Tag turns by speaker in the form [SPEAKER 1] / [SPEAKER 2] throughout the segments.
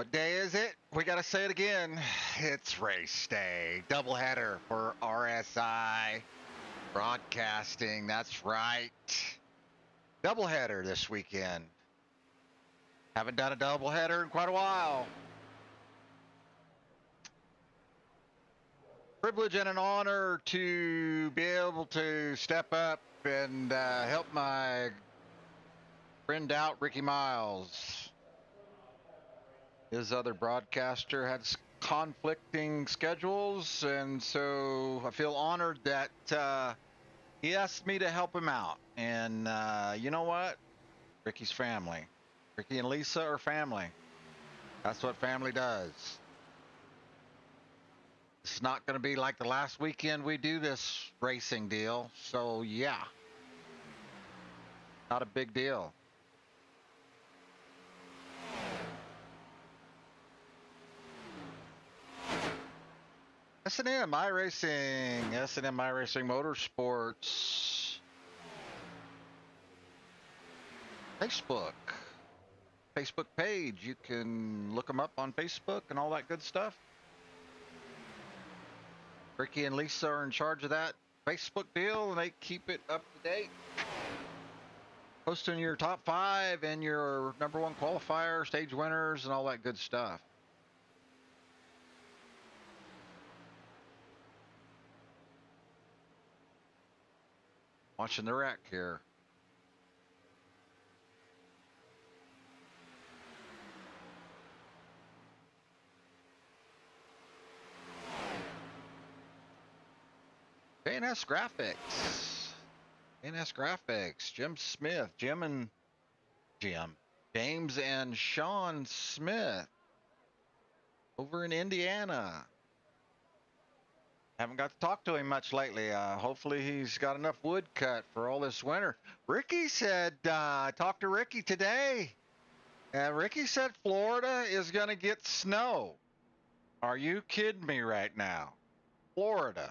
[SPEAKER 1] What day is it? We got to say it again. It's race day. Doubleheader for RSI Broadcasting. That's right. Doubleheader this weekend. Haven't done a doubleheader in quite a while. Privilege and an honor to be able to step up and help my friend out, Ricky Miles. His other broadcaster had conflicting schedules, and so I feel honored that he asked me to help him out. And you know what? Ricky's family. Ricky and Lisa are family. That's what family does. It's not going to be like the last weekend we do this racing deal. So, yeah, not a big deal. S&M iRacing, S&M iRacing Motorsports, Facebook page. You can look them up on Facebook and all that good stuff. Ricky and Lisa are in charge of that Facebook deal, and they keep it up to date. Posting your top 5 and your number 1 qualifier, stage winners, and all that good stuff. Watching the wreck here. J&S Graphics. J&S Graphics. James and Sean Smith. Over in Indiana. Haven't got to talk to him much lately. Hopefully he's got enough wood cut for all this winter. Ricky said, I talked to Ricky today. Ricky said Florida is going to get snow. Are you kidding me right now? Florida.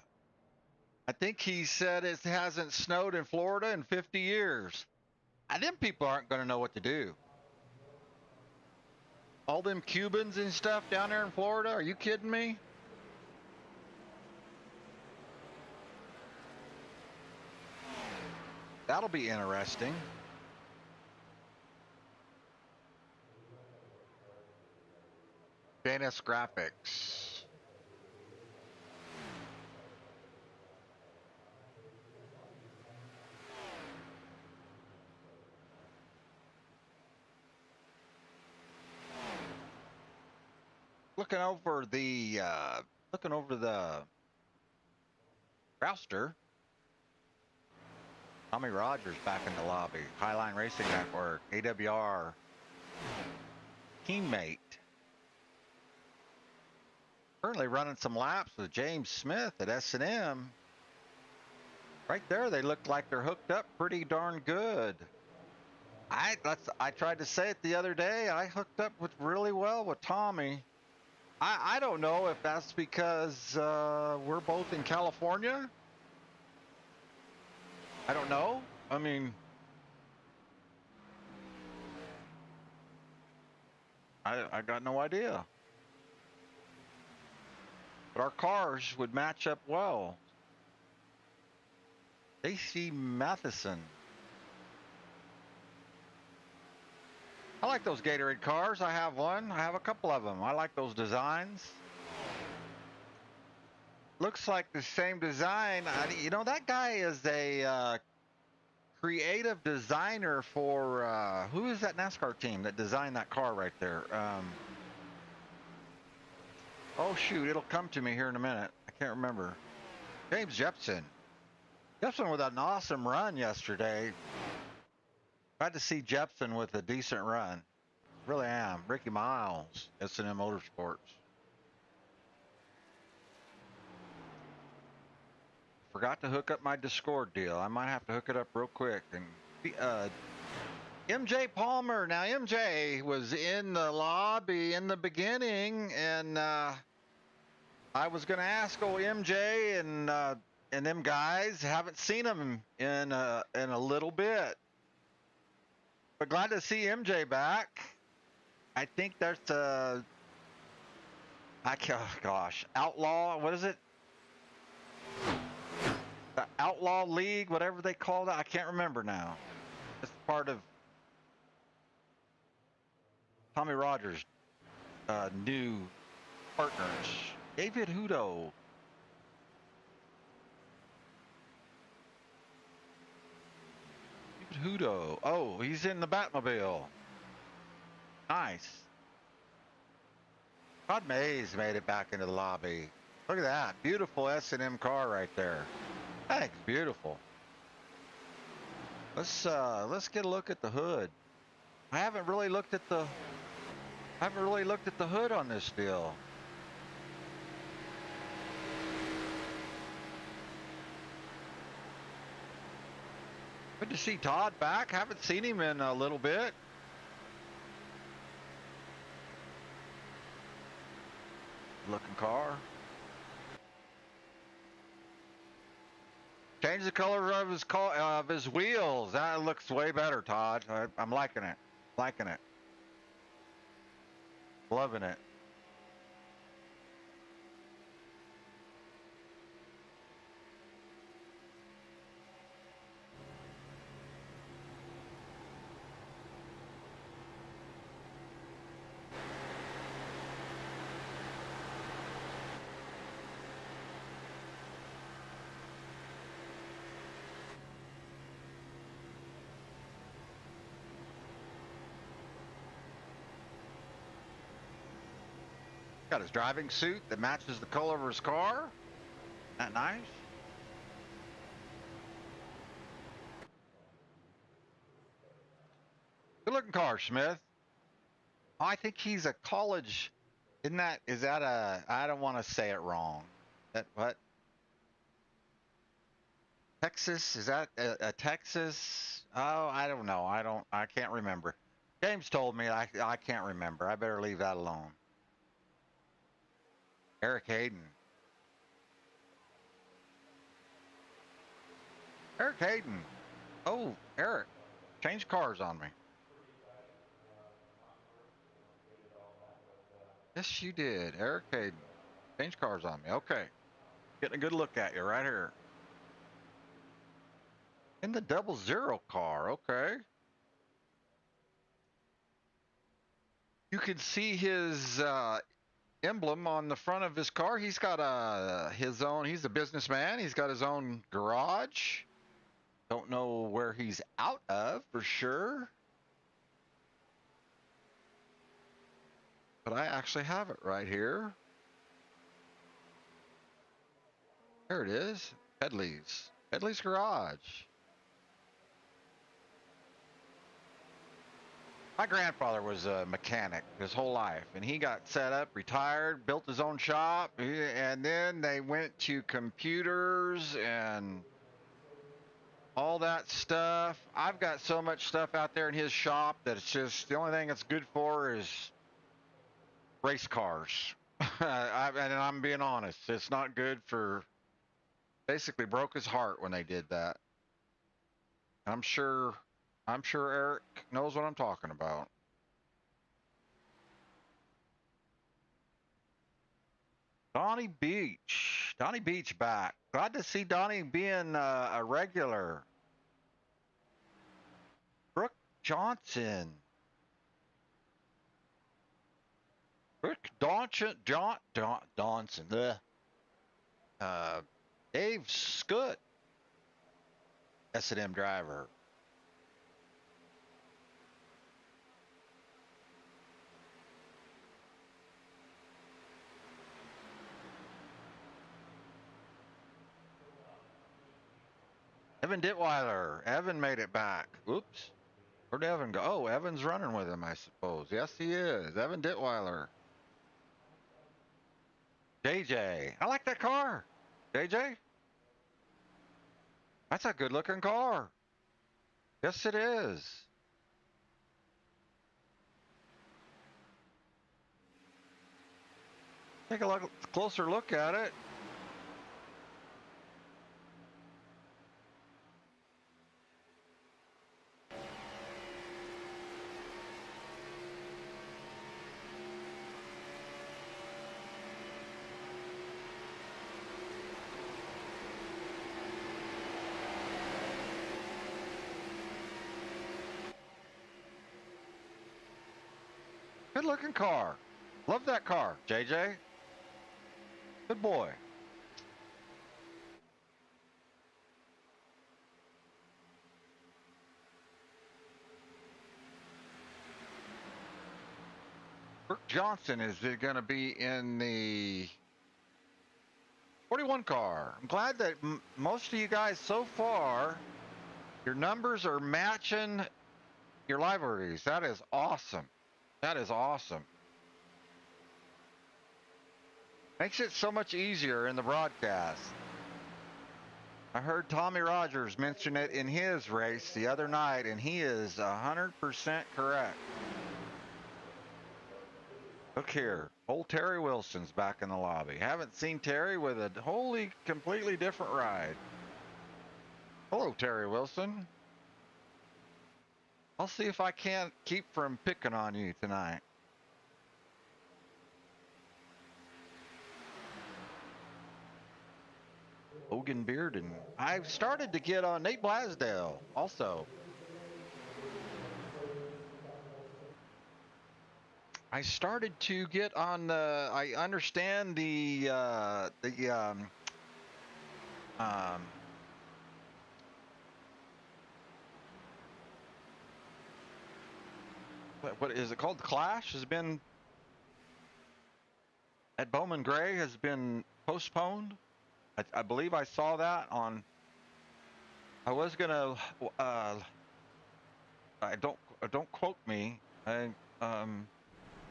[SPEAKER 1] I think he said it hasn't snowed in Florida in 50 years. Them people aren't going to know what to do. All them Cubans and stuff down there in Florida, are you kidding me? That'll be interesting. J&S Graphics. Looking over the roster. Tommy Rogers back in the lobby. Highline Racing Network, AWR teammate. Currently running some laps with James Smith at S&M. Right there, they look like they're hooked up pretty darn good. I tried to say it the other day. I hooked up really well with Tommy. I don't know if that's because we're both in California. I don't know. I mean, I got no idea. But our cars would match up well. AC Matheson. I like those Gatorade cars. I have one. I have a couple of them. I like those designs. Looks like the same design. You know, that guy is a creative designer for, who is that NASCAR team that designed that car right there? Oh, shoot. It'll come to me here in a minute. I can't remember. James Jepson. Jepson with an awesome run yesterday. Glad to see Jepson with a decent run. Really am. Ricky Miles, S&M Motorsports. Forgot to hook up my Discord deal. I might have to hook it up real quick. And MJ Palmer. Now MJ was in the lobby in the beginning, and I was going to ask old MJ and them guys. Haven't seen them in a little bit. But glad to see MJ back. I think that's I can't, oh gosh, Outlaw, what is it? The Outlaw League, whatever they call it. I can't remember now. It's part of Tommy Rogers' new partners. David Hudo. David Hudo. Oh, he's in the Batmobile. Nice. Todd Mays made it back into the lobby. Look at that. Beautiful S&M car right there. Thanks. Beautiful. Let's get a look at the hood. I haven't really looked at the hood on this deal. Good to see Todd back. Haven't seen him in a little bit. Looking car. Change the color of his wheels. That looks way better, Todd. I'm liking it. Liking it. Loving it. Got his driving suit that matches the color of his car. Isn't that nice? Good looking car, Smith. Oh, I think he's a college. Is that a, I don't want to say it wrong. That what? Texas? Is that a Texas? Oh, I don't know. I can't remember. James told me I can't remember. I better leave that alone. Eric Hayden. Eric Hayden. Oh, Eric. Change cars on me. Yes, you did. Eric Hayden. Change cars on me. Okay. Getting a good look at you right here. In the 00 car. Okay. You can see his emblem on the front of his car. He's got his own. He's a businessman. He's got his own garage. Don't know where he's out of for sure. But I actually have it right here. There it is. Headley's. Headley's garage. My grandfather was a mechanic his whole life, and he got set up, retired, built his own shop, and then they went to computers and all that stuff. I've got so much stuff out there in his shop that it's just the only thing it's good for is race cars. And I'm being honest, it's not good for. Basically broke his heart when they did that. I'm sure Eric knows what I'm talking about. Donnie Beach back. Glad to see Donnie being a regular. Brooke Johnson. Brooke Johnson. Dave Scoot. S&M driver. Evan Ditweiler. Evan made it back. Oops. Where'd Evan go? Oh, Evan's running with him, I suppose. Yes, he is. Evan Ditweiler. JJ. I like that car. JJ? That's a good looking car. Yes, it is. Take a closer look at it. Good looking car. Love that car, JJ. Good boy. Brooke Johnson is going to be in the 41 car. I'm glad that most of you guys so far, your numbers are matching your libraries. That is awesome. That is awesome. Makes it so much easier in the broadcast. I heard Tommy Rogers mention it in his race the other night, and he is 100% correct. Look here, old Terry Wilson's back in the lobby. Haven't seen Terry with a wholly, completely different ride. Hello, Terry Wilson. I'll see if I can't keep from picking on you tonight. Hogan Bearden. I've started to get on Nate Blasdale also. I started to get on the, I understand what is it called? The Clash has been, at Bowman Gray has been postponed. I believe I saw that on, I was gonna, don't quote me.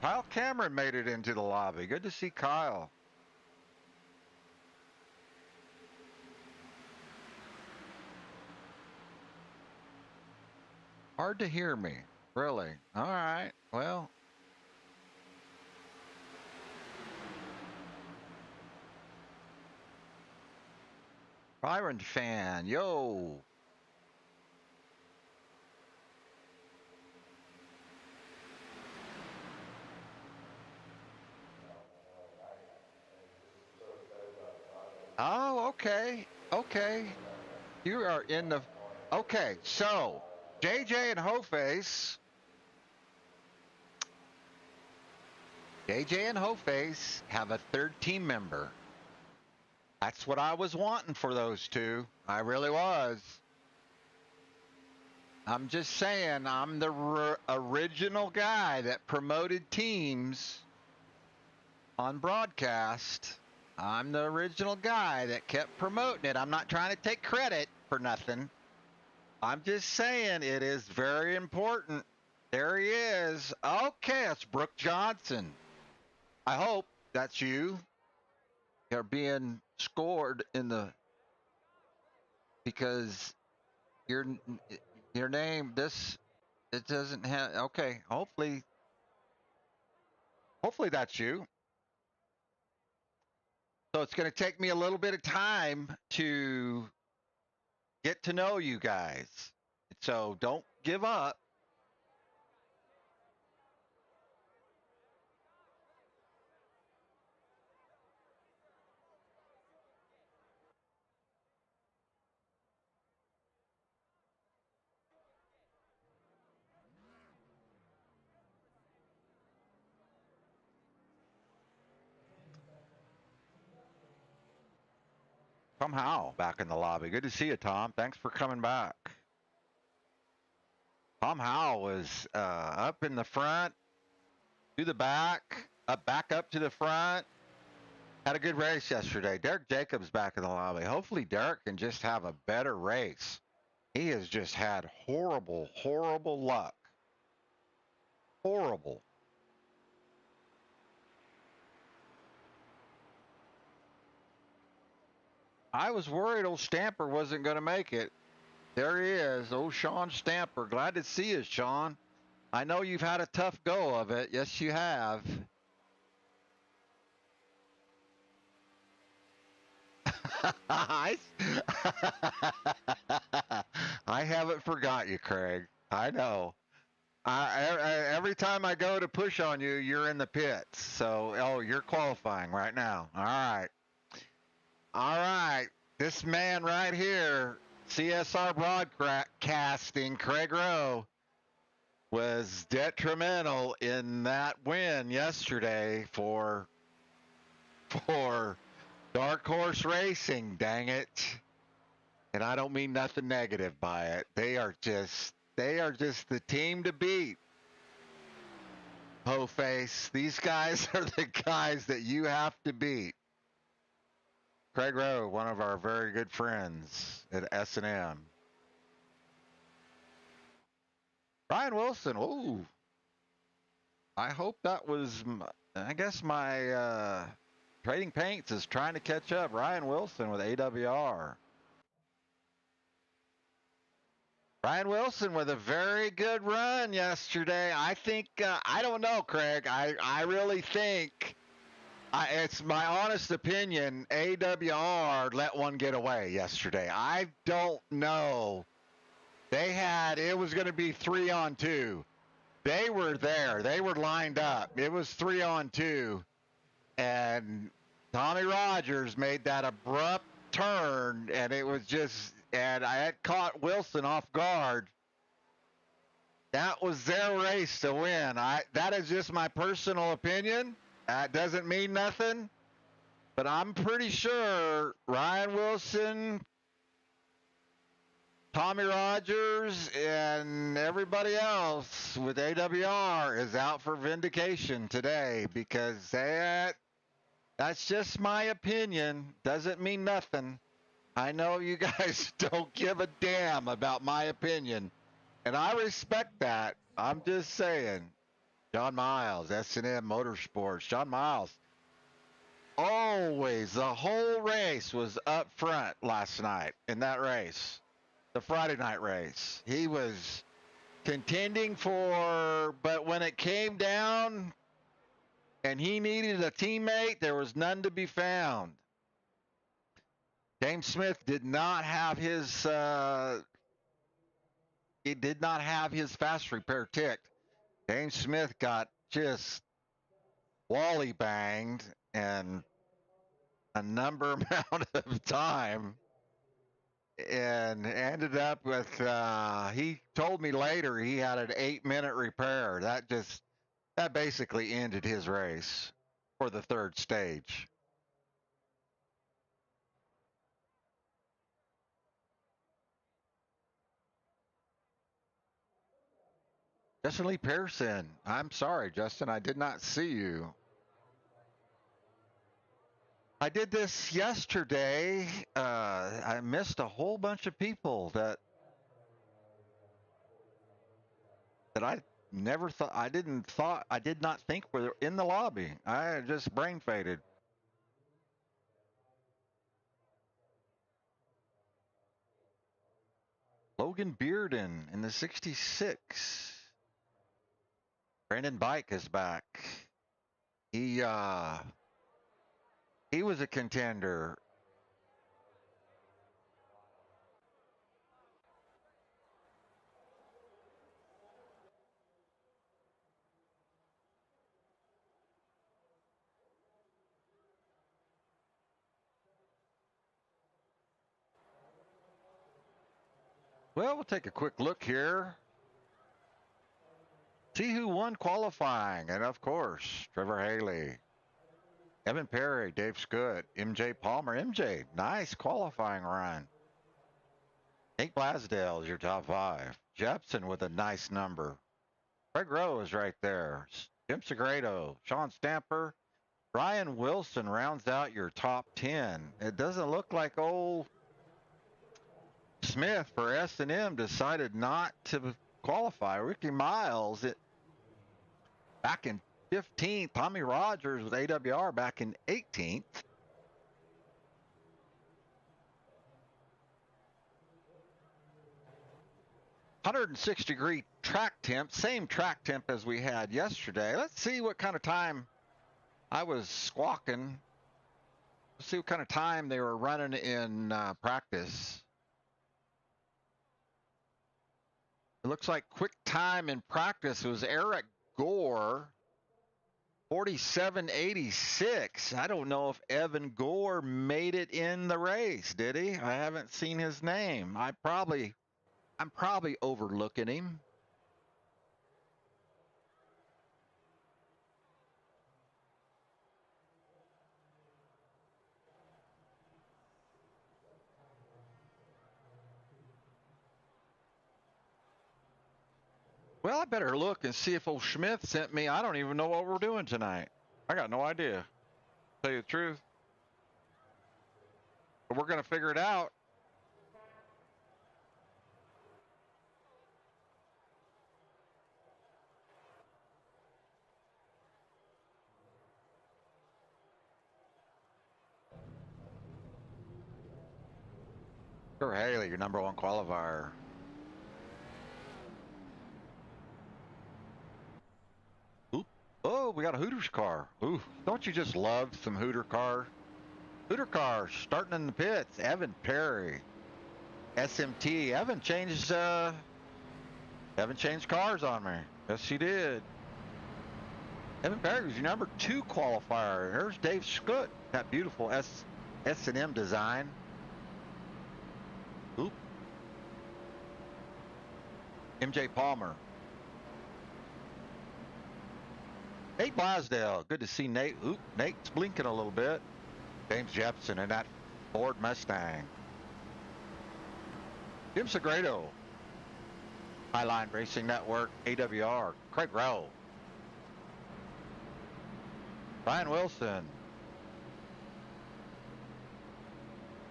[SPEAKER 1] Kyle Cameron made it into the lobby. Good to see Kyle. Hard to hear me, really. All right, well. Byron fan, yo. Oh, okay. Okay. You are in the, okay, so JJ and Hoface. JJ and Hoface have a third team member. That's what I was wanting for those two. I really was. I'm just saying, I'm the original guy that promoted teams on broadcast. I'm the original guy that kept promoting it. I'm not trying to take credit for nothing. I'm just saying it is very important. There he is. Okay, it's Brooke Johnson. I hope that's you. You're being scored in the, because your name, this, it doesn't have, okay, hopefully that's you. So it's going to take me a little bit of time to get to know you guys. So don't give up. Tom Howell back in the lobby. Good to see you, Tom. Thanks for coming back. Tom Howell was up in the front, to the back, back up to the front. Had a good race yesterday. Derek Jacobs back in the lobby. Hopefully Derek can just have a better race. He has just had horrible, horrible luck. Horrible. I was worried old Stamper wasn't going to make it. There he is, old Sean Stamper. Glad to see you, Sean. I know you've had a tough go of it. Yes, you have. I haven't forgot you, Craig. I know. Every time I go to push on you, you're in the pits. So, oh, you're qualifying right now. All right. All right. This man right here, CSR Broadcasting, Craig Rowe. was detrimental in that win yesterday for Dark Horse Racing, dang it. And I don't mean nothing negative by it. They are just the team to beat. Ho face. These guys are the guys that you have to beat. Craig Rowe, one of our very good friends at S&M. Ryan Wilson, ooh. I hope that was, I guess my Trading Paints is trying to catch up. Ryan Wilson with AWR. Ryan Wilson with a very good run yesterday. I think, I don't know, Craig. I really think, it's my honest opinion, AWR let one get away yesterday. I don't know. It was going to be 3-on-2. They were there. They were lined up. It was 3-on-2. And Tommy Rogers made that abrupt turn, and it was just, and I had caught Wilson off guard. That was their race to win. That is just my personal opinion. That doesn't mean nothing, but I'm pretty sure Ryan Wilson, Tommy Rogers, and everybody else with AWR is out for vindication today, because that's just my opinion. Doesn't mean nothing. I know you guys don't give a damn about my opinion, and I respect that. I'm just saying. John Miles, S&M Motorsports. John Miles, always, the whole race was up front last night in that race, the Friday night race. He was contending but when it came down and he needed a teammate, there was none to be found. James Smith did not have his fast repair ticked. James Smith got just wally banged and a number amount of time, and ended up with he told me later he had an 8-minute repair. That basically ended his race for the third stage. Justin Lee Pearson, I'm sorry, Justin, I did not see you. I did this yesterday. I missed a whole bunch of people that I never thought, I did not think were in the lobby. I just brain faded. Logan Bearden in the 66. Brandon Bike is back. He was a contender. Well, we'll take a quick look here. See who won qualifying. And of course, Trevor Haley, Evan Perry, Dave Scutt, MJ Palmer. MJ, nice qualifying run. Nate Blasdale is your top 5. Jepson with a nice number. Craig Rowe is right there. Jim Segredo, Sean Stamper. Ryan Wilson rounds out your top 10. It doesn't look like old Smith for S&M decided not to qualify. Ricky Miles back in 15th. Tommy Rogers with AWR back in 18th. "106-degree track temp, same track temp as we had yesterday." Let's see what kind of time I was squawking. Let's see what kind of time they were running in practice. It looks like quick time in practice was Eric Gore, 47.86. I don't know if Evan Gore made it in the race, did he? I haven't seen his name. I'm probably overlooking him. Well, I better look and see if old Schmidt sent me. I don't even know what we're doing tonight. I got no idea. Tell you the truth. But we're going to figure it out. Sure, Haley, your number one qualifier. Oop. Oh, we got a Hooters car. Ooh, don't you just love some Hooter car? Hooter cars starting in the pits. Evan Perry, SMT. Evan changed cars on me. Yes, he did. Evan Perry was your number 2 qualifier. There's Dave Scoot. That beautiful S&M design. Oop. MJ Palmer. Nate Blasdale. Good to see Nate. Oop, Nate's blinking a little bit. James Jepson in that Ford Mustang. Jim Segredo. Highline Racing Network, AWR. Craig Rowe. Ryan Wilson.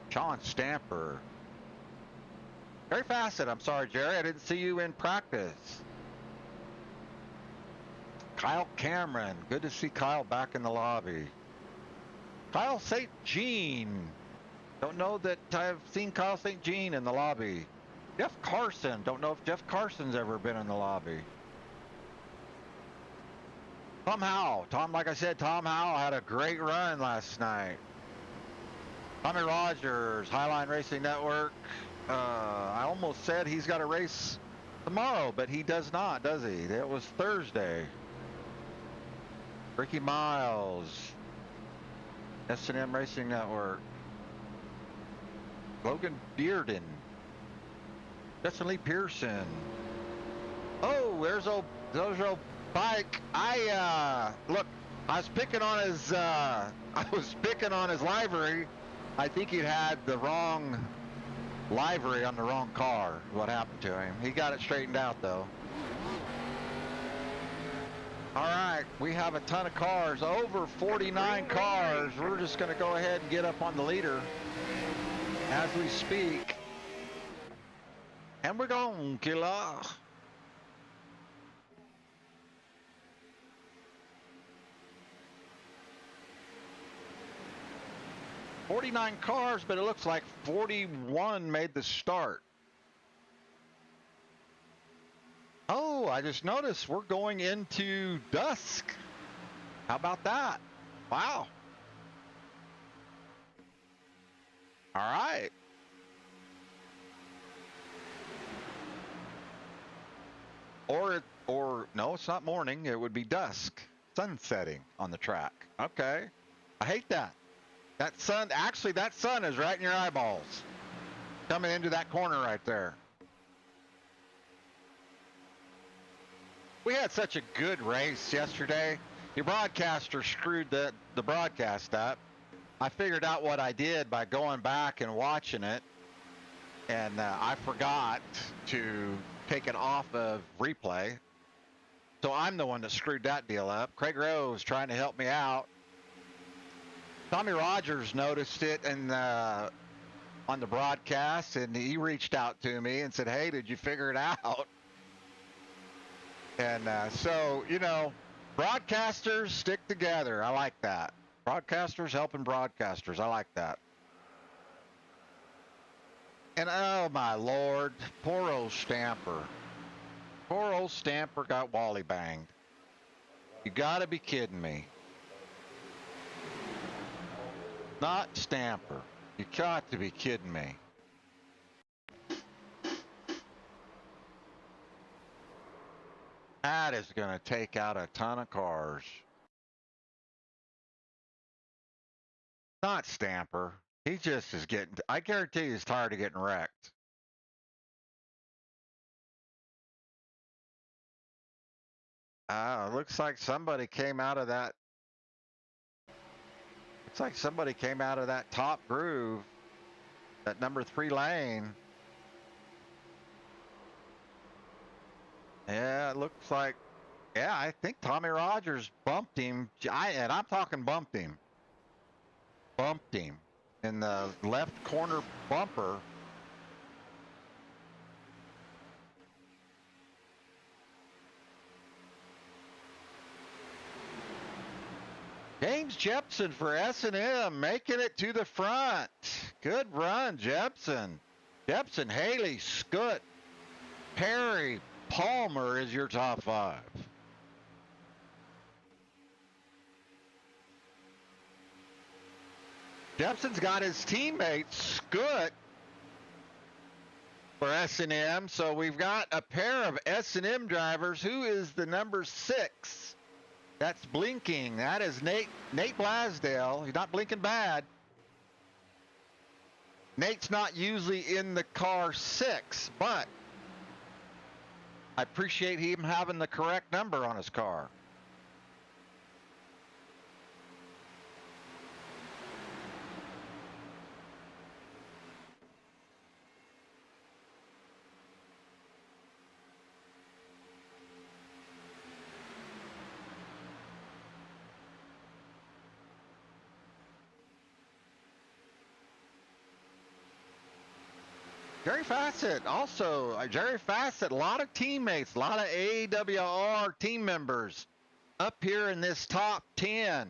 [SPEAKER 1] Sean Stamper. Jerry Fassett. I'm sorry, Jerry. I didn't see you in practice. Kyle Cameron. Good to see Kyle back in the lobby. Kyle St. Jean. Don't know that I've seen Kyle St. Jean in the lobby. Jeff Carson. Don't know if Jeff Carson's ever been in the lobby. Tom Howell. Like I said, Tom Howell had a great run last night. Tommy Rogers, Highline Racing Network. I almost said he's got a race tomorrow, but he does not, does he? That was Thursday. Ricky Miles, S&M Racing Network. Logan Bearden. Justin Lee Pearson. Oh, there's old Bike. Look, I was picking on his livery. I think he had the wrong livery on the wrong car. What happened to him? He got it straightened out though. All right, we have a ton of cars, over 49 cars. We're just going to go ahead and get up on the leader as we speak. And we're going, killer. $49 cars, but it looks like 41 made the start. Oh, I just noticed we're going into dusk. How about that? Wow. All right. Or no, it's not morning. It would be dusk. Sun setting on the track. Okay. I hate that. That sun is right in your eyeballs. Coming into that corner right there. We had such a good race yesterday. Your broadcaster screwed the broadcast up. I figured out what I did by going back and watching it. And I forgot to take it off of replay. So I'm the one that screwed that deal up. Craig Rose trying to help me out. Tommy Rogers noticed it and on the broadcast, and he reached out to me and said, hey, did you figure it out? And so, you know, broadcasters stick together. I like that. Broadcasters helping broadcasters. I like that. And oh, my Lord, poor old Stamper. Poor old Stamper got wally banged. You got to be kidding me. Not Stamper. You got to be kidding me. That is going to take out a ton of cars. Not Stamper. He just is getting, I guarantee he's tired of getting wrecked. Looks like somebody came out of that. Looks like somebody came out of that top groove, that number 3 lane. Yeah, it looks like, yeah, I think Tommy Rogers bumped him. And I'm talking bumped him in the left corner bumper. James Jepson for S&M making it to the front. Good run, Jepson. Jepson, Haley, Scutt, Perry, Palmer is your top five. Jepson's got his teammate Scutt for S&M, so we've got a pair of S&M drivers. Who is the number 6? That's blinking. That is Nate Blasdale. He's not blinking bad. Nate's not usually in the car 6, but I appreciate him having the correct number on his car. Jerry Fassett, also, Jerry Fassett, a lot of teammates, a lot of AWR team members up here in this top 10.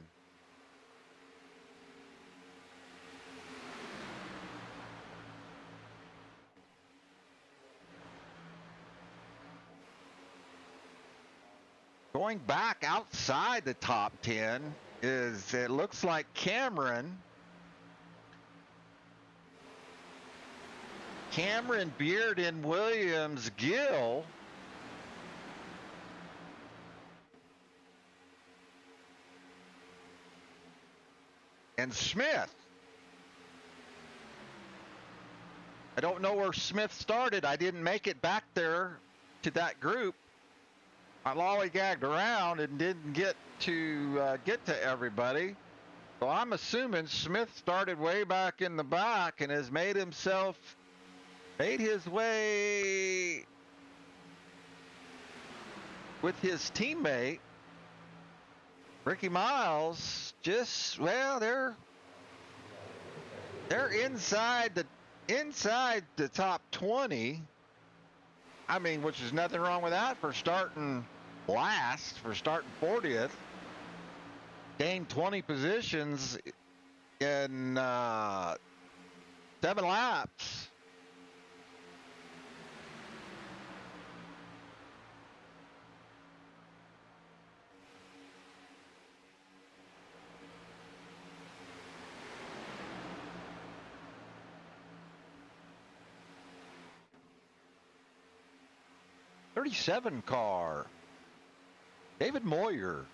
[SPEAKER 1] Going back outside the top 10 is, it looks like Cameron Bearden, Williams, Gill, and Smith. I don't know where Smith started. I didn't make it back there to that group. I lollygagged around and didn't get to everybody. So I'm assuming Smith started way back in the back and has made his way with his teammate Ricky Miles. Just, well, they're inside the top 20. I mean, which is nothing wrong with that for starting last, for starting 40th. Gained 20 positions in 7 laps. '37 car, David Moyer.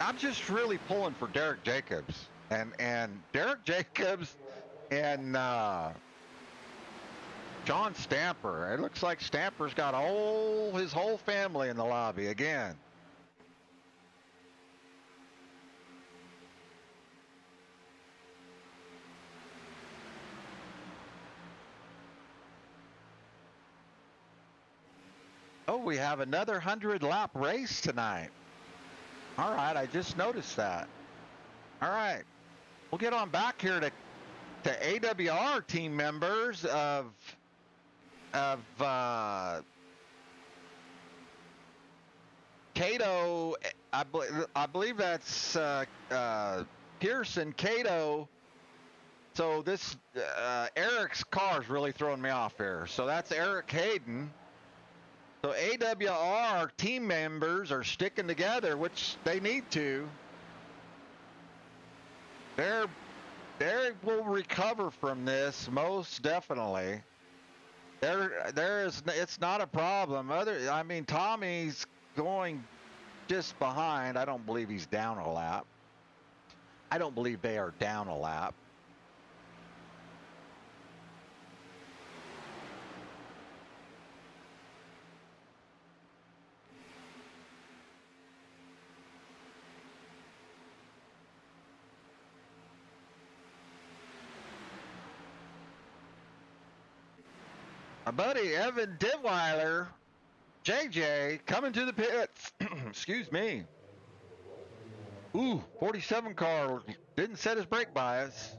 [SPEAKER 1] I'm just really pulling for Derek Jacobs and Derek Jacobs and John Stamper. It looks like Stamper's got his whole family in the lobby again. Oh, we have another 100-lap race tonight. All right, I just noticed that. All right, we'll get on back here to AWR team members of Cato. I believe that's Pearson, Cato. So this Eric's car is really throwing me off here. So that's Eric Hayden. So AWR team members are sticking together, which they need to. They will recover from this most definitely. It's not a problem. I mean, Tommy's going just behind. I don't believe he's down a lap. I don't believe they are down a lap. My buddy Evan Ditweiler, JJ, coming to the pits. Excuse me. Ooh, 47 car didn't set his brake bias.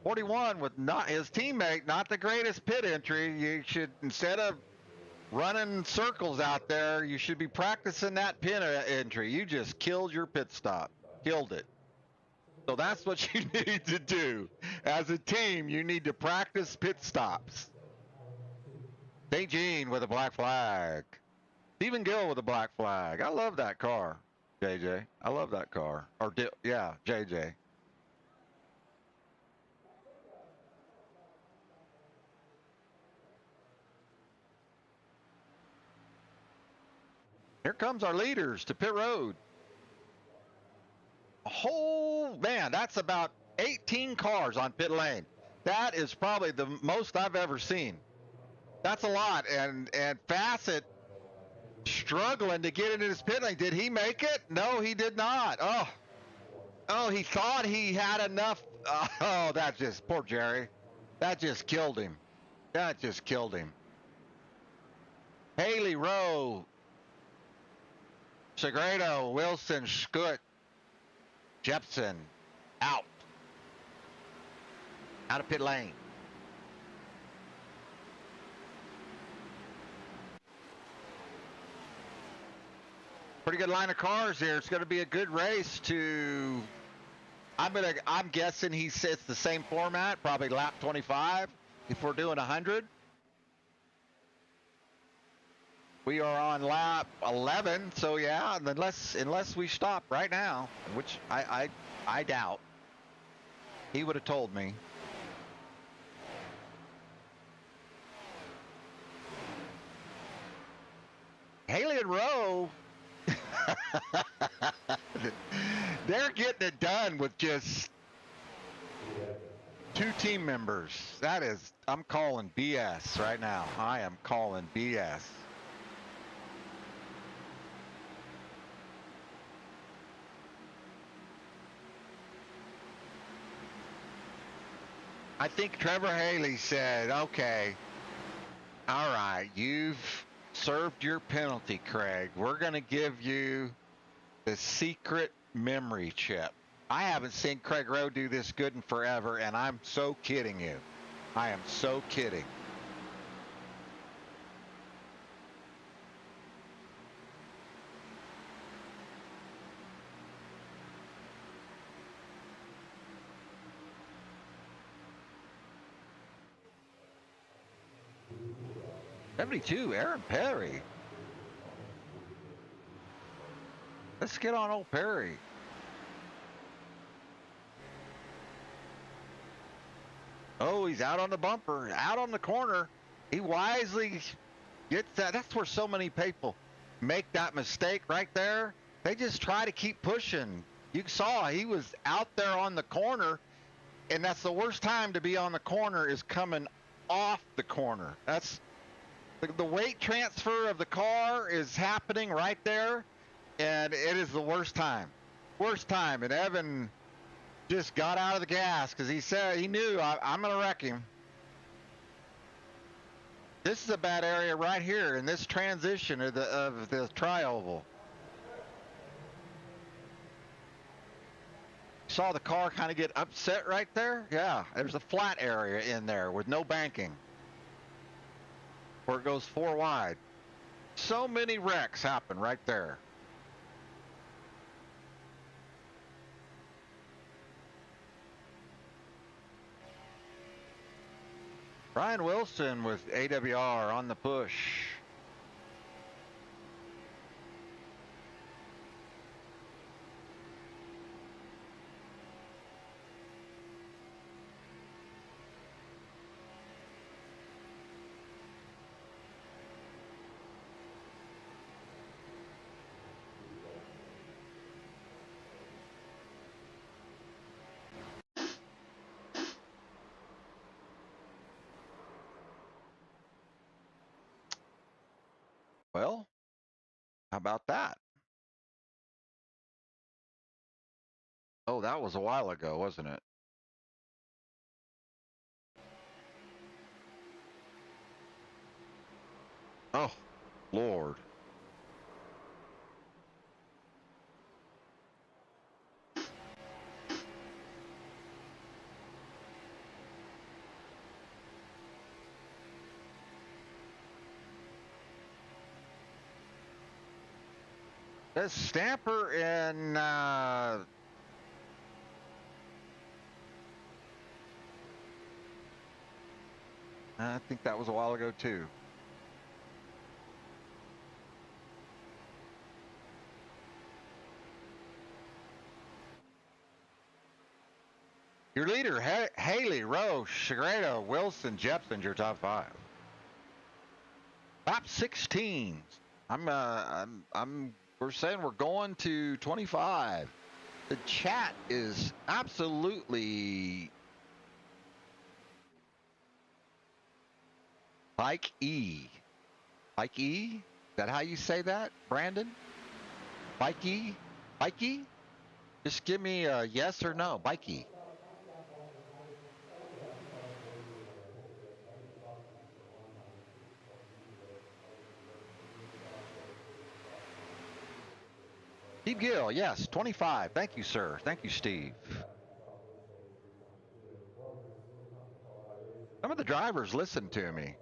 [SPEAKER 1] 41 with not his teammate, not the greatest pit entry. You should, instead of running circles out there, you should be practicing that pit entry. You just killed your pit stop. Killed it. So that's what you need to do. As a team, you need to practice pit stops. St. Jean with a black flag. Stephen Gill with a black flag. I love that car, JJ. I love that car. Or, yeah, JJ. Here comes our leaders to pit road. Oh, man, that's about 18 cars on pit lane. That is probably the most I've ever seen. That's a lot. And Fassett struggling to get into his pit lane. Did he make it? No, he did not. Oh, he thought he had enough. Oh, that just, poor Jerry. That just killed him. That just killed him. Haley, Rowe, Segredo, Wilson, Scutt, Jepson, out. Out of pit lane. Pretty good line of cars here. It's going to be a good race to, I'm guessing he sits the same format, probably lap 25 if we're doing 100. We are on lap 11, so yeah, unless we stop right now, which I doubt. He would have told me. Haley and Rowe, they're getting it done with just 2 team members. That is, I'm calling BS right now. I am calling BS. I think Trevor Haley said, okay, all right, you've served your penalty, Craig. We're going to give you the secret memory chip. I haven't seen Craig Rowe do this good in forever, and I'm so kidding you. I am so kidding. '72, Aaron Perry. Let's get on old Perry. Oh, he's out on the bumper, out on the corner. He wisely gets that. That's where so many people make that mistake right there. They just try to keep pushing. You saw he was out there on the corner, and that's the worst time to be on the corner, is coming off the corner. That's the weight transfer of the car is happening right there, and it is the worst time. Worst time. And Evan just got out of the gas because he said he knew I'm going to wreck him. This is a bad area right here in this transition of the tri-oval. Saw the car kind of get upset right there? Yeah, there's a flat area in there with no banking where it goes 4 wide. So many wrecks happen right there. Brian Wilson with AWR on the push. Well, how about that? Oh, that was a while ago, wasn't it? Oh, Lord. There's Stamper and I think that was a while ago too. Your leader, Haley, Roche, Segredo, Wilson, Jepson's your top 5. Top 16. We're saying we're going to 25. The chat is absolutely Pike E. Pike E? Is that how you say that, Brandon? Pike E? Pike E? Just give me a yes or no. Pike E. Steve Gill, yes, 25. Thank you, sir. Thank you, Steve. Some of the drivers listen to me.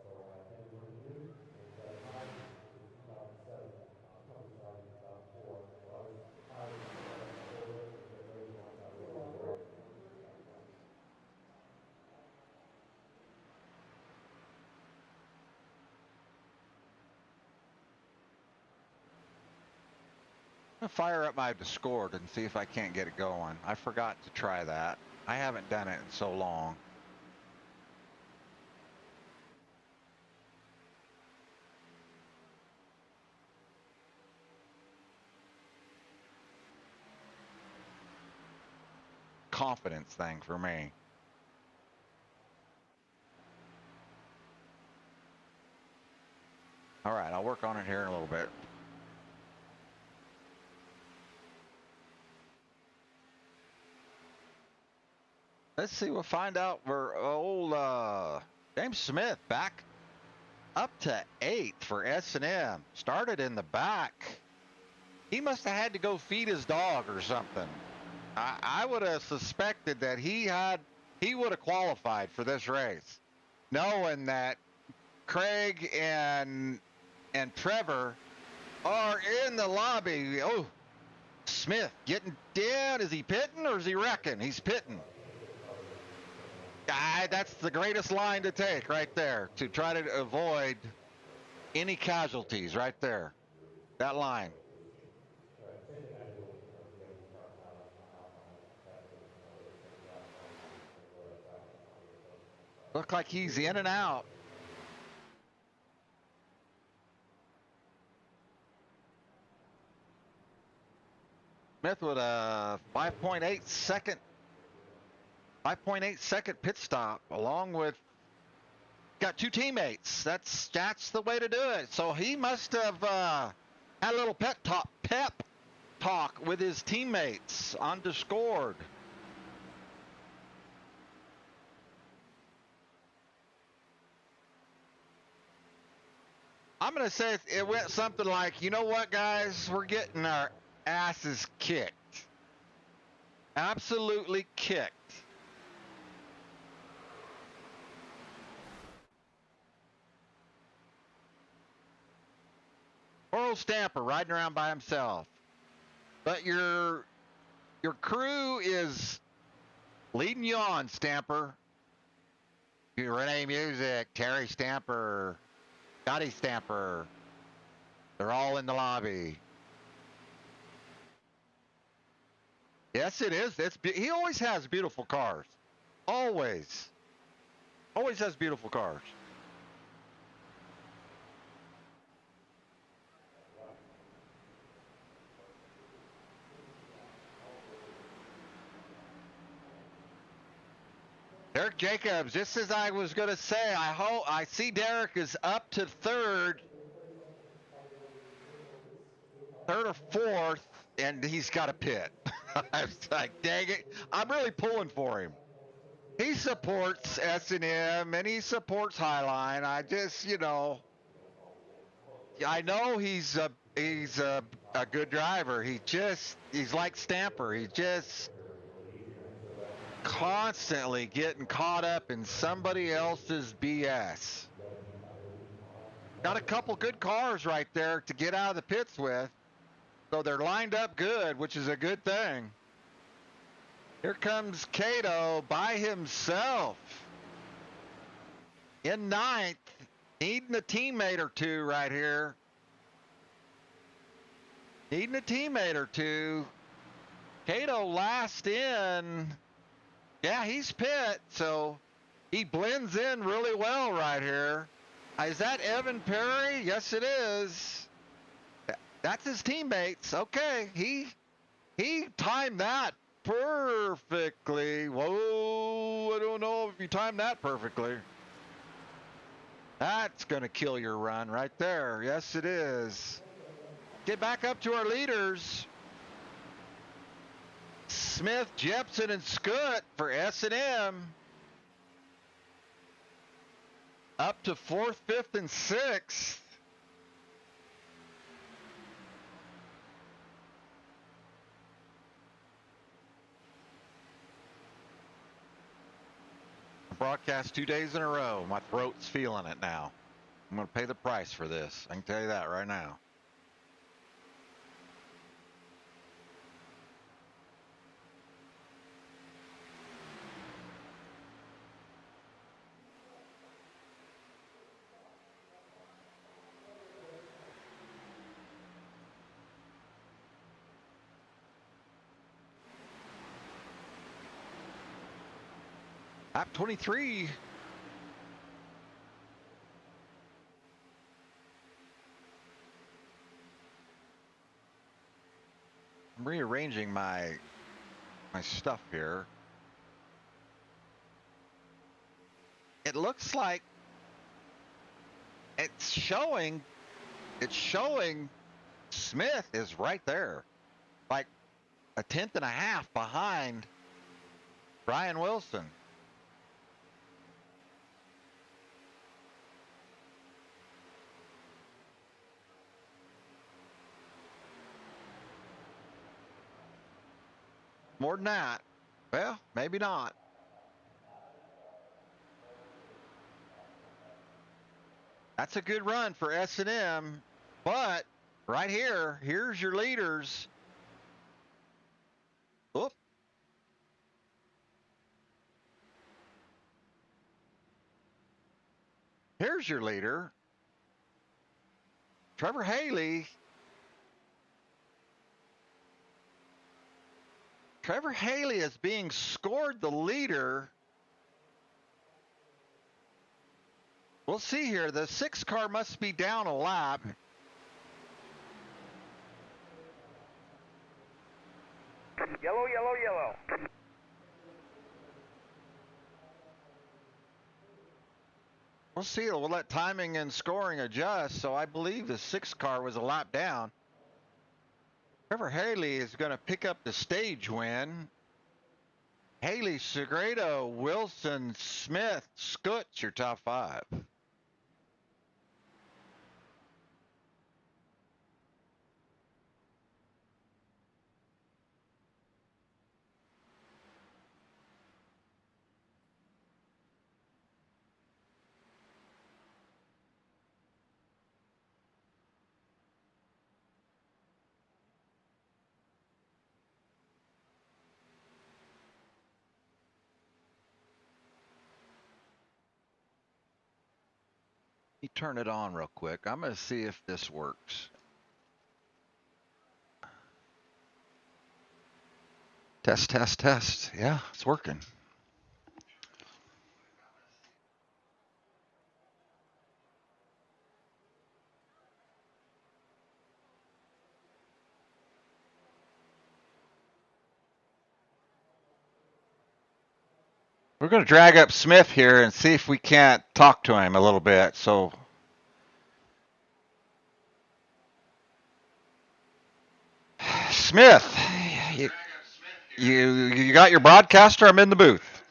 [SPEAKER 1] I'm gonna fire up my Discord and see if I can't get it going. I forgot to try that. I haven't done it in so long. Confidence thing for me. All right, I'll work on it here in a little bit. Let's see, we'll find out where old James Smith back up to 8th for S&M. Started in the back. He must have had to go feed his dog or something. I would have suspected that he would have qualified for this race, knowing that Craig and Trevor are in the lobby. Oh, Smith getting down. Is he pitting or is he wrecking? He's pitting. That's the greatest line to take right there to try to avoid any casualties right there. That line. Look like he's in and out. Smith with a 5.8 second pit stop, along with got 2 teammates. That's the way to do it. So he must have had a little pep talk with his teammates on Discord. I'm going to say it went something like, you know what, guys? We're getting our asses kicked. Absolutely kicked. Oral Stamper riding around by himself. But your crew is leading you on, Stamper. Renee Music, Terry Stamper, Scotty Stamper. They're all in the lobby. Yes, it is. He always has beautiful cars. Always. Always has beautiful cars. Derek Jacobs, just as I was going to say, I see Derek is up to third or fourth, and he's got a pit. I was like, dang it. I'm really pulling for him. He supports S&M, and he supports Highline. I just, I know he's a good driver. He's like Stamper. He just constantly getting caught up in somebody else's BS. Got a couple good cars right there to get out of the pits with. So they're lined up good, which is a good thing. Here comes Cato by himself. In ninth, needing a teammate or two right here. Needing a teammate or two. Cato last in. Yeah, he's pit, so he blends in really well right here. Is that Evan Perry? Yes, it is. That's his teammates. Okay, he timed that perfectly. Whoa, I don't know if you timed that perfectly. That's going to kill your run right there. Yes, it is. Get back up to our leaders. Smith, Jepson, and Scoot for S&M. Up to 4th, 5th, and 6th. Broadcast 2 days in a row. My throat's feeling it now. I'm going to pay the price for this. I can tell you that right now. Lap 23. I'm rearranging my stuff here. It looks like it's showing Smith is right there, like a 1/10 and a half behind Brian Wilson. More than that. Well, maybe not. That's a good run for S&M, but right here, here's your leaders. Oop. Here's your leader, Trevor Haley. Trevor Haley is being scored the leader. We'll see here. The 6 car must be down a lap.
[SPEAKER 2] Yellow, yellow, yellow.
[SPEAKER 1] We'll see. We'll let timing and scoring adjust. So I believe the 6 car was a lap down. Trevor Haley is going to pick up the stage win. Haley, Segredo, Wilson, Smith, Scoot's your top 5. Let me turn it on real quick. I'm going to see if this works. Test, test, test. Yeah, it's working. We're going to drag up Smith here and see if we can't talk to him a little bit. So Smith, you got your broadcaster? I'm in the booth.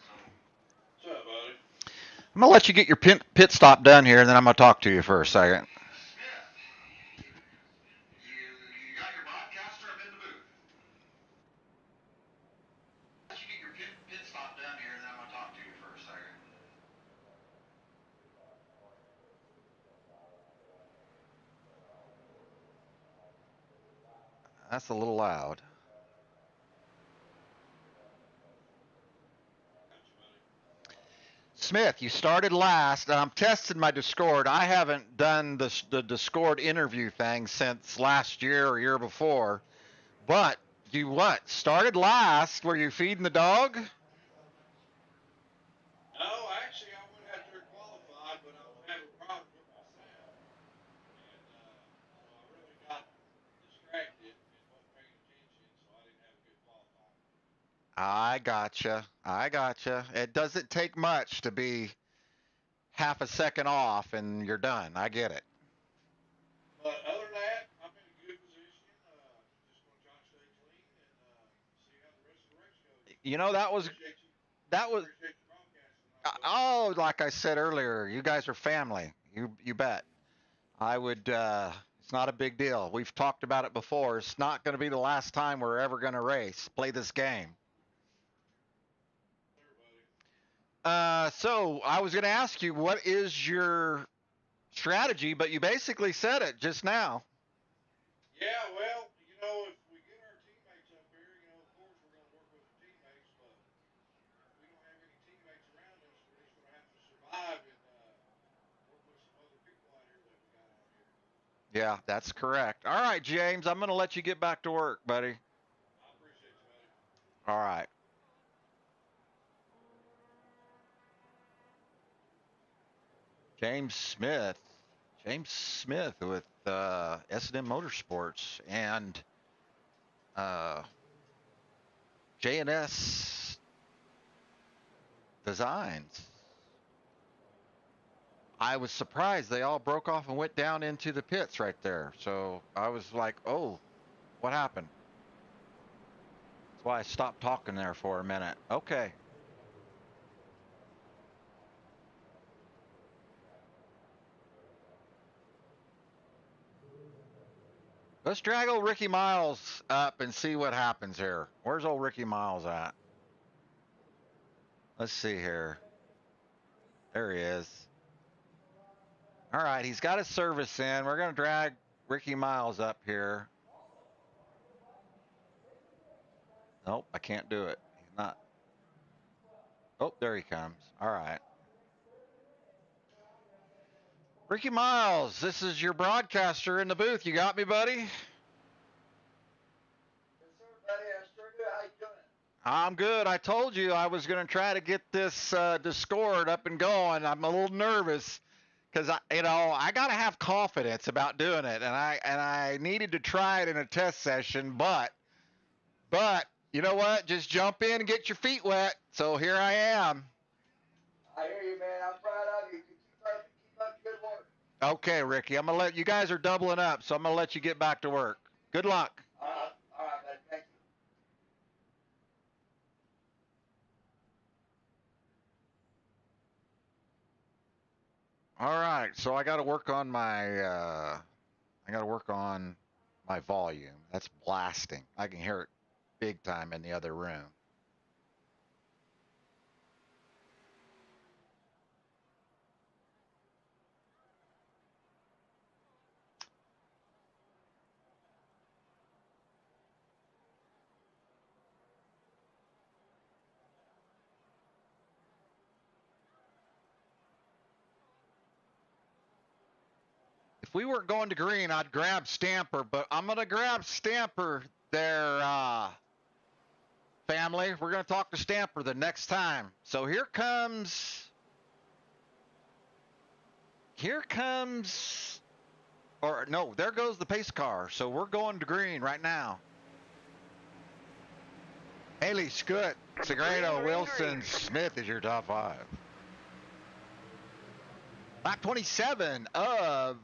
[SPEAKER 3] What's up, buddy?
[SPEAKER 1] I'm going to let you get your pit stop done here, and then I'm going to talk to you for a second. That's a little loud.
[SPEAKER 3] Gotcha, buddy.
[SPEAKER 1] Smith, you started last. I'm testing my Discord. I haven't done the Discord interview thing since last year or year before. But you what? Started last. Were you feeding the dog?
[SPEAKER 3] No, actually, I went out there qualified, but I was having problems with my sound, and so I really got distracted and wasn't paying attention, so I didn't have a good qualifying.
[SPEAKER 1] I gotcha. I gotcha. It doesn't take much to be half a second off and you're done. I get it.
[SPEAKER 3] But other than that, I'm in a good position. Just going to try to stay clean and see how the rest of the race goes.
[SPEAKER 1] You know, that was
[SPEAKER 3] Appreciate you.
[SPEAKER 1] that was
[SPEAKER 3] Appreciate your broadcasting tonight, buddy.
[SPEAKER 1] oh, like I said earlier, you guys are family. You bet. I would it's not a big deal. We've talked about it before. It's not going to be the last time we're ever going to race. Play this game.
[SPEAKER 3] Clear, buddy.
[SPEAKER 1] So I was going to ask you, what is your strategy? But you basically said it just now.
[SPEAKER 3] Yeah, well, you know, if we get our teammates up here, you know, of course we're going to work with our teammates, but if we don't have any teammates around us, we're just going to have to survive and work with some other people out here that we got out here.
[SPEAKER 1] Yeah, that's correct. All right, James, I'm going to let you get back to work, buddy.
[SPEAKER 3] I appreciate you, buddy.
[SPEAKER 1] All right. James Smith. James Smith with S&M Motorsports and J&S Designs. I was surprised they all broke off and went down into the pits right there. So I was like, oh, what happened? That's why I stopped talking there for a minute. Okay. Let's drag old Ricky Miles up and see what happens here. Where's old Ricky Miles at? Let's see here. There he is. All right, he's got his service in. We're going to drag Ricky Miles up here. Nope, I can't do it. He's not. Oh, there he comes. All right. Ricky Miles, this is your broadcaster in the booth. You got me, buddy?
[SPEAKER 2] Yes, sir, buddy. I sure do. How you doing?
[SPEAKER 1] I'm good. I told you I was going to try to get this Discord up and going. I'm a little nervous because I got to have confidence about doing it, and I needed to try it in a test session, but you know what? Just jump in and get your feet wet. So here I am.
[SPEAKER 2] I hear you, man. I'm proud of you. Keep up good work.
[SPEAKER 1] Okay, Ricky, I'm gonna let you guys are doubling up, so I'm gonna let you get back to work. Good luck.
[SPEAKER 2] All right, buddy. Thank you.
[SPEAKER 1] All right, so I got to work on my volume. That's blasting. I can hear it big time in the other room. If we weren't going to green, I'd grab Stamper, but I'm gonna grab Stamper there, family. We're gonna talk to Stamper the next time. So here comes, or no, there goes the pace car. So we're going to green right now. Haley, Scoot, Segredo, Wilson, Smith is your top five. Lap 27 of,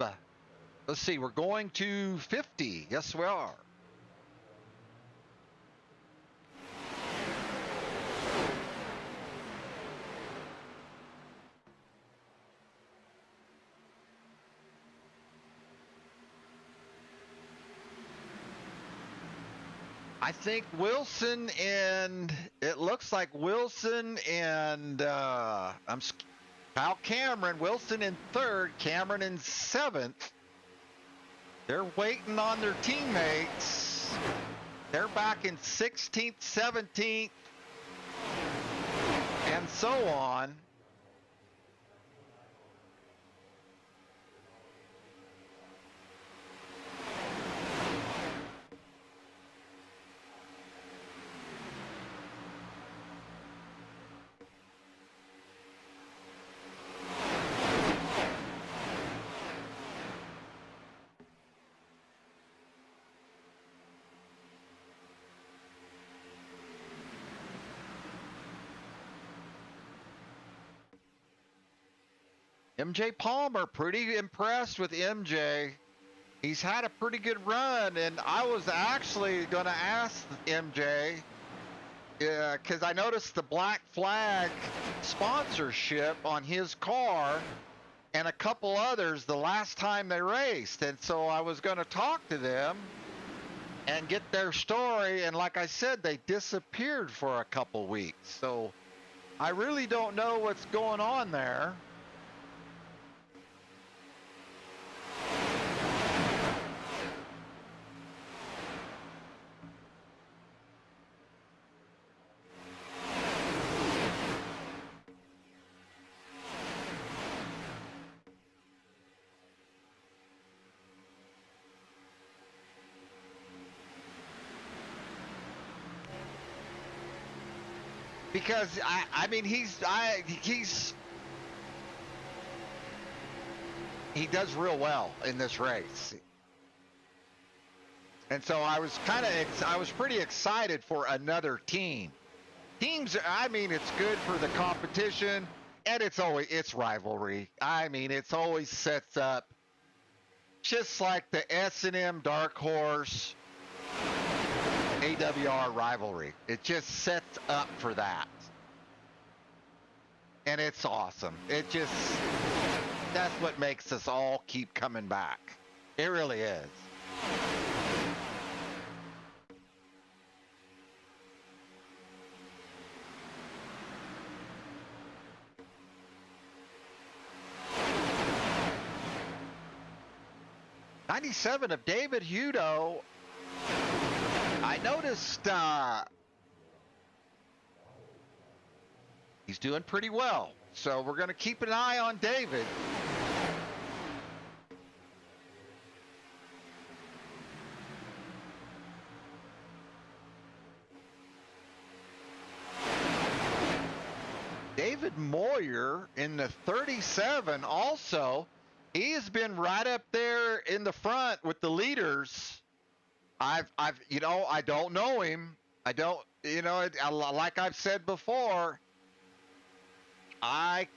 [SPEAKER 1] let's see, we're going to 50. Yes, we are. I think Wilson and it looks like Wilson and Kyle Cameron, Wilson in third, Cameron in seventh. They're waiting on their teammates. They're back in 16th, 17th, and so on. MJ Palmer, pretty impressed with MJ. He's had a pretty good run, and I was actually going to ask MJ, because I noticed the Black Flag sponsorship on his car and a couple others the last time they raced. And so I was going to talk to them and get their story. And like I said, they disappeared for a couple weeks. So I really don't know what's going on there. Because I mean, he does real well in this race, and so I was pretty excited for another team. Teams, I mean, it's good for the competition, and it's rivalry. I mean, it's always sets up just like the S&M Dark Horse AWR rivalry. It just sets up for that. And it's awesome. That's what makes us all keep coming back. It really is. '97 of David Hudo. I noticed he's doing pretty well. So we're going to keep an eye on David. David Moyer in the 37 also. He has been right up there in the front with the leaders. I don't know him. I don't, like I've said before, I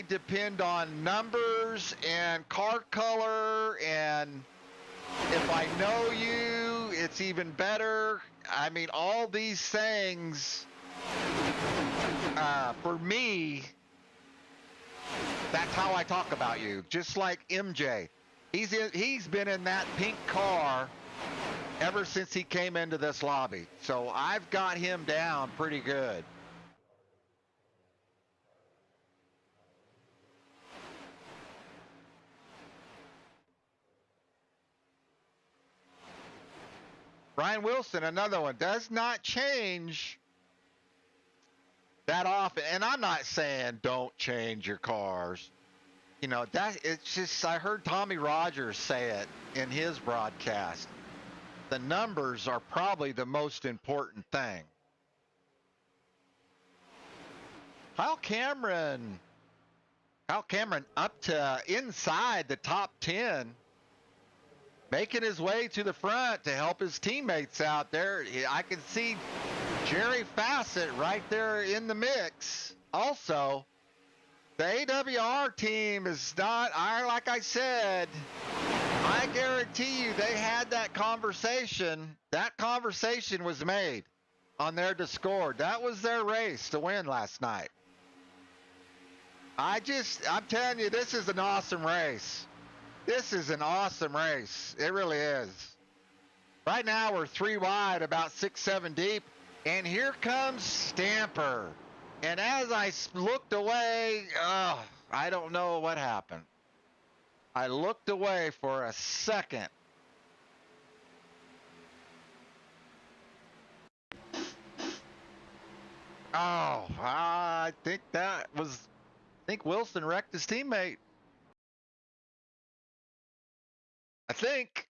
[SPEAKER 1] depend on numbers and car color, and if I know you, it's even better. I mean, all these things, for me, that's how I talk about you. Just like MJ. He's been in that pink car ever since he came into this lobby. So I've got him down pretty good. Brian Wilson, another one, does not change that often. And I'm not saying don't change your cars. It's just, I heard Tommy Rogers say it in his broadcast. The numbers are probably the most important thing. Kyle Cameron up to inside the top 10, making his way to the front to help his teammates out there. I can see Jerry Fassett right there in the mix. Also, the AWR team is not, like I said, I guarantee you they had that conversation. That conversation was made on their Discord. That was their race to win last night. I'm telling you, this is an awesome race. This is an awesome race. It really is. Right now we're 3 wide, about 6, 7 deep, and here comes Stamper. And as I looked away, I don't know what happened. I looked away for a second. Oh, I think I think Wilson wrecked his teammate. I think.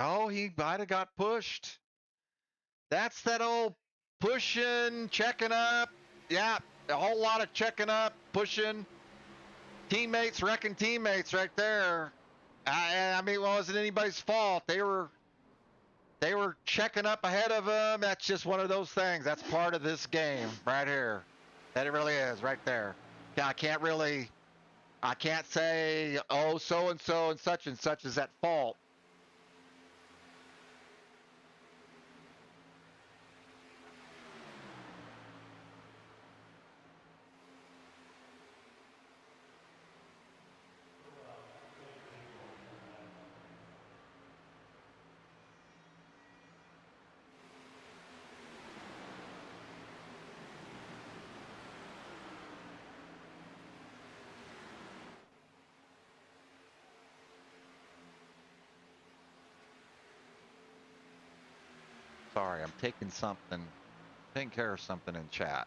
[SPEAKER 1] Oh, he might have got pushed. That's that old pushing, checking up. Yeah, a whole lot of checking up, pushing. Teammates wrecking teammates right there. I mean, it wasn't anybody's fault. They were checking up ahead of them. That's just one of those things. That's part of this game right here. That it really is right there. Yeah, I can't say, oh, so and such is at fault. Sorry, I'm taking care of something in chat.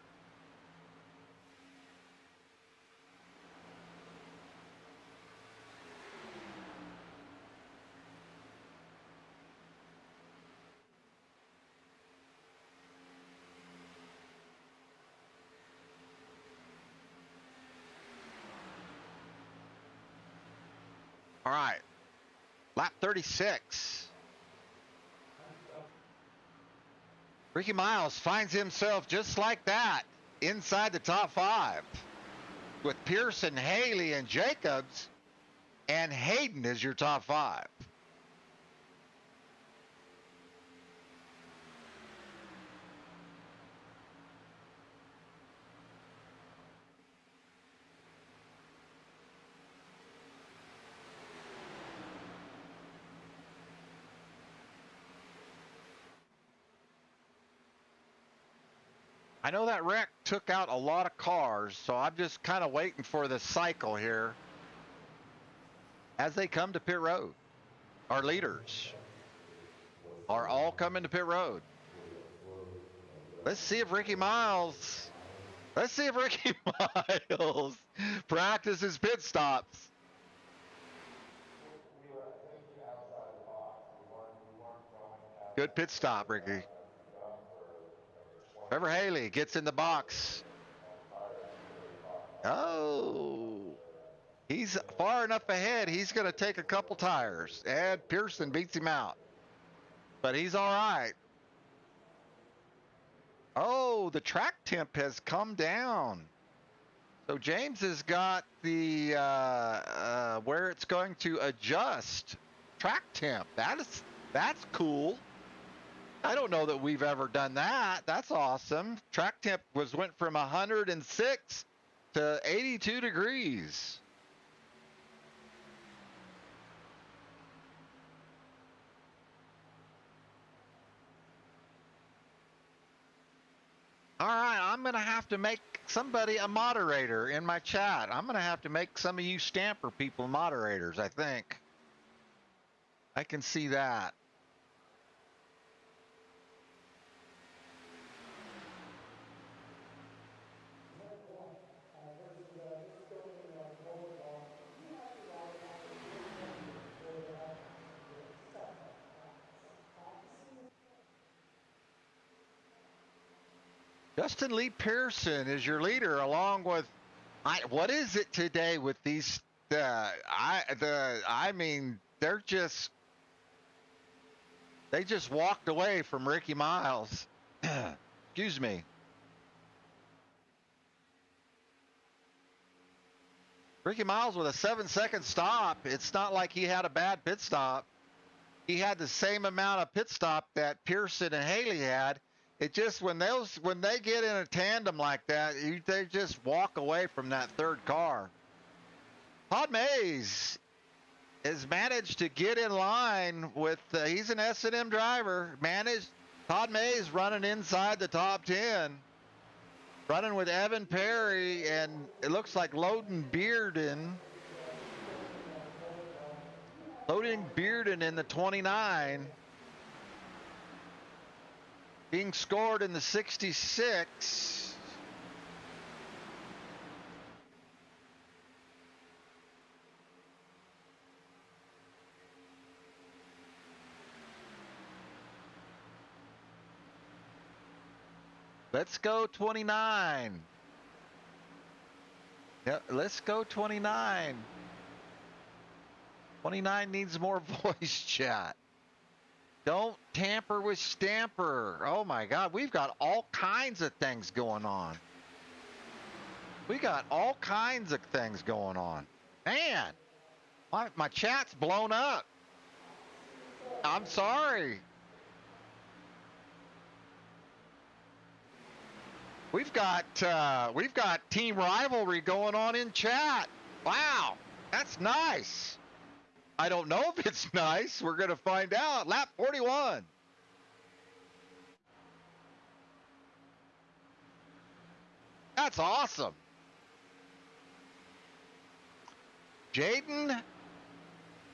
[SPEAKER 1] All right, lap 36. Ricky Miles finds himself just like that inside the top five with Pearson, Haley, and Jacobs, and Hayden is your top five. I know that wreck took out a lot of cars, so I'm just kind of waiting for the cycle here as they come to pit road. Our leaders are all coming to pit road. Let's see if Ricky Miles practices pit stops. Good pit stop, Ricky. Trevor Haley gets in the box. Oh, he's far enough ahead. He's going to take a couple tires, and Pearson beats him out. But he's all right. Oh, the track temp has come down. So James has got the where it's going to adjust track temp. That's cool. I don't know that we've ever done that. That's awesome. Track temp went from 106 to 82 degrees. All right, I'm going to have to make somebody a moderator in my chat. I'm going to have to make some of you Stamper people moderators, I think. I can see that. Justin Lee Pearson is your leader, along with what is it today with these? I mean, they just walked away from Ricky Miles. Excuse me. Ricky Miles with a 7-second stop. It's not like he had a bad pit stop. He had the same amount of pit stop that Pearson and Haley had. It just when they get in a tandem like that, they just walk away from that third car. Todd Mays has managed to get in line with. He's an S&M driver. Todd Mays running inside the top 10, running with Evan Perry and it looks like Loden Bearden. Loading Bearden in the 29. Being scored in the 66. Let's go 29. Yeah, let's go 29. 29 needs more voice chat. Don't tamper with Stamper. Oh my God, we've got all kinds of things going on. We got all kinds of things going on. Man, my chat's blown up. I'm sorry. We've got team rivalry going on in chat. Wow, that's nice. I don't know if it's nice. We're going to find out. Lap 41. That's awesome. Jaden, let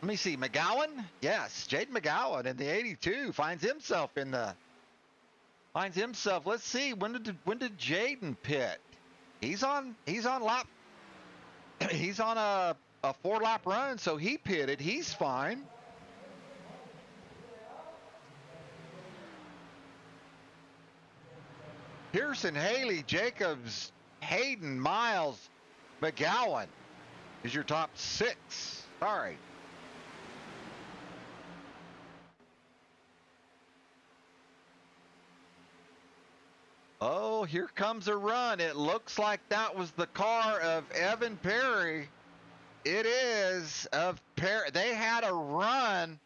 [SPEAKER 1] me see, McGowan? Yes, Jaden McGowan in the 82 finds himself, let's see, when did Jaden pit? He's on a 4-lap run, so he pitted. He's fine. Pearson, Haley, Jacobs, Hayden, Miles, McGowan is your top 6. Sorry. Oh, here comes a run. It looks like that was the car of Evan Perry. It is of Perry. They had a run.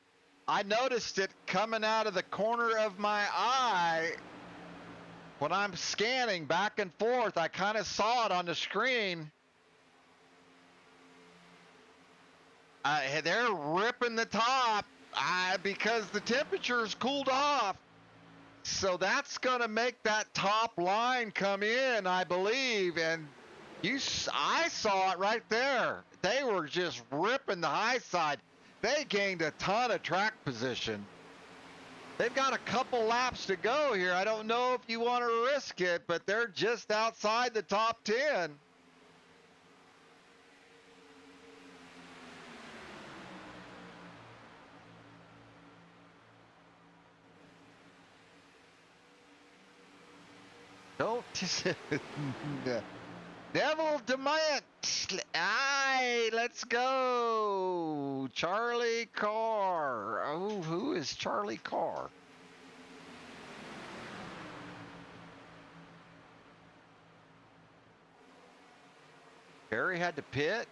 [SPEAKER 1] I noticed it coming out of the corner of my eye when I'm scanning back and forth. I kind of saw it on the screen. They're ripping the top because the temperature's cooled off. So that's going to make that top line come in, I believe. And I saw it right there. They were just ripping the high side. They gained a ton of track position. They've got a couple laps to go here. I don't know if you want to risk it, but they're just outside the top 10. Don't. Neville Demant. Aye, let's go. Charlie Carr. Oh, who is Charlie Carr? Perry had to pit.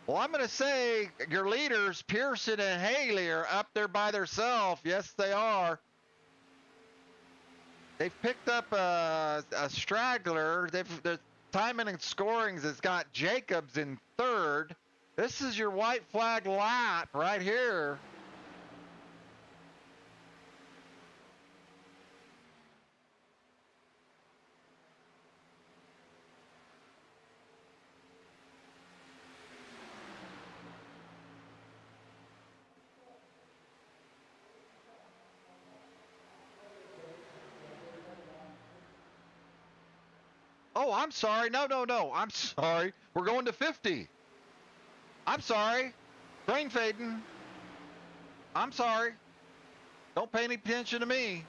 [SPEAKER 1] Well, I'm going to say your leaders, Pearson and Haley, are up there by themselves. Yes, they are. They've picked up a straggler. The timing and scorings has got Jacobs in 3rd. This is your white flag lap right here. Oh, I'm sorry. No. I'm sorry. We're going to 50. I'm sorry. Brain fading. I'm sorry. Don't pay any attention to me.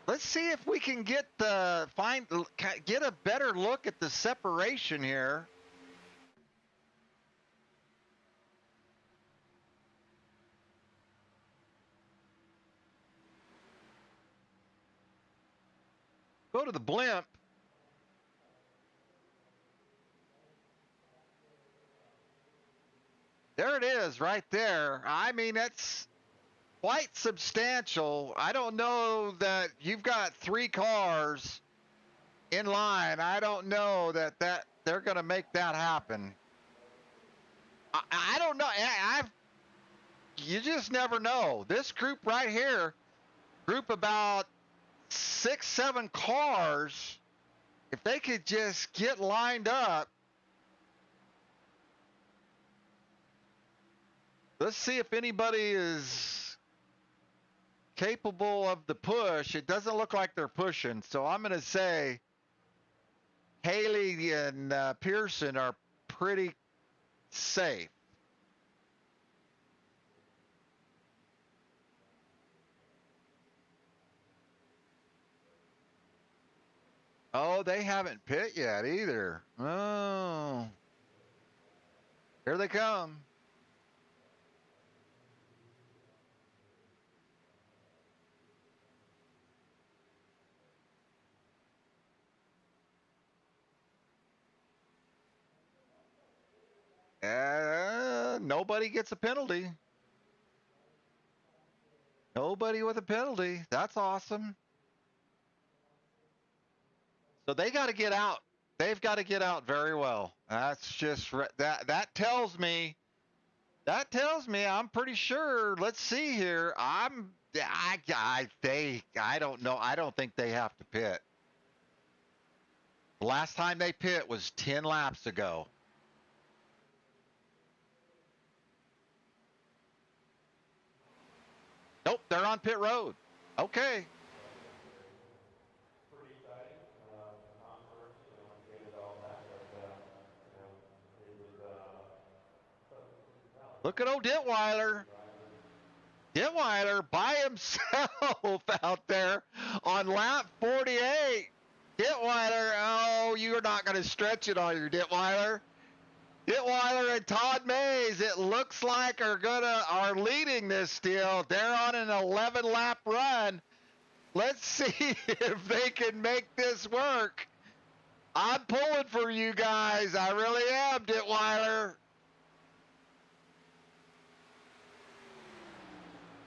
[SPEAKER 1] Let's see if we can get a better look at the separation here. Go to the blimp. There it is right there. I mean, that's quite substantial. I don't know that you've got 3 cars in line. I don't know that they're going to make that happen. I don't know. You just never know. This group right here, group about 6, 7 cars, if they could just get lined up. Let's see if anybody is capable of the push. It doesn't look like they're pushing, so I'm going to say Haley and Pearson are pretty safe. Oh, they haven't pit yet either. Oh, here they come. Nobody gets a penalty. Nobody with a penalty. That's awesome. So they got to get out. They've got to get out very well. That's just that tells me. That tells me I'm pretty sure. Let's see here. I don't know. I don't think they have to pit. The last time they pit was 10 laps ago. Nope, they're on pit road. Okay.
[SPEAKER 4] Pretty exciting. Tom first, get it all back, but, it was,
[SPEAKER 1] Look at old Ditweiler. Ditweiler by himself out there on lap 48. Ditweiler, oh, you're not going to stretch it on your Ditweiler. Ditweiler and Todd Mays, it looks like are leading this deal. They're on an 11-lap run. Let's see if they can make this work. I'm pulling for you guys. I really am, Ditweiler.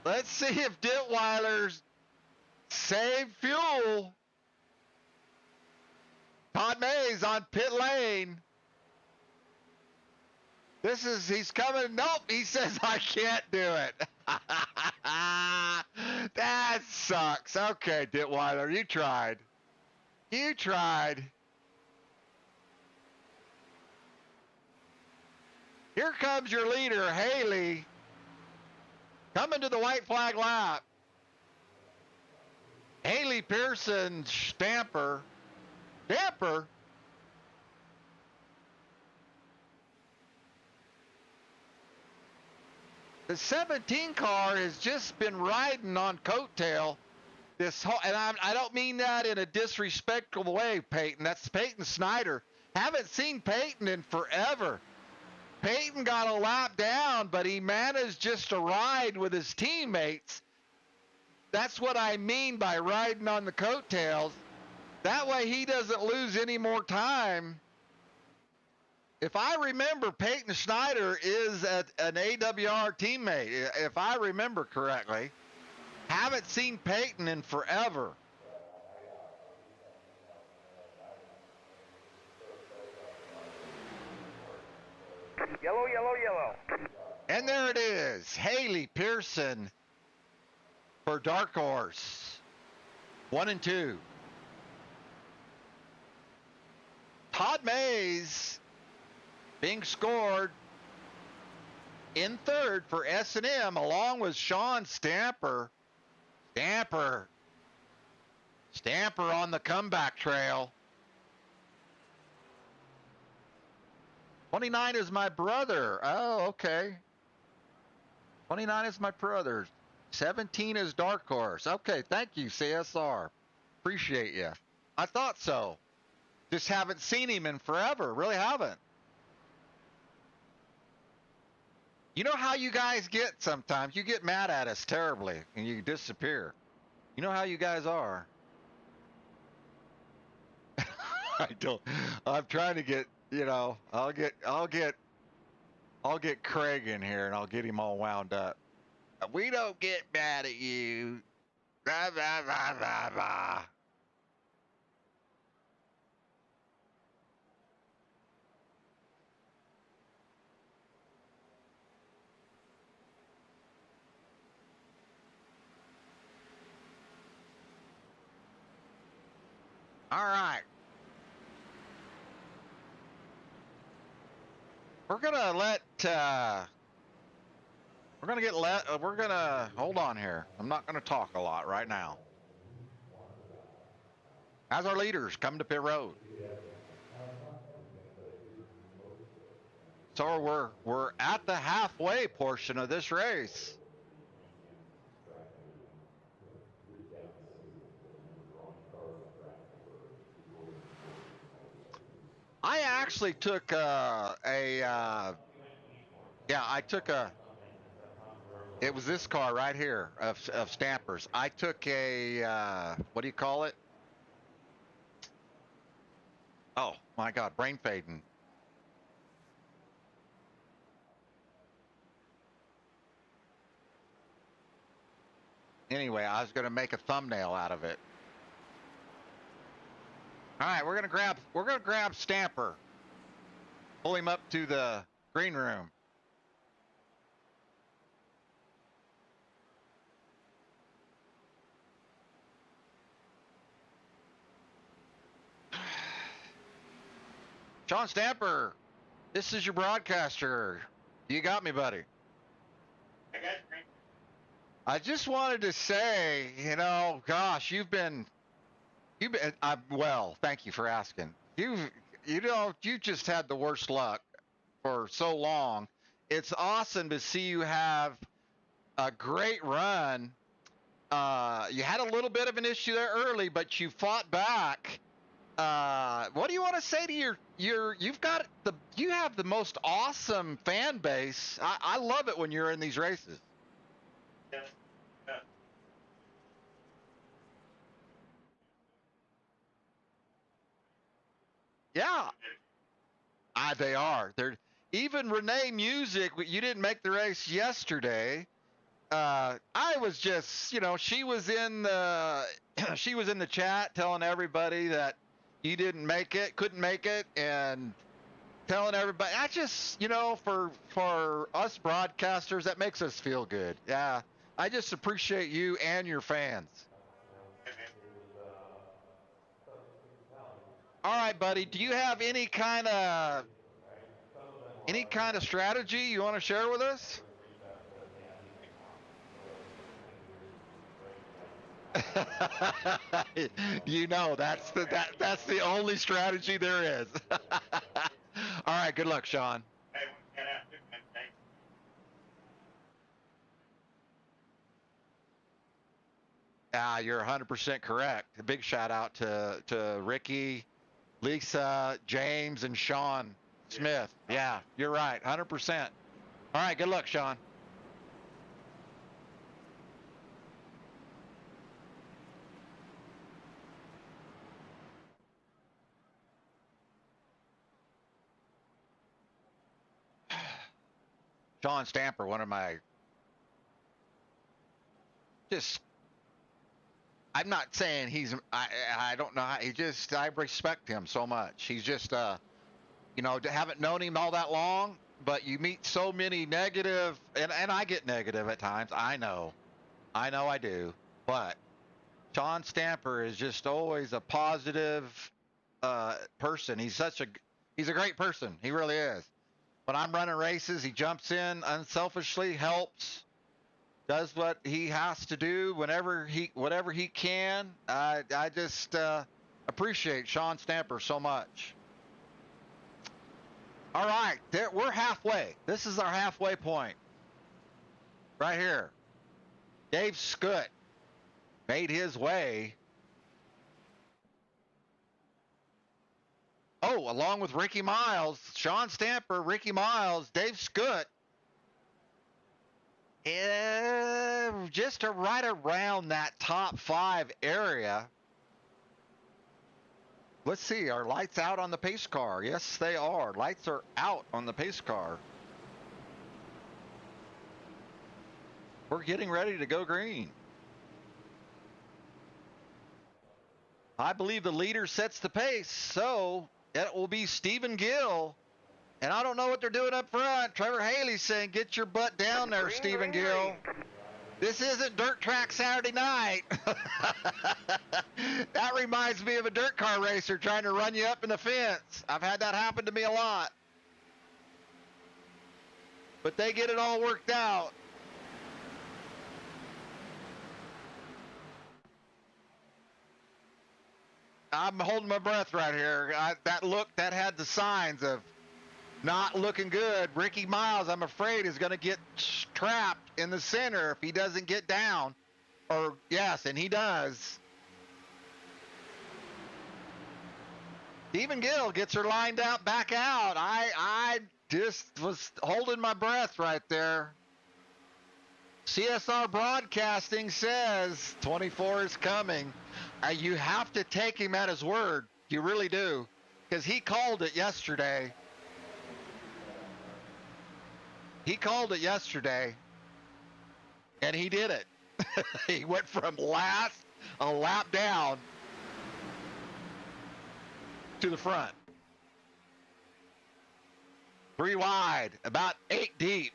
[SPEAKER 1] Let's see if Ditweiler's save fuel. Todd Mays on pit lane. He's coming. Nope, he says I can't do it. That sucks. Okay, Ditweiler, you tried. You tried. Here comes your leader, Haley, coming to the white flag lap. Haley Pearson, Stamper. Stamper? The 17 car has just been riding on coattail this whole, and I don't mean that in a disrespectful way, Peyton. That's Peyton Snyder. Haven't seen Peyton in forever. Peyton got a lap down, but he managed just to ride with his teammates. That's what I mean by riding on the coattails. That way he doesn't lose any more time. If I remember, Peyton Schneider is an AWR teammate, if I remember correctly. Haven't seen Peyton in forever.
[SPEAKER 2] Yellow, yellow, yellow.
[SPEAKER 1] And there it is. Haley Pearson for Dark Horse. 1 and 2. Todd Mays being scored in third for S&M, along with Sean Stamper. Stamper on the comeback trail. 29 is my brother. Oh, okay. 29 is my brother. 17 is Dark Horse. Okay, thank you, CSR. Appreciate you. I thought so. Just haven't seen him in forever. Really haven't. You know how you guys get sometimes? You get mad at us terribly and you disappear. You know how you guys are. I don't. I'm trying to get, I'll get Craig in here and I'll get him all wound up. We don't get mad at you. Blah, blah, blah, blah, blah. All right. We're gonna hold on here. I'm not gonna talk a lot right now. As our leaders come to pit road. So we're at the halfway portion of this race. I actually took it was this car right here of Stampers. I took a, what do you call it? Oh my God, brain fading. Anyway, I was going to make a thumbnail out of it. All right, we're going to grab Stamper. Pull him up to the green room. Sean Stamper, this is your broadcaster. You got me, buddy.
[SPEAKER 2] I got you.
[SPEAKER 1] I just wanted to say, gosh, well, thank you for asking. You just had the worst luck for so long. It's awesome to see you have a great run. You had a little bit of an issue there early, but you fought back. What do you want to say to you have the most awesome fan base. I love it when you're in these races.
[SPEAKER 2] Yeah. Yeah.
[SPEAKER 1] Yeah. They are. They're even Renee Music. You didn't make the race yesterday. I was just, she was in the chat telling everybody that you couldn't make it, and telling everybody. I just, for us broadcasters, that makes us feel good. Yeah, I just appreciate you and your fans. All right, buddy. Do you have any kind of strategy you want to share with us? That's the only strategy there is. All right, good luck, Sean. You're 100% correct. A big shout out to Ricky, Lisa, James, and Sean Smith. Yeah, you're right, 100%. All right, good luck, Sean. Sean Stamper, one of my I'm not saying I don't know how, I respect him so much. He's just, haven't known him all that long, but you meet so many negative, and I get negative at times. I know I do, but Sean Stamper is just always a positive, person. He's a great person. He really is. When I'm running races, he jumps in unselfishly, helps, does what he has to do whatever he can. I just appreciate Sean Stamper so much. All right, we're halfway. This is our halfway point. Right here. Dave Scutt made his way. Oh, along with Ricky Miles, Sean Stamper, Ricky Miles, Dave Scutt. Just right around that top 5 area. Let's see, are lights out on the pace car? Yes, they are. Lights are out on the pace car. We're getting ready to go green. I believe the leader sets the pace, so it will be Stephen Gill. And I don't know what they're doing up front. Trevor Haley's saying, get your butt down there, Stephen Gill. This isn't dirt track Saturday night. That reminds me of a dirt car racer trying to run you up in the fence. I've had that happen to me a lot. But they get it all worked out. I'm holding my breath right here. That had the signs of not looking good. Ricky Miles, I'm afraid, is going to get trapped in the center if he doesn't get down. Or, yes, and he does. Stephen Gill gets her lined out, back out. I just was holding my breath right there. CSR Broadcasting says 24 is coming. You have to take him at his word. You really do. Because he called it yesterday. He called it yesterday. And he did it. He went from last, a lap down, to the front. 3 wide, about 8 deep.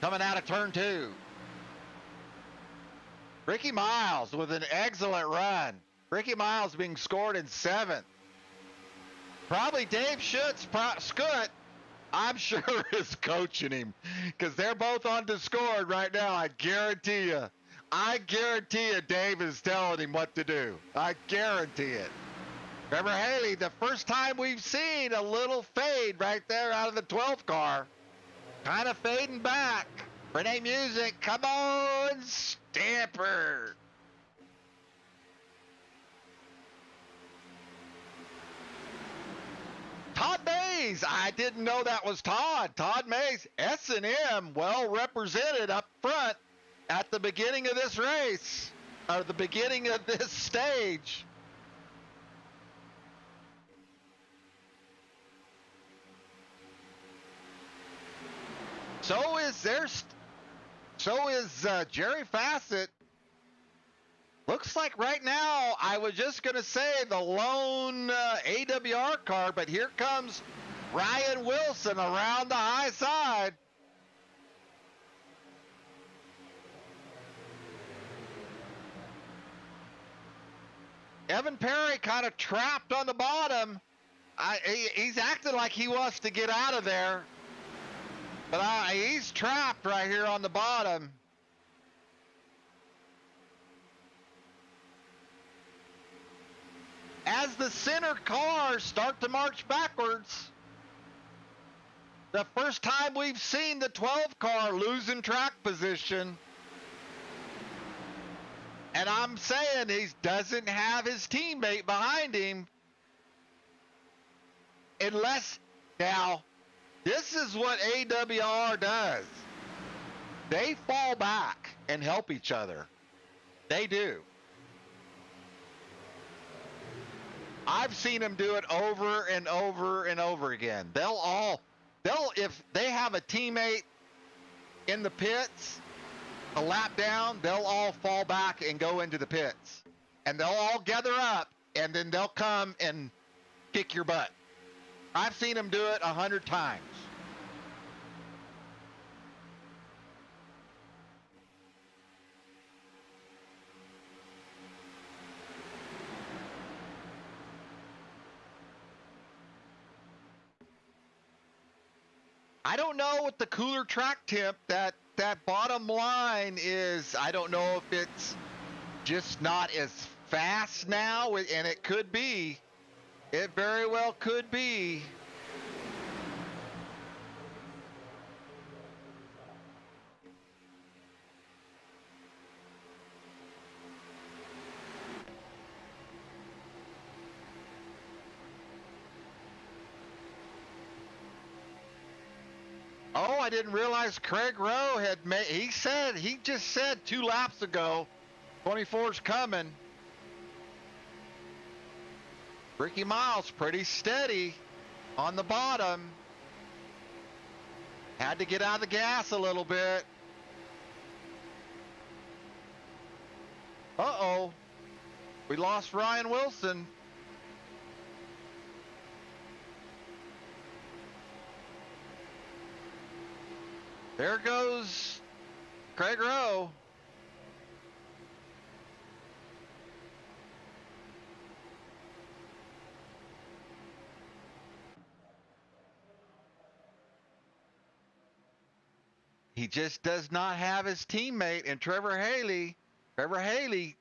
[SPEAKER 1] Coming out of turn 2. Ricky Miles with an excellent run. Ricky Miles being scored in 7th. Probably Dave Scutt, I'm sure, is coaching him because they're both on Discord right now. I guarantee you. Dave is telling him what to do. I guarantee it. Trevor Haley, the first time we've seen a little fade right there out of the 12th car. Kind of fading back. Renee Music, come on, Stamper. Todd Mays, I didn't know that was Todd. Todd Mays, S&M, well represented up front at the beginning of this race, or the beginning of this stage. So is Jerry Fassett. Looks like right now, I was just going to say the lone AWR car, but here comes Ryan Wilson around the high side. Evan Perry kind of trapped on the bottom. He's acting like he wants to get out of there. But he's trapped right here on the bottom. As the center cars start to march backwards, the first time we've seen the 12 car losing track position. And I'm saying he doesn't have his teammate behind him. Unless, now, this is what AWR does. They fall back and help each other. They do. I've seen them do it over and over and over again. If they have a teammate in the pits, a lap down, they'll all fall back and go into the pits. And they'll all gather up, and then they'll come and kick your butt. I've seen them do it 100 times. I don't know what the cooler track temp, that bottom line is. I don't know if it's just not as fast now, and it could be. It very well could be. Oh, I didn't realize Craig Rowe had made, he just said 2 laps ago, 24's coming. Ricky Miles pretty steady on the bottom. Had to get out of the gas a little bit. Uh-oh. We lost Ryan Wilson. There goes Craig Rowe. He just does not have his teammate, and Trevor Haley. Trevor Haley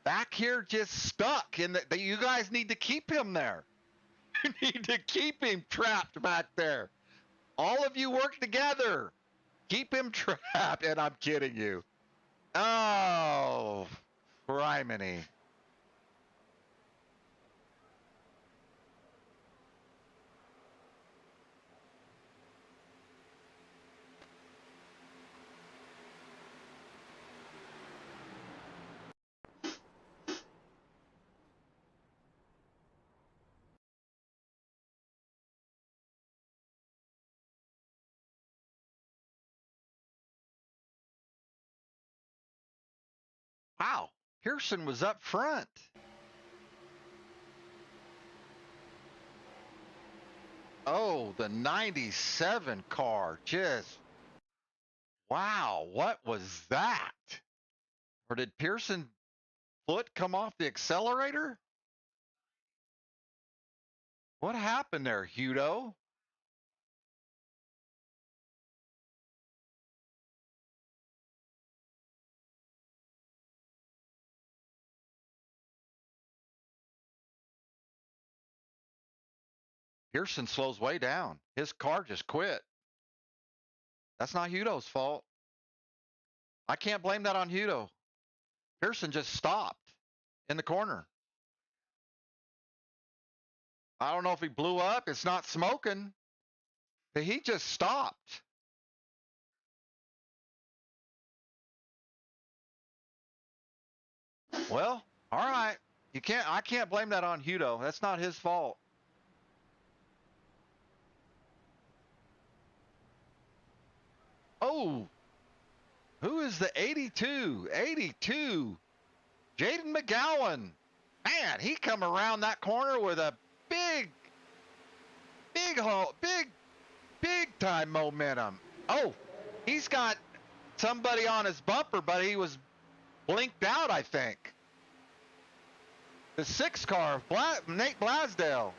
[SPEAKER 1] back here just stuck in the you guys need to keep him there. You need to keep him trapped back there. All of you work together. Keep him trapped, and I'm kidding you. Oh, criminy. Wow, Pearson was up front. Oh, the 97 car. Just, wow, what was that? Or did Pearson foot come off the accelerator? What happened there, Hudo? Pearson slows way down. His car just quit. That's not Hudo's fault. I can't blame that on Hudo. Pearson just stopped in the corner. I don't know if he blew up. It's not smoking. But he just stopped. Well, all right. I can't blame that on Hudo. That's not his fault. Oh, who is the 82? 82. Jaden McGowan. Man, he come around that corner with a big, big time momentum. Oh, he's got somebody on his bumper, but he was blinked out, I think. The 6 car, Nate Blasdale.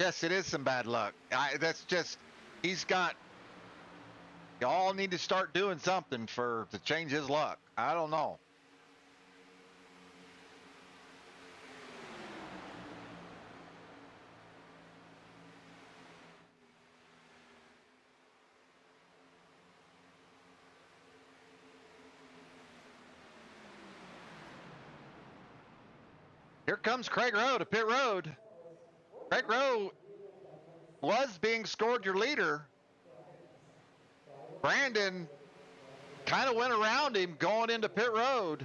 [SPEAKER 1] Yes, it is some bad luck. That's just, he's got, y'all need to start doing something to change his luck. I don't know. Here comes Craig Rowe to pit road. Craig Rowe was being scored your leader. Brandon kind of went around him going into pit road.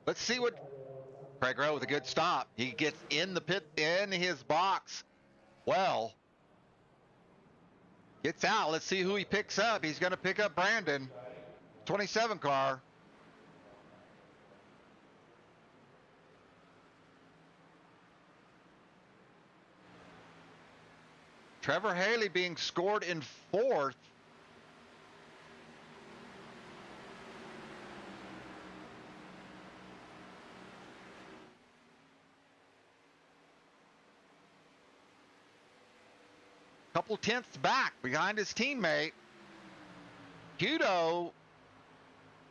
[SPEAKER 1] Let's see what Craig Rowe with a good stop. He gets in the pit, in his box. Well, gets out. Let's see who he picks up. He's going to pick up Brandon. 27 car. Trevor Haley being scored in 4th. Couple tenths back behind his teammate. Hudo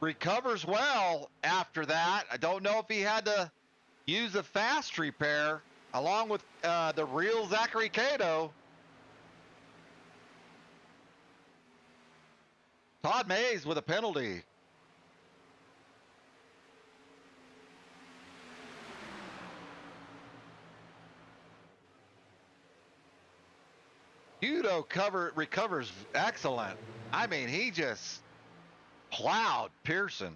[SPEAKER 1] recovers well after that. I don't know if he had to use a fast repair along with the real Zachary Cato. Todd Mays with a penalty. Hudo recovers excellent. I mean, he just plowed Pearson.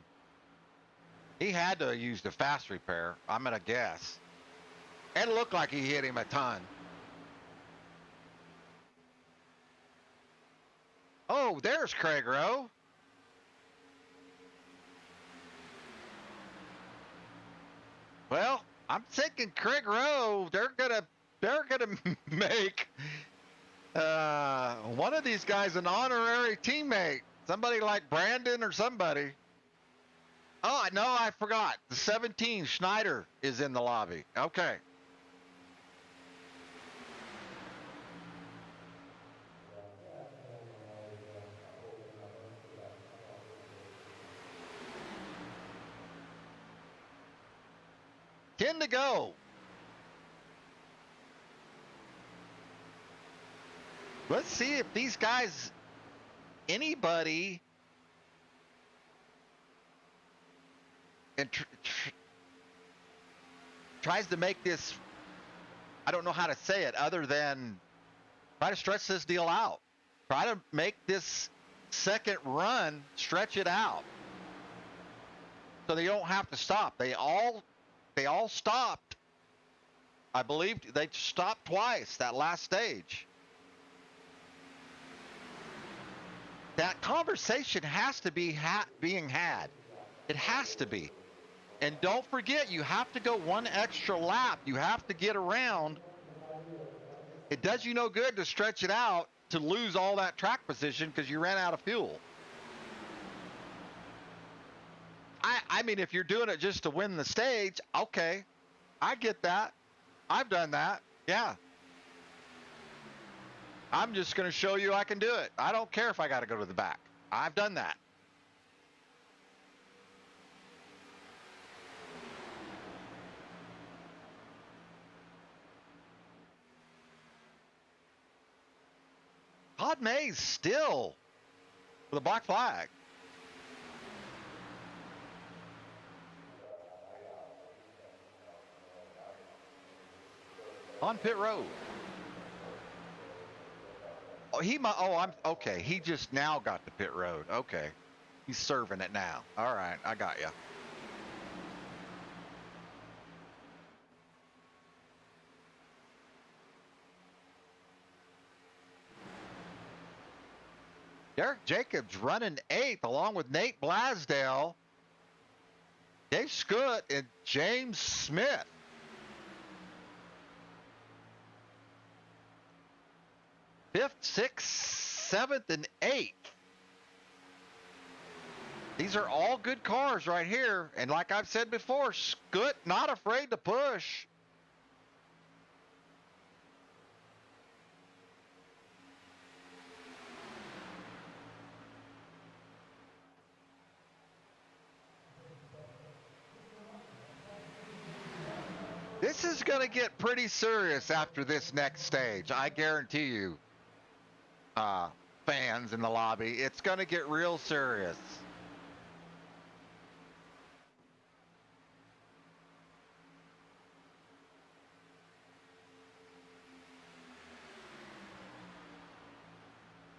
[SPEAKER 1] He had to use the fast repair, I'm going to guess. It looked like he hit him a ton. Oh, there's Craig Rowe. Well, I'm thinking Craig Rowe, they're gonna make one of these guys an honorary teammate. Somebody like Brandon or somebody. Oh, no, I forgot. The 17, Schneider, is in the lobby. Okay. Ten to go. Let's see if these guys, anybody, and tries to make this, I don't know how to say it other than try to stretch this deal out. Try to make this second run, stretch it out. So they don't have to stop. They all stopped. I believe they stopped twice that last stage. That conversation has to be being had. It has to be. And don't forget, you have to go one extra lap. You have to get around. It does you no good to stretch it out to lose all that track position because you ran out of fuel. I mean, if you're doing it just to win the stage, okay. I get that. I've done that. Yeah. I'm just going to show you I can do it. I don't care if I got to go to the back. I've done that. Todd Mays still with a black flag. On pit road. Oh, I'm okay. He just now got to pit road. Okay. He's serving it now. All right. I got you. Derek Jacobs running 8th along with Nate Blasdale, Dave Scutt, and James Smith. Fifth, sixth, seventh, and eighth. These are all good cars right here. And like I've said before, Scutt not afraid to push. This is going to get pretty serious after this next stage. I guarantee you, fans in the lobby, it's going to get real serious.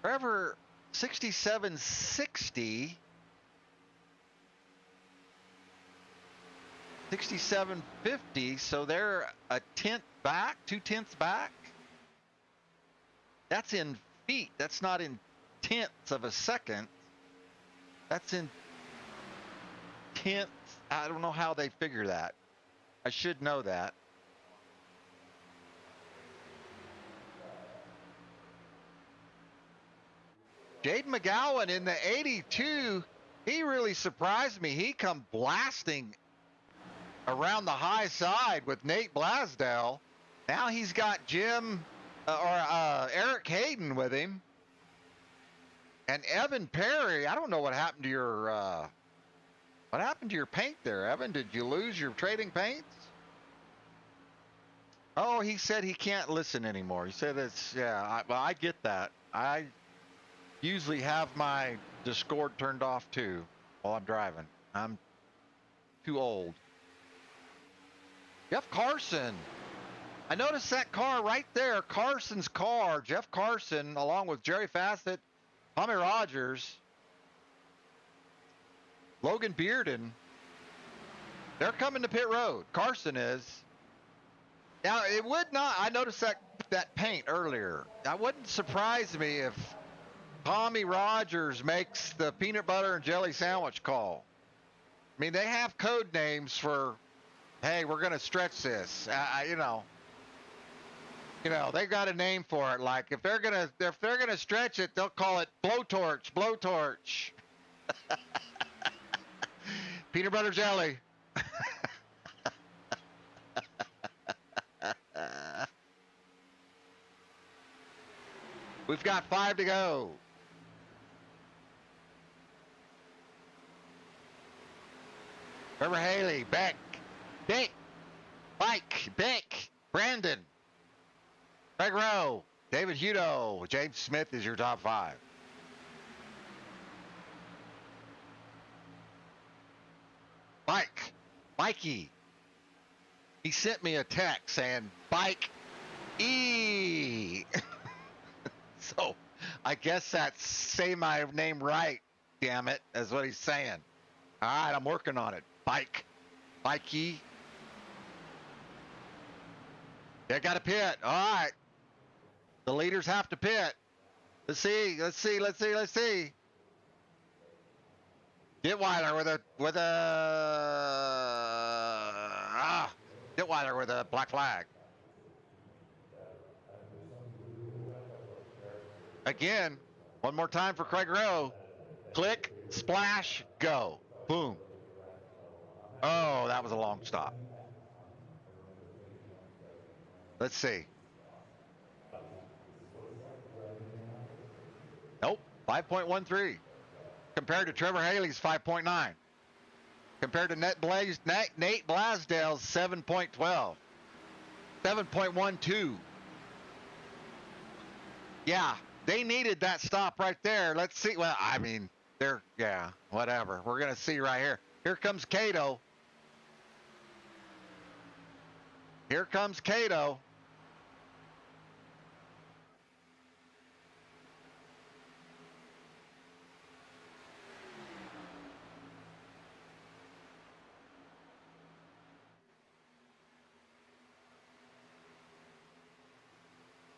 [SPEAKER 1] Forever 6760. 6750, so they're a tenth back, 2/10 back. That's in feet. That's not in tenths of a second. That's in tenths. I don't know how they figure that. I should know that. Jade McGowan in the 82, he really surprised me. He come blasting around the high side with Nate Blasdale. Now he's got Eric Hayden with him. And Evan Perry, I don't know what happened to your paint there, Evan? Did you lose your trading paints? Oh, he said he can't listen anymore. He said I get that. I usually have my Discord turned off too while I'm driving. I'm too old. Jeff Carson. I noticed that car right there, Carson's car. Jeff Carson, along with Jerry Fassett, Tommy Rogers, Logan Bearden. They're coming to pit road. Carson is. Now, it would not, I noticed that paint earlier. That wouldn't surprise me if Tommy Rogers makes the peanut butter and jelly sandwich call. I mean, they have code names for hey, we're gonna stretch this. They've got a name for it. Like if they're gonna stretch it, they'll call it blowtorch, blowtorch. Peanut butter jelly. We've got 5 to go. Trevor Haley, Beck, Mike, Beck, Brandon, Craig Rowe, David Hudo, James Smith is your top 5. Mikey, he sent me a text saying bike E. So I guess that's say my name right, damn it, is what he's saying. All right, I'm working on it. Mikey. They got to pit. All right. The leaders have to pit. Let's see. Ditweiler Ditweiler with a black flag. Again, one more time for Craig Rowe. Click, splash, go. Boom. Oh, that was a long stop. Let's see. Nope, 5.13. Compared to Trevor Haley's 5.9. Compared to Nate Blasdale's 7.12. 7.12. Yeah, they needed that stop right there. Let's see. Well, I mean, whatever. We're going to see right here. Here comes Cato.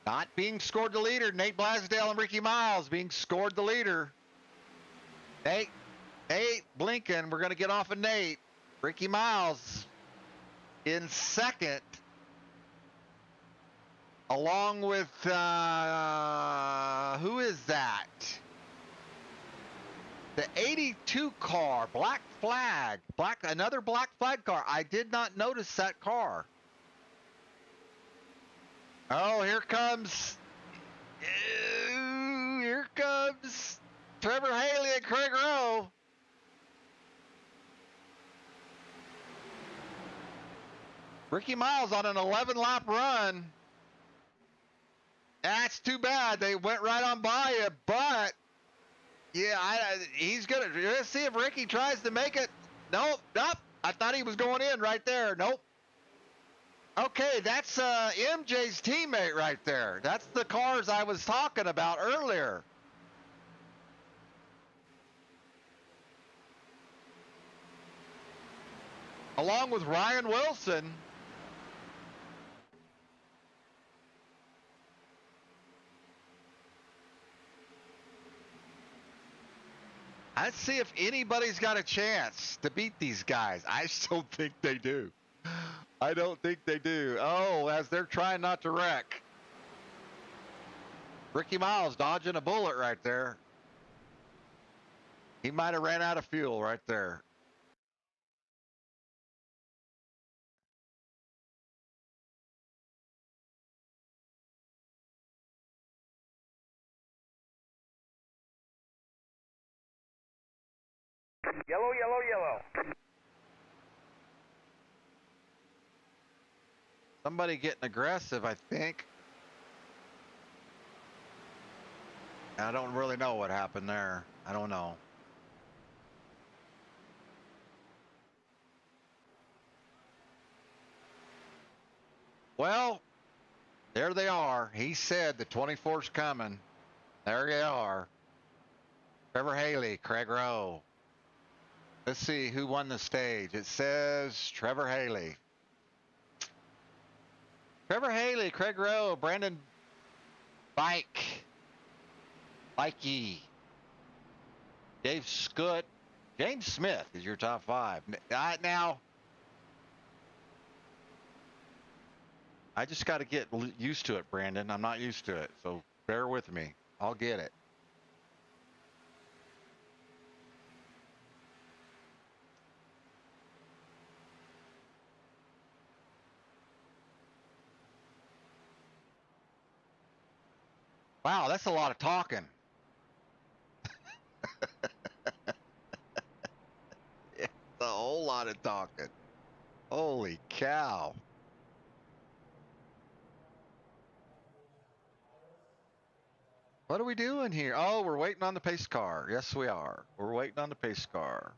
[SPEAKER 1] Not being scored the leader. Nate Blasdale and Ricky Miles being scored the leader. Nate Blinken, we're going to get off of Nate. Ricky Miles in second, along with, who is that? The 82 car, black flag, another black flag car. I did not notice that car. Oh, here comes Trevor Haley and Craig Rowe. Ricky Miles on an 11-lap run. That's too bad. They went right on by you, but yeah, he's gonna. Let's see if Ricky tries to make it. Nope. I thought he was going in right there. Nope. Okay, that's MJ's teammate right there. That's the cars I was talking about earlier. Along with Ryan Wilson. Let's see if anybody's got a chance to beat these guys. I still think they do. I don't think they do. Oh, as they're trying not to wreck. Ricky Miles dodging a bullet right there. He might have ran out of fuel right there.
[SPEAKER 5] Yellow, yellow, yellow.
[SPEAKER 1] Somebody getting aggressive, I think. I don't really know what happened there. I don't know. Well, there they are. He said the 24's coming. There they are. Trevor Haley, Craig Rowe. Let's see who won the stage. It says Trevor Haley. Trevor Haley, Craig Rowe, Brandon Mikey, Dave Scoot, James Smith is your top 5. Now, I just got to get used to it, Brandon. I'm not used to it, so bear with me. I'll get it. Wow, that's a lot of talking. It's a whole lot of talking. Holy cow. What are we doing here? Oh, we're waiting on the pace car. Yes, we are. We're waiting on the pace car.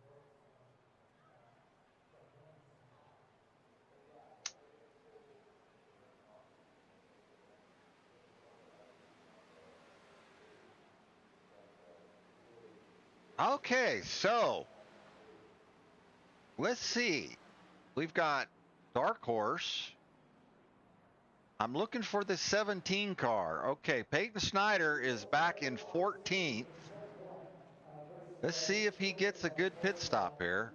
[SPEAKER 1] Okay, so let's see. We've got Dark Horse. I'm looking for the 17 car. Okay, Peyton Snyder is back in 14th. Let's see if he gets a good pit stop here.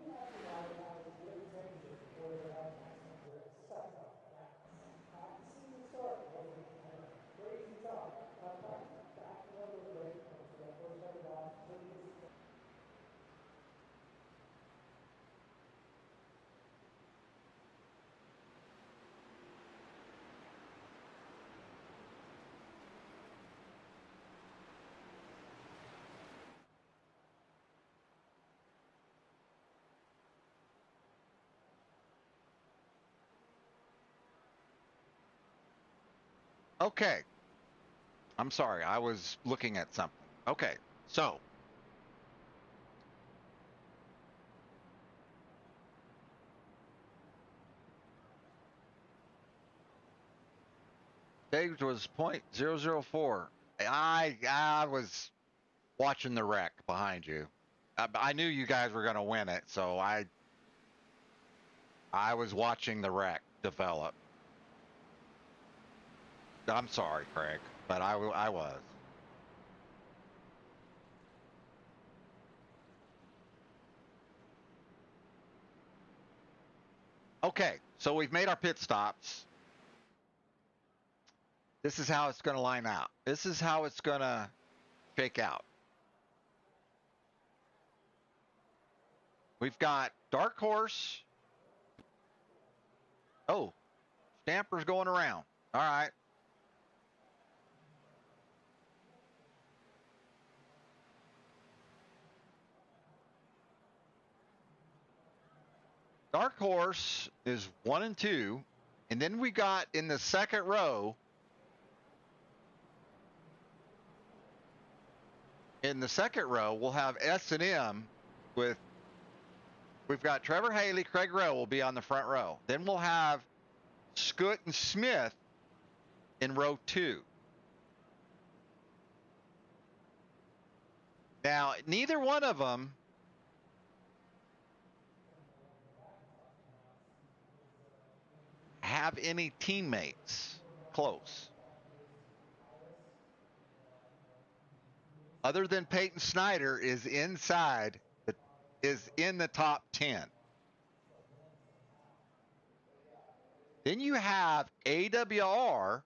[SPEAKER 1] Okay. I'm sorry, I was looking at something. Okay, so stage was .004. I was watching the wreck behind you. I knew you guys were going to win it, so I was watching the wreck develop. I'm sorry, Craig, but I was. Okay, so we've made our pit stops. This is how it's going to line out. This is how it's going to shake out. We've got Dark Horse. Oh, Stamper's going around. All right. Dark Horse is 1 and 2. And then we got in the second row. In the second row, we'll have S&M with, we've got Trevor Haley, Craig Rowe will be on the front row. Then we'll have Scoot and Smith in row 2. Now, neither one of them have any teammates close. Other than Peyton Snyder is inside, is in the top 10. Then you have AWR,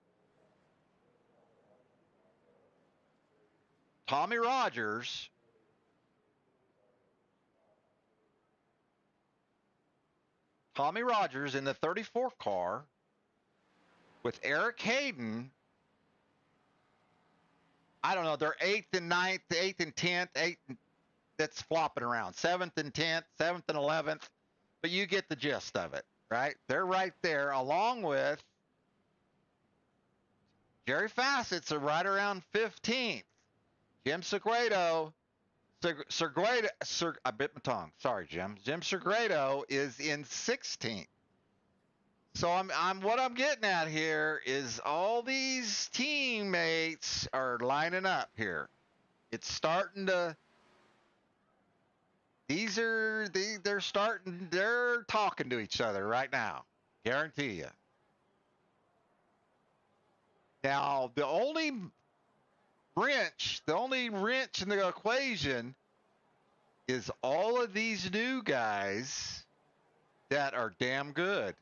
[SPEAKER 1] Tommy Rogers, in the 34 car with Eric Hayden. I don't know, they're 8th and 9th, 8th and 10th, 8th, that's flopping around, 7th and 10th, 7th and 11th, but you get the gist of it, right? They're right there, along with Jerry Facets are right around 15th. Jim Segredo, I bit my tongue. Sorry, Jim. Jim Segredo is in 16th. So what I'm getting at here is all these teammates are lining up here. It's starting to. They're talking to each other right now. Guarantee you. Now the only wrench in the equation is all of these new guys that are damn good.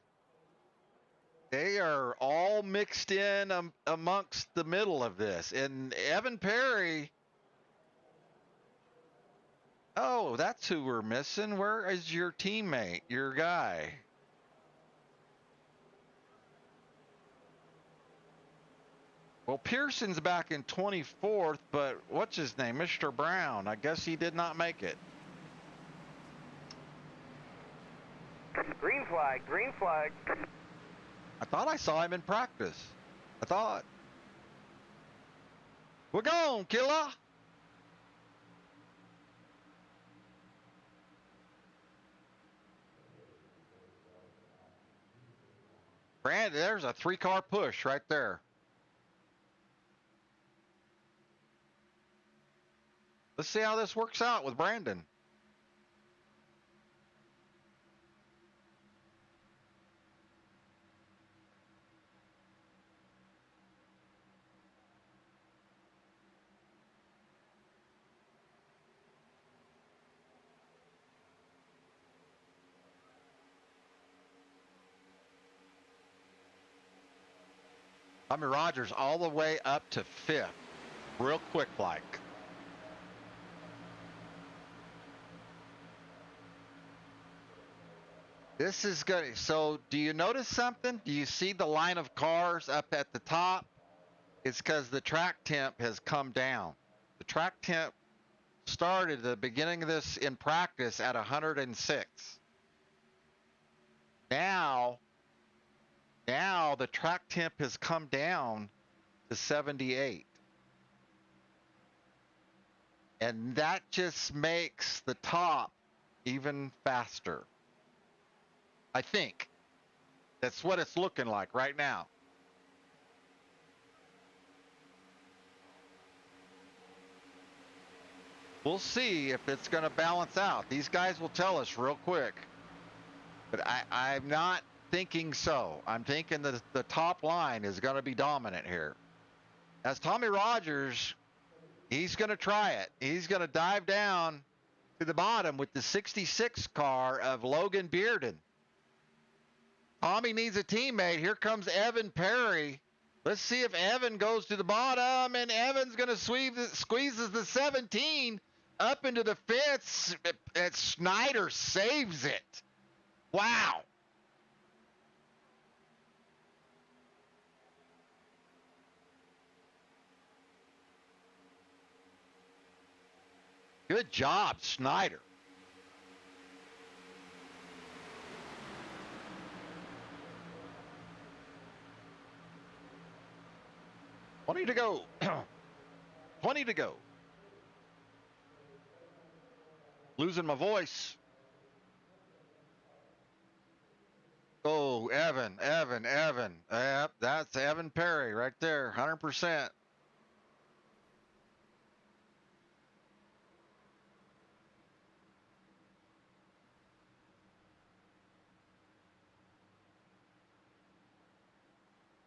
[SPEAKER 1] They are all mixed in amongst the middle of this. And Evan Perry, oh, that's who we're missing. Where is your teammate, your guy? Well, Pearson's back in 24th, but what's his name? Mr. Brown. I guess he did not make it.
[SPEAKER 5] Green flag, green flag.
[SPEAKER 1] I thought I saw him in practice. I thought. We're gone, killer. Brandon, there's a 3-car push right there. Let's see how this works out with Brandon. Tommy Rogers all the way up to 5th. Real quick like. This is good. So do you notice something? Do you see the line of cars up at the top? It's because the track temp has come down. The track temp started at the beginning of this in practice at 106. Now the track temp has come down to 78. And that just makes the top even faster. I think. That's what it's looking like right now. We'll see if it's going to balance out. These guys will tell us real quick. But I'm not thinking so. I'm thinking that the top line is going to be dominant here. As Tommy Rogers, he's going to try it. He's going to dive down to the bottom with the 66 car of Logan Bearden. Tommy needs a teammate. Here comes Evan Perry. Let's see if Evan goes to the bottom, and Evan's going to squeezes the 17 up into the fence, and Snyder saves it. Wow. Good job, Snyder. $20 to go. 20 to go. Losing my voice. Oh, Evan. Yep, that's Evan Perry right there, 100%.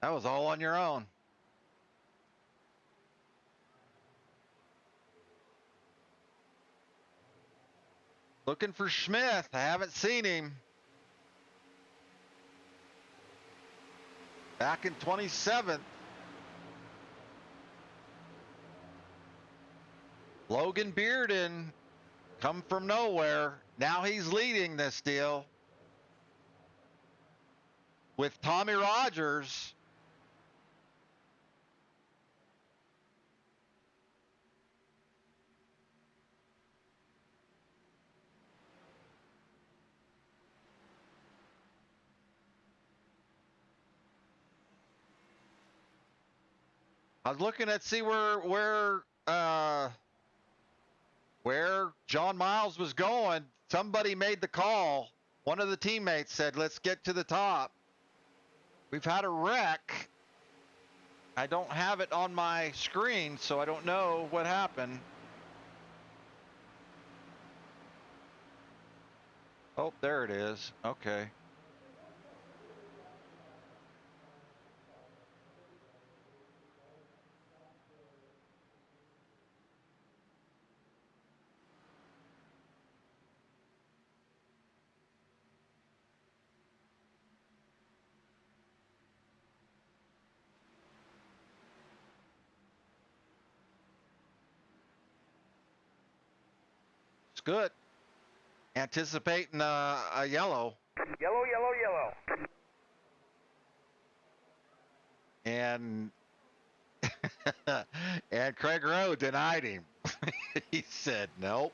[SPEAKER 1] That was all on your own. Looking for Smith. I haven't seen him. Back in 27th. Logan Bearden, come from nowhere. Now he's leading this deal with Tommy Rogers. I was looking at see where John Miles was going. Somebody made the call. One of the teammates said, "Let's get to the top." We've had a wreck. I don't have it on my screen, so I don't know what happened. Oh, there it is. Okay. good. Anticipating a yellow.
[SPEAKER 5] Yellow, yellow, yellow.
[SPEAKER 1] And and Craig Rowe denied him. He said, nope,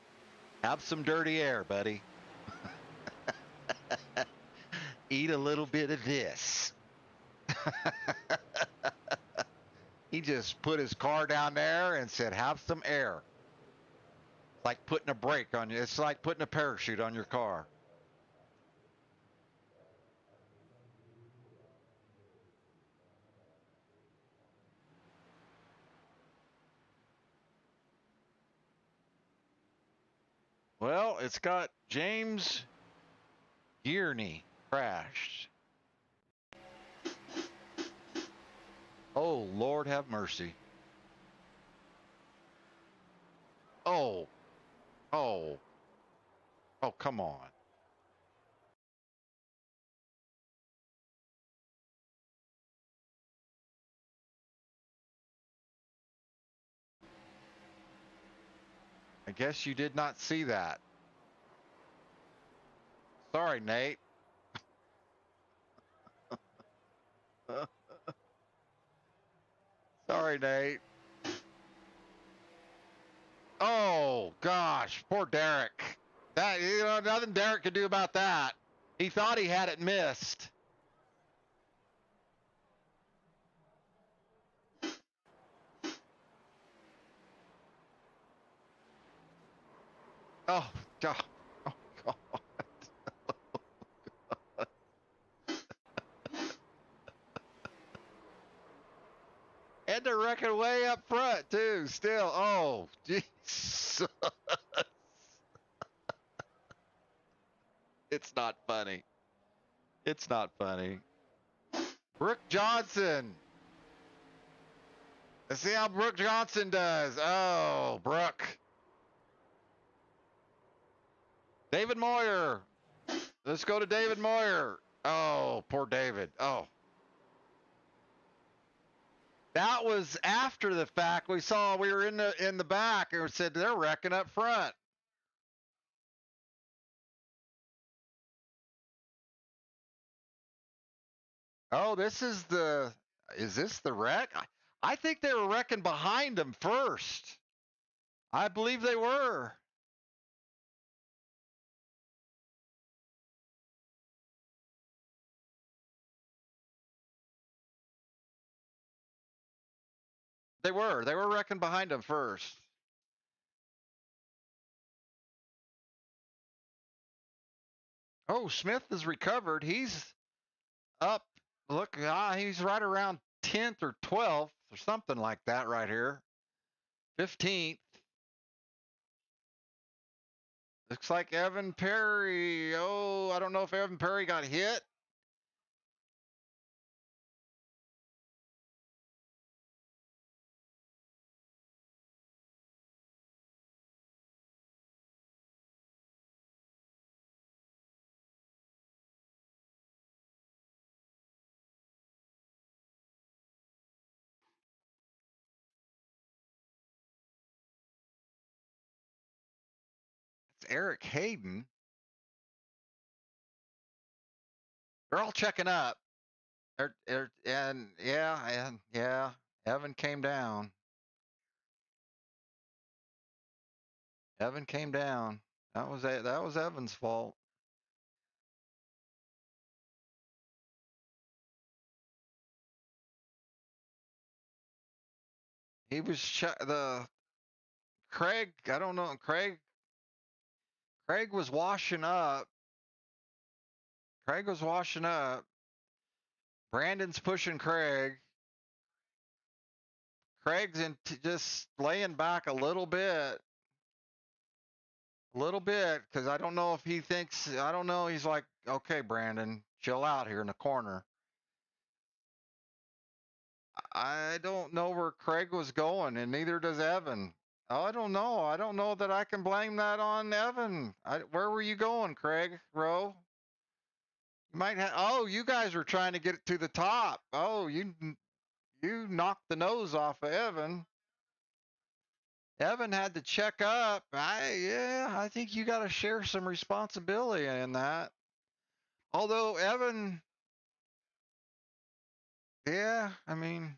[SPEAKER 1] have some dirty air, buddy. Eat a little bit of this. He just put his car down there and said, have some air. It's like putting a brake on you. It's like putting a parachute on your car. Well, it's got James Gearney crashed. Oh, Lord have mercy. Oh, oh, oh, come on. I guess you did not see that. Sorry, Nate. Sorry, Nate. Oh, gosh, poor Derek. That, nothing Derek could do about that. He thought he had it missed. Oh, God. Oh, God. And they're wrecking way up front, too, still. Oh, jeez. It's not funny. It's not funny. Brooke Johnson. Let's see how Brooke Johnson does. Oh, Brooke. David Moyer. Let's go to David Moyer. Oh, poor David. Oh. That was after the fact. We saw we were in the back and we said they're wrecking up front. Oh, is this the wreck? I think they were wrecking behind them first. I believe they were. They were. They were wrecking behind them first. Oh, Smith is recovered. He's up. Look, he's right around 10th or 12th or something like that right here. 15th. Looks like Evan Perry. Oh, I don't know if Evan Perry got hit. It's Eric Hayden. They're all checking up. And yeah, Evan came down. Evan came down. That was Evan's fault. He was the Craig. I don't know. Craig was washing up. Craig was washing up. Brandon's pushing Craig. Craig's just laying back a little bit, because I don't know if he thinks. I don't know. He's like, okay, Brandon, chill out here in the corner. I don't know where Craig was going, and neither does Evan. Oh, I don't know. I don't know that I can blame that on Evan. Where were you going, Craig Rowe? You might have. Oh, you guys were trying to get it to the top. Oh, you knocked the nose off of Evan. Evan had to check up. I think you got to share some responsibility in that. Although Evan, yeah, I mean,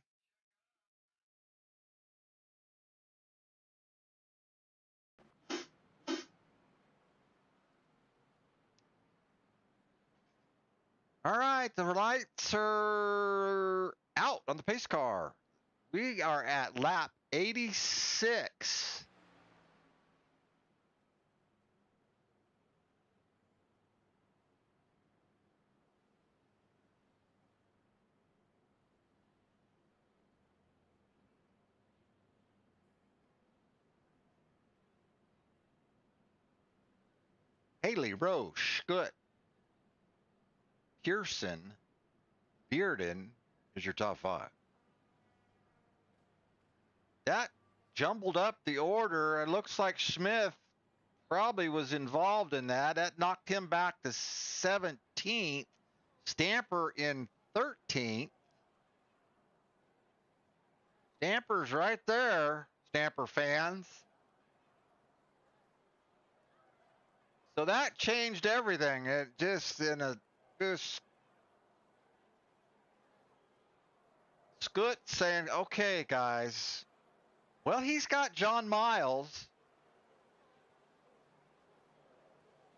[SPEAKER 1] all right, the lights are out on the pace car. We are at lap 86. Haley, Roche, Good, Pearson, Bearden is your top five. That jumbled up the order. It looks like Smith probably was involved in that. That knocked him back to 17th. Stamper in 13th. Stamper's right there, Stamper fans. So that changed everything. It just Scoot saying, okay, guys. Well, he's got John Miles,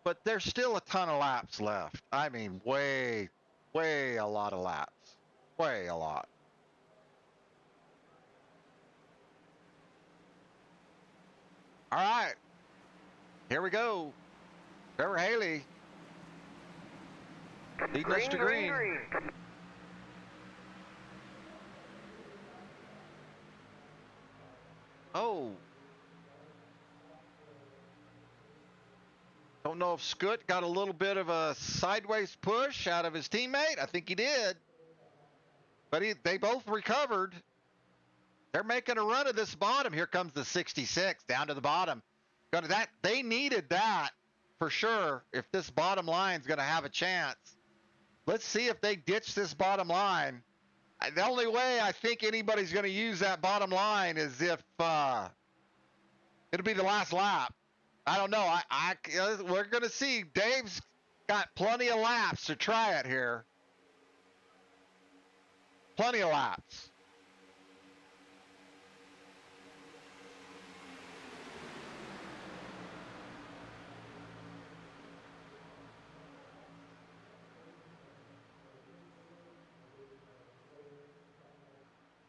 [SPEAKER 1] but there's still a ton of laps left. I mean, way a lot of laps. Way a lot. All right. Here we go. Trevor Haley. Leading us to green. Oh. Don't know if Scoot got a little bit of a sideways push out of his teammate. I think he did. But they both recovered. They're making a run of this bottom. Here comes the 66 down to the bottom. They needed that for sure if this bottom line's going to have a chance. Let's see if they ditch this bottom line. The only way I think anybody's going to use that bottom line is if it'll be the last lap. I don't know. We're going to see. Dave's got plenty of laps to try it here. Plenty of laps.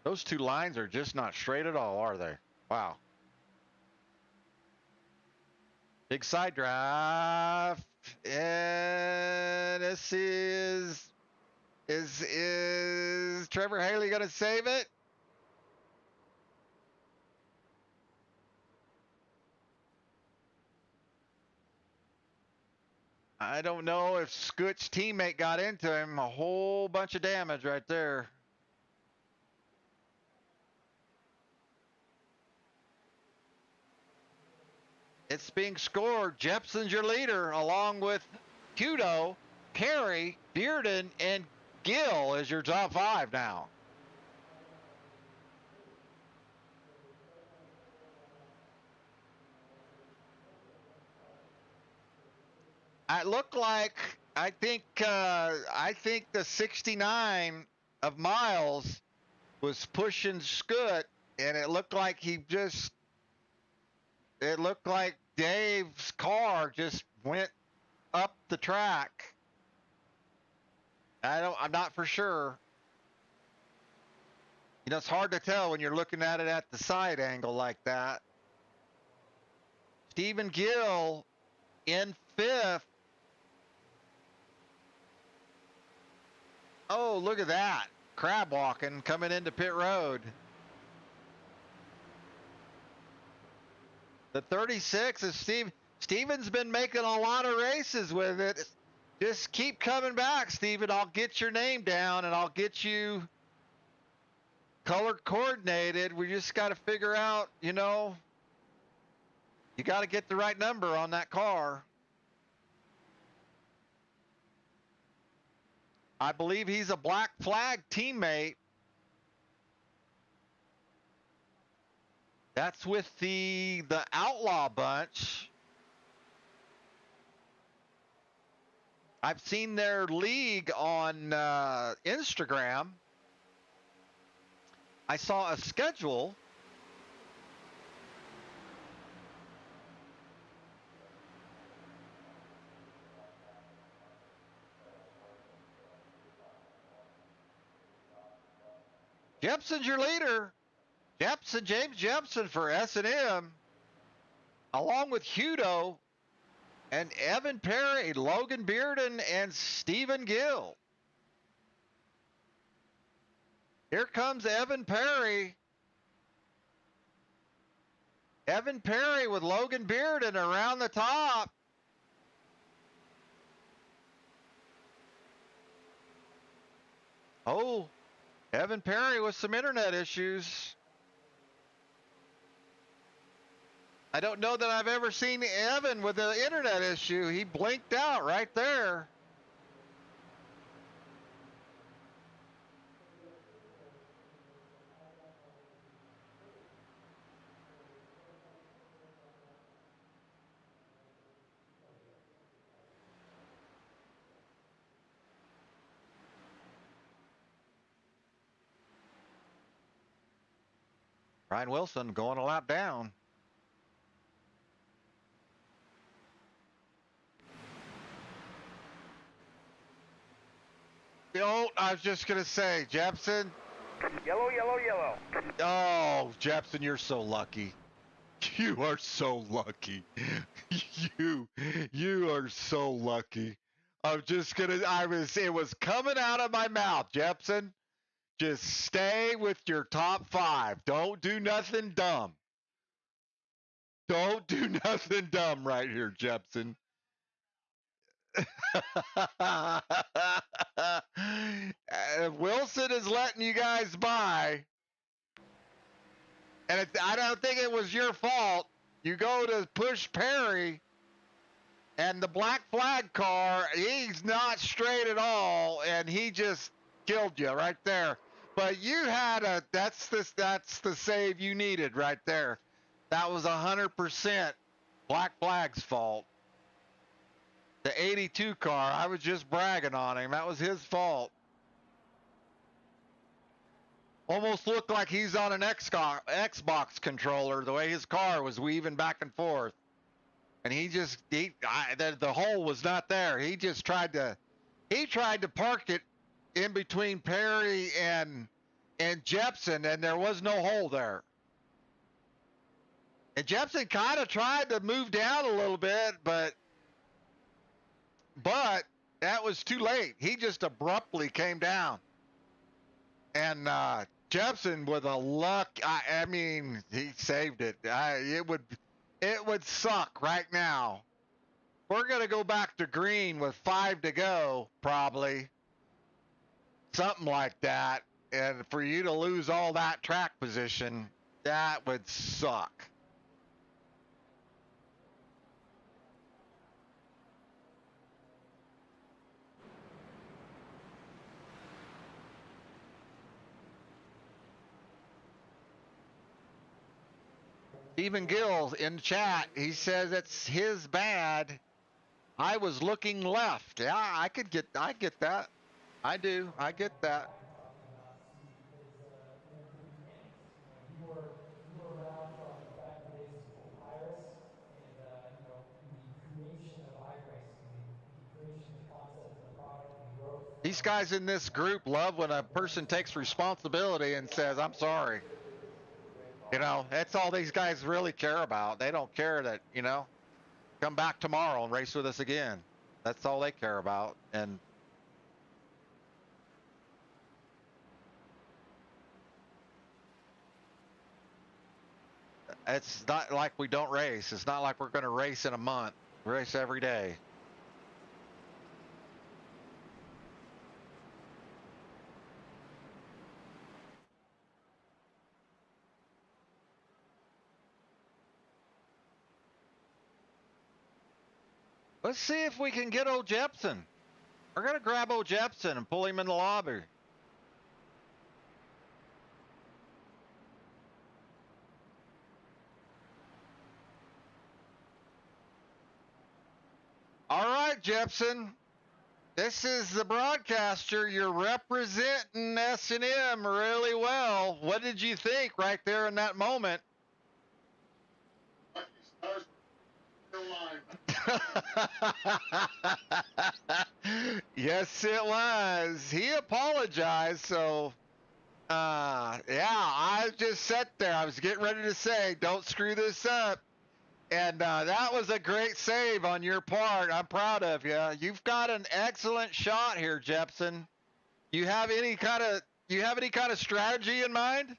[SPEAKER 1] Those two lines are just not straight at all, are they? Wow. Big side draft. And this is Trevor Haley going to save it? I don't know if Scoot's teammate got into him. A whole bunch of damage right there. It's being scored. Jepson's your leader, along with Kudo, Perry, Bearden, and Gill is your top five now. It looked like I think the 69 of Miles was pushing Scoot, and it looked like Dave's car just went up the track. I'm not for sure. You know, it's hard to tell when you're looking at it at the side angle like that. Stephen Gill in fifth. Oh, look at that. Crab walking coming into pit road. The 36 is Steven's been making a lot of races with it. Just keep coming back, Steven. I'll get your name down and I'll get you color coordinated. We just got to figure out, you know, you got to get the right number on that car. I believe he's a black flag teammate. That's with the Outlaw bunch. I've seen their league on Instagram. I saw a schedule. Jepson's your leader. Jepson, James Jepson for S&M, along with Hudo and Evan Perry, Logan Bearden, and Stephen Gill. Here comes Evan Perry. Evan Perry with Logan Bearden around the top. Oh, Evan Perry with some internet issues. I don't know that I've ever seen Evan with an internet issue. He blinked out right there. Ryan Wilson going a lap down. Oh, I was just going to say, Jepson.
[SPEAKER 5] Yellow, yellow, yellow.
[SPEAKER 1] Oh, Jepson, you're so lucky. You are so lucky. You are so lucky. It was coming out of my mouth, Jepson. Just stay with your top 5. Don't do nothing dumb. Don't do nothing dumb right here, Jepson. Wilson is letting you guys by. And I don't think it was your fault. You go to push Perry, and the black flag car, he's not straight at all, and he just killed you right there. But you had that's the save you needed right there. That was 100% black flag's fault. The 82 car, I was just bragging on him. That was his fault. Almost looked like he's on an Xbox controller, the way his car was weaving back and forth. And the hole was not there. He just tried to park it in between Perry and Jepson, and there was no hole there. And Jepson kind of tried to move down a little bit, but that was too late. He just abruptly came down. And Jepson with a luck, I mean, he saved it. It would suck right now. We're going to go back to green with 5 to go, probably. Something like that. And for you to lose all that track position, that would suck. Stephen Gill in the chat, he says it's his bad. I was looking left. Yeah, I get that. I do. I get that.
[SPEAKER 4] You were around from back in the days of Polaris and the creation of iRacing, the creation of the concept of the product and the growth.
[SPEAKER 1] These guys in this group love when a person takes responsibility and says, I'm sorry. That's all these guys really care about. They don't care that, come back tomorrow and race with us again. That's all they care about. And it's not like we don't race. It's not like we're going to race in a month. We race every day. Let's see if we can get old Jepson. We're going to grab old Jepson and pull him in the lobby. All right, Jepson. This is the broadcaster. You're representing S&M really well. What did you think right there in that moment? Yes, it was. He apologized, so yeah, I just sat there. I was getting ready to say, don't screw this up. And that was a great save on your part. I'm proud of you. You've got an excellent shot here, Jepson. You have any kind of strategy in mind?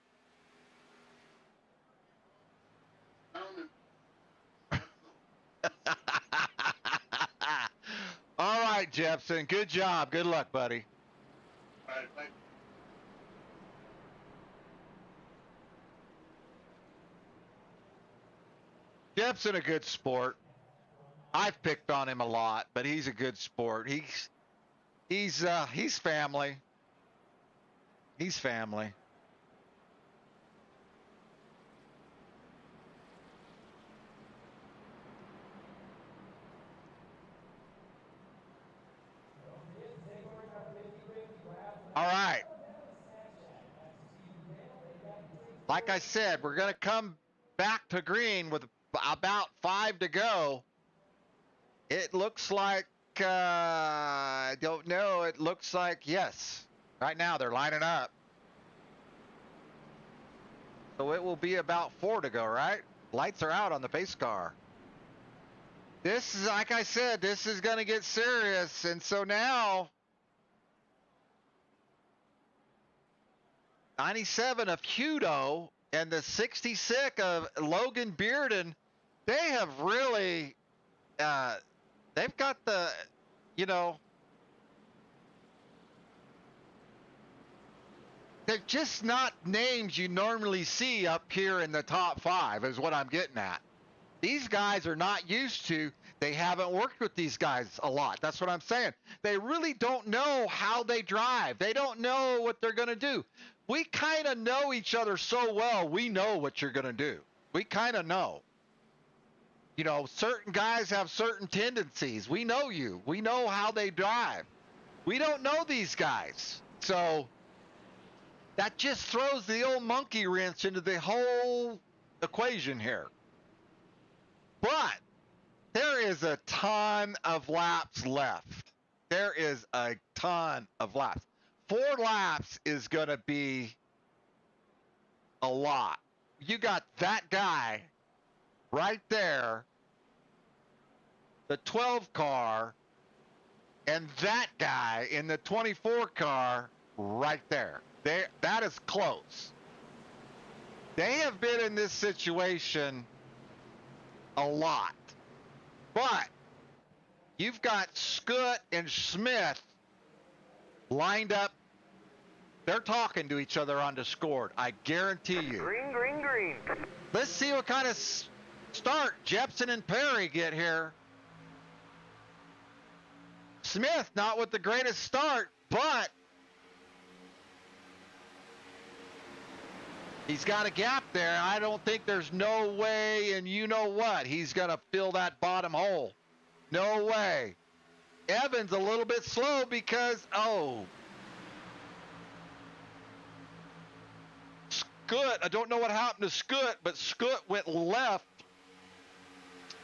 [SPEAKER 1] All right, Jepson. Good job. Good luck, buddy.
[SPEAKER 3] All right, thank you.
[SPEAKER 1] Jepson, a good sport. I've picked on him a lot, but he's a good sport. He's family. He's family. All right. Like I said, we're going to come back to green with about 5 to go. It looks like, I don't know. It looks like, yes. Right now, they're lining up. So it will be about 4 to go, right? Lights are out on the pace car. This is, like I said, this is going to get serious. And so now, 97 of Hudo and the 66 of Logan Bearden, they have really, they've got the, you know, they're just not names you normally see up here in the top 5 is what I'm getting at. These guys are not used to, they haven't worked with these guys a lot. That's what I'm saying. They really don't know how they drive. They don't know what they're going to do. We kind of know each other so well, we know what you're going to do. We kind of know. You know, certain guys have certain tendencies. We know you. We know how they drive. We don't know these guys. So that just throws the old monkey wrench into the whole equation here. But there is a ton of laps left. There is a ton of laps. 4 laps is going to be a lot. You got that guy right there, the 12 car, and that guy in the 24 car right there. That is close. They have been in this situation a lot. But you've got Scoot and Smith lined up. They're talking to each other on Discord. I guarantee you.
[SPEAKER 5] Green, green, green.
[SPEAKER 1] Let's see what kind of start Jepson and Perry get here. Smith, not with the greatest start, but he's got a gap there. I don't think there's no way, and you know what, he's going to fill that bottom hole. No way. Evans a little bit slow because, Scoot, I don't know what happened to Scoot, but Scoot went left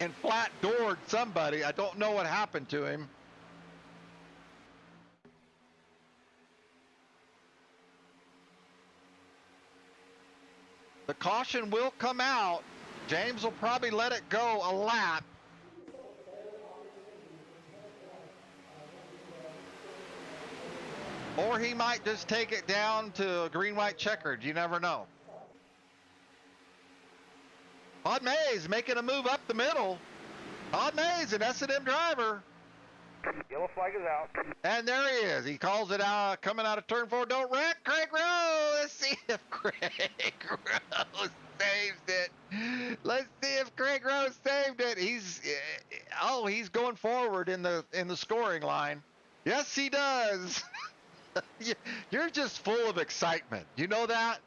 [SPEAKER 1] and flat doored somebody. I don't know what happened to him. The caution will come out. James will probably let it go a lap. Or he might just take it down to a green, white, checkered. You never know. Todd Mays making a move up the middle. Todd Mays, an S&M driver.
[SPEAKER 5] Yellow flag is out.
[SPEAKER 1] And there he is. He calls it out, coming out of turn 4. Don't wreck, Craig Rose. Let's see if Craig Rose saves it. Let's see if Craig Rose saved it. He's going forward in the scoring line. Yes, he does. You're just full of excitement. You know that?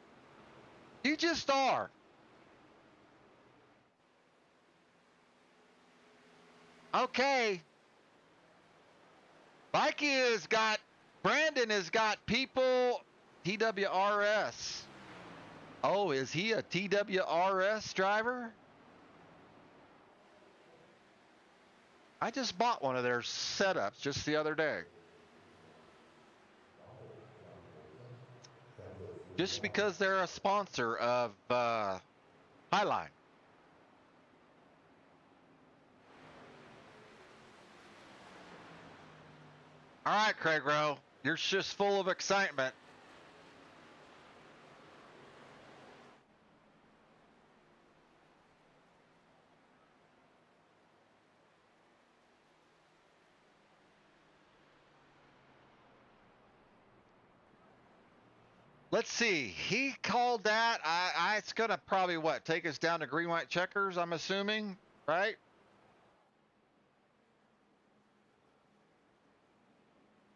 [SPEAKER 1] You just are. Okay. Brandon has got people, TWRS. Oh, is he a TWRS driver? I just bought one of their setups just the other day. Just because they're a sponsor of Highline. All right, Craig Rowe, you're just full of excitement. Let's see. He called that. It's gonna probably take us down to green white checkers, I'm assuming, right?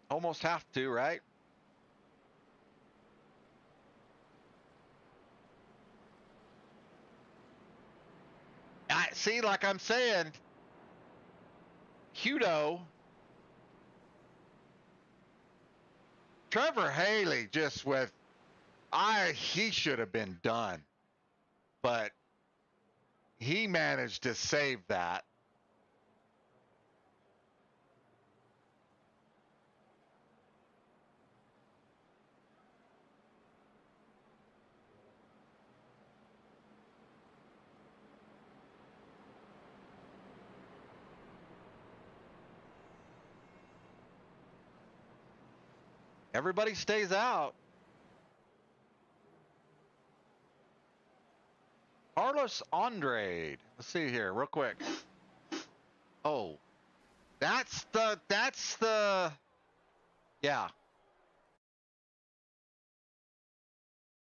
[SPEAKER 1] Almost have to, right? I see, like I'm saying, Hudo, Trevor Haley he should have been done, but he managed to save that. Everybody stays out. Carlos Andrade. Let's see here, real quick. Oh, that's the, yeah.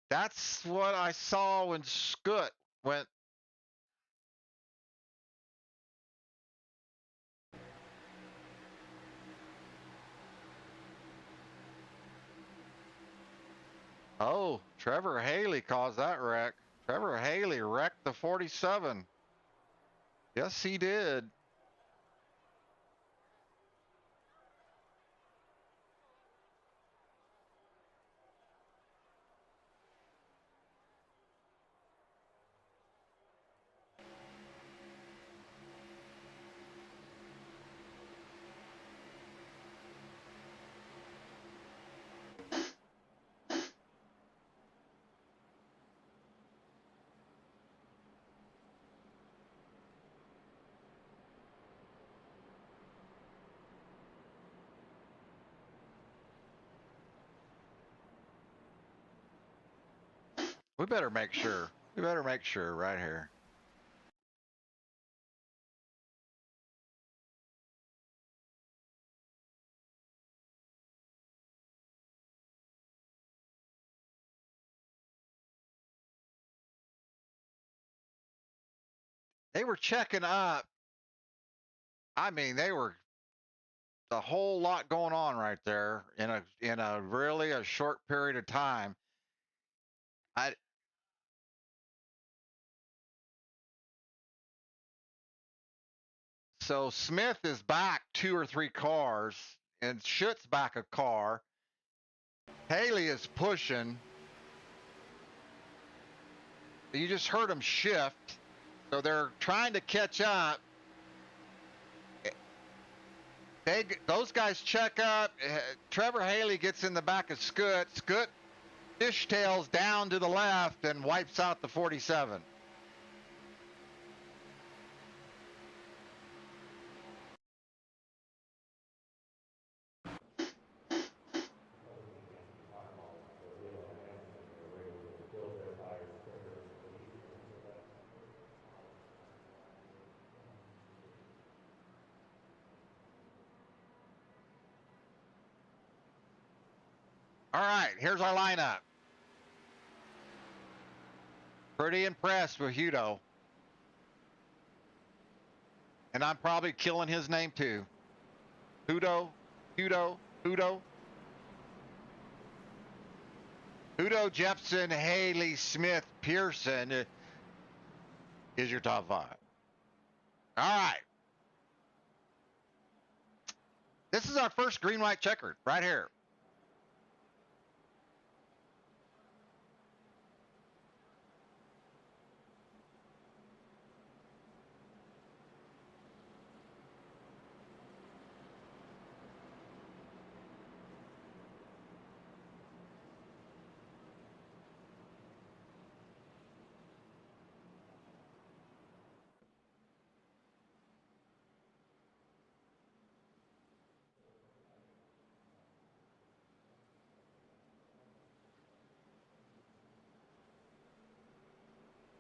[SPEAKER 1] That's what I saw when Scoot went. Oh, Trevor Haley caused that wreck. Trevor Haley wrecked the 47. Yes, he did. We better make sure. We better make sure right here. They were checking up. I mean, they were a whole lot going on right there in a really a short period of time. So Smith is back 2 or 3 cars, and Schutt's back a car. Haley is pushing. You just heard them shift, so they're trying to catch up. Those guys check up. Trevor Haley gets in the back of Scoot. Scoot fishtails down to the left and wipes out the 47. All right, here's our lineup. Pretty impressed with Hudo. And I'm probably killing his name too. Hudo, Hudo, Hudo. Hudo, Jepson, Haley, Smith, Pearson is your top 5. All right. This is our first green, white checkered right here.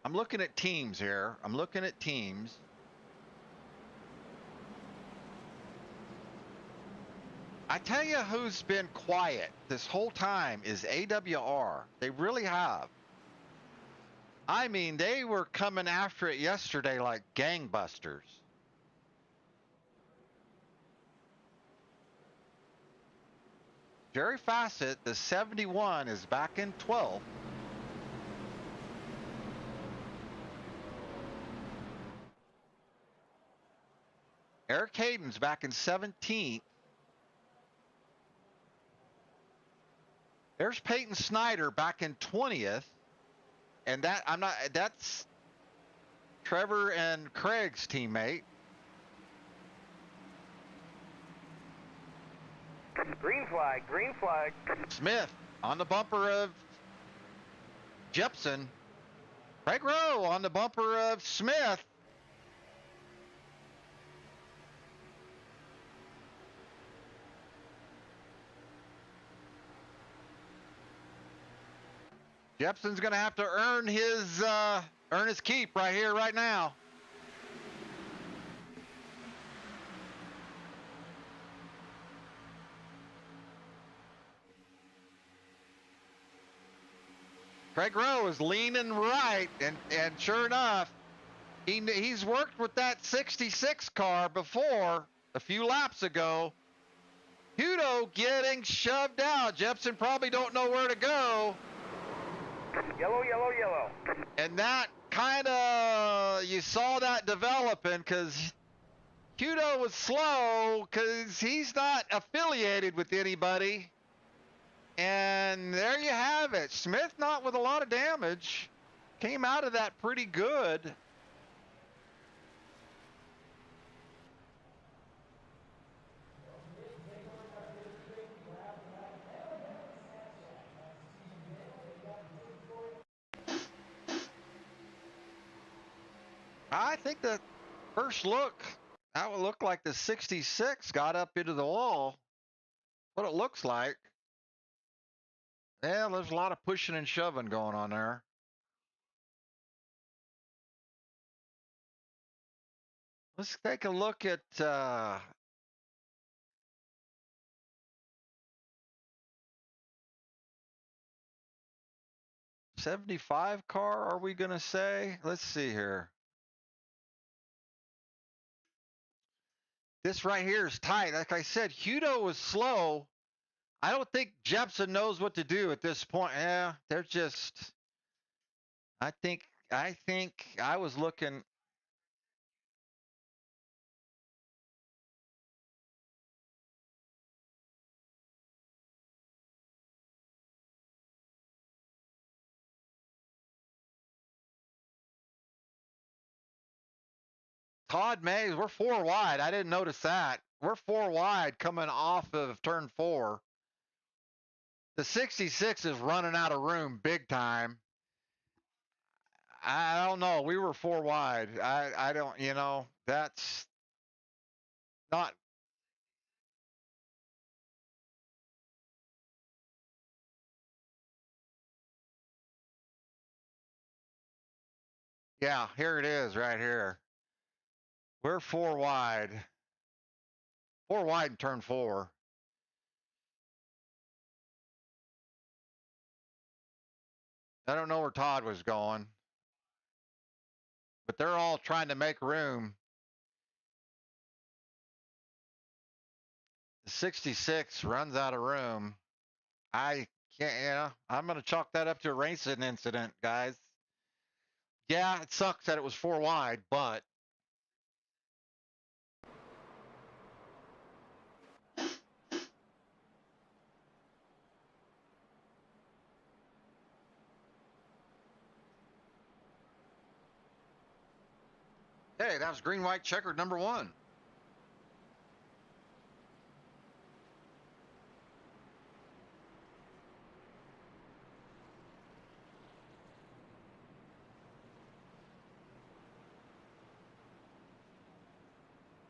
[SPEAKER 1] I'm looking at teams here. I'm looking at teams. I tell you who's been quiet this whole time is AWR. They really have. I mean, they were coming after it yesterday like gangbusters. Jerry Fassett, the 71, is back in 12th. Eric Hayden's back in 17th. There's Peyton Snyder back in 20th. And that's Trevor and Craig's teammate.
[SPEAKER 5] Green flag, green flag.
[SPEAKER 1] Smith on the bumper of Jepson. Craig Rowe on the bumper of Smith. Jepson's going to have to earn his keep right here, right now. Craig Rowe is leaning right, and sure enough, he's worked with that 66 car before a few laps ago. Hudo getting shoved out. Jepson probably don't know where to go.
[SPEAKER 5] Yellow, yellow, yellow.
[SPEAKER 1] And that kind of, you saw that developing because Hudo was slow because he's not affiliated with anybody. And there you have it. Smith not with a lot of damage. Came out of that pretty good. I think the first look, that would look like the 66 got up into the wall. What it looks like. Yeah, there's a lot of pushing and shoving going on there. Let's take a look at 75 car, are we going to say? Let's see here. This right here is tight. Like I said, Hudo was slow. I don't think Jepson knows what to do at this point. Yeah, they're just, I think I was looking. Todd Mays, we're 4 wide. I didn't notice that. We're 4 wide coming off of turn 4. The 66 is running out of room big time. I don't know. We were 4 wide. I don't, that's not. Yeah, here it is right here. We're 4 wide. 4 wide in turn 4. I don't know where Todd was going, but they're all trying to make room. The 66 runs out of room. I can't, I'm going to chalk that up to a racing incident, guys. Yeah, it sucks that it was 4 wide, but Hey, that was green, white, checkered number 1.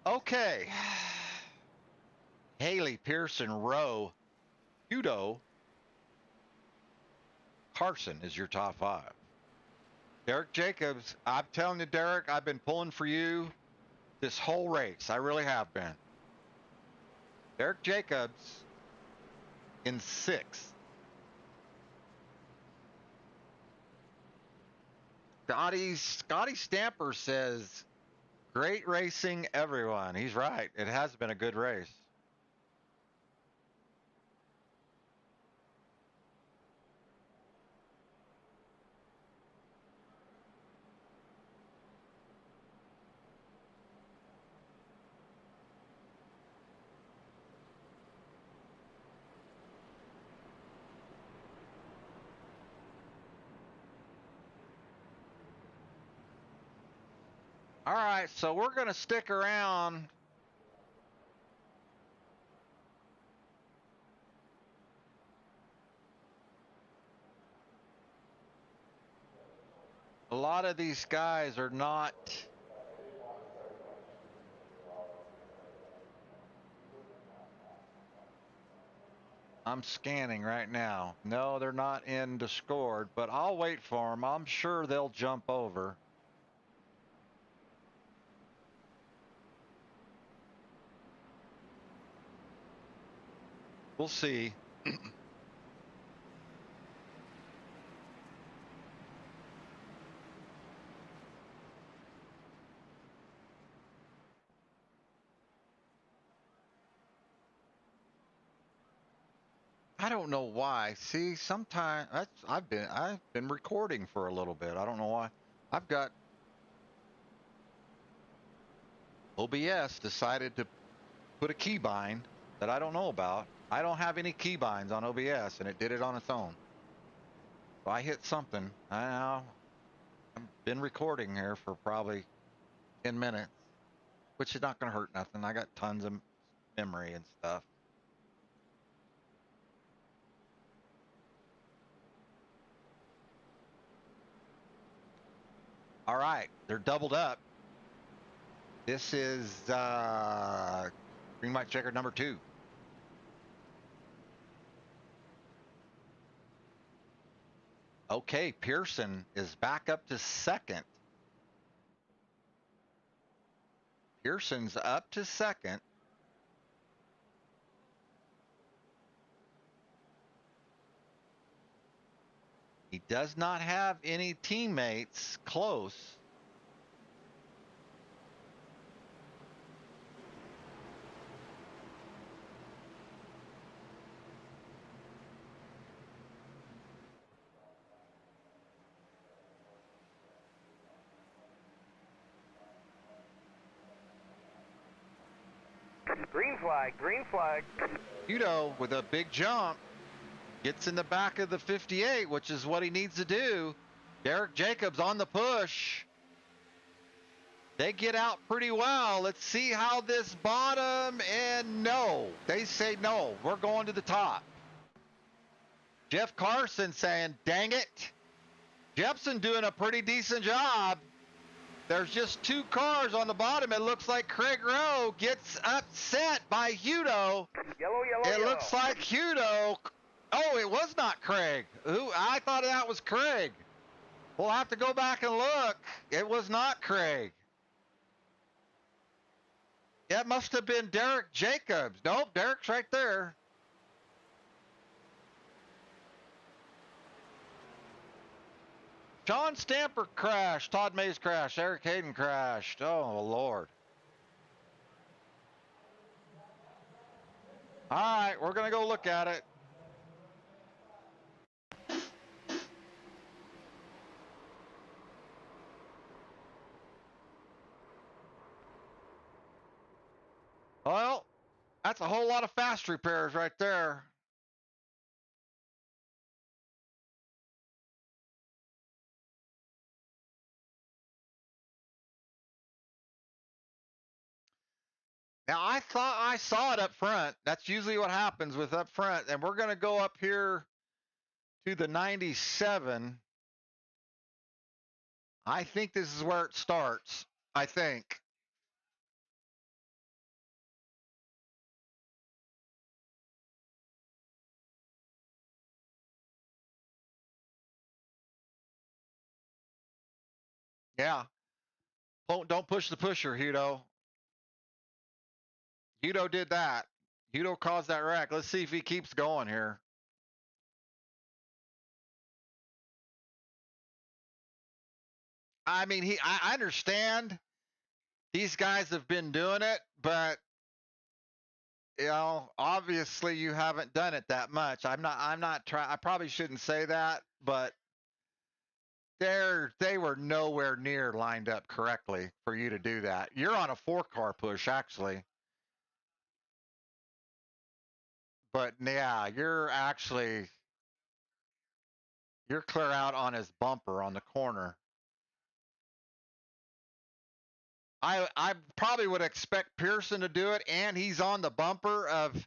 [SPEAKER 1] Okay. Haley, Pearson, Rowe, Hudo, Carson is your top 5. Derek Jacobs, I'm telling you, Derek, I've been pulling for you this whole race. I really have been. Derek Jacobs in 6th. Scotty Stamper says, great racing, everyone. He's right. It has been a good race. All right, so we're going to stick around. A lot of these guys are not. I'm scanning right now. No, they're not in Discord, but I'll wait for them. I'm sure they'll jump over. We'll see. I don't know why. See, sometimes I've been recording for a little bit. I don't know why. I've got OBS decided to put a keybind that I don't know about. I don't have any keybinds on OBS, and it did it on its own. So I hit something. I've been recording here for probably 10 minutes, which is not going to hurt nothing. I got tons of memory and stuff. All right, they're doubled up. This is green, white, checker number 2. Okay, Pearson is back up to 2nd. Pearson's up to 2nd. He does not have any teammates close.
[SPEAKER 5] Green flag, green flag.
[SPEAKER 1] Hudo with a big jump gets in the back of the 58, which is what he needs to do. Derek Jacobs on the push. They get out pretty well. Let's see how this bottom, and no. They say no. We're going to the top. Jeff Carson saying, dang it. Jepson doing a pretty decent job. There's just 2 cars on the bottom. It looks like Craig Rowe gets upset by Hudo.
[SPEAKER 5] Yellow, yellow,
[SPEAKER 1] It
[SPEAKER 5] yellow.
[SPEAKER 1] looks like Hudo. Oh, it was not Craig. I thought that was Craig. We'll have to go back and look. It was not Craig. That must have been Derek Jacobs. Nope, Derek's right there. John Stamper crashed. Todd Mays crashed. Eric Hayden crashed. Oh, Lord. All right, we're going to go look at it. Well, that's a whole lot of fast repairs right there. Now, I thought I saw it up front. That's usually what happens with up front. And we're going to go up here to the 97. I think this is where it starts. I think. Yeah. Don't push the pusher, Hudo. Hudo did that. Hudo caused that wreck. Let's see if he keeps going here. I mean, I understand these guys have been doing it, but obviously you haven't done it that much. I'm not trying, I probably shouldn't say that, but they were nowhere near lined up correctly for you to do that. You're on a 4-car push, actually. But yeah, you're clear out on his bumper on the corner. I probably would expect Pearson to do it, and he's on the bumper of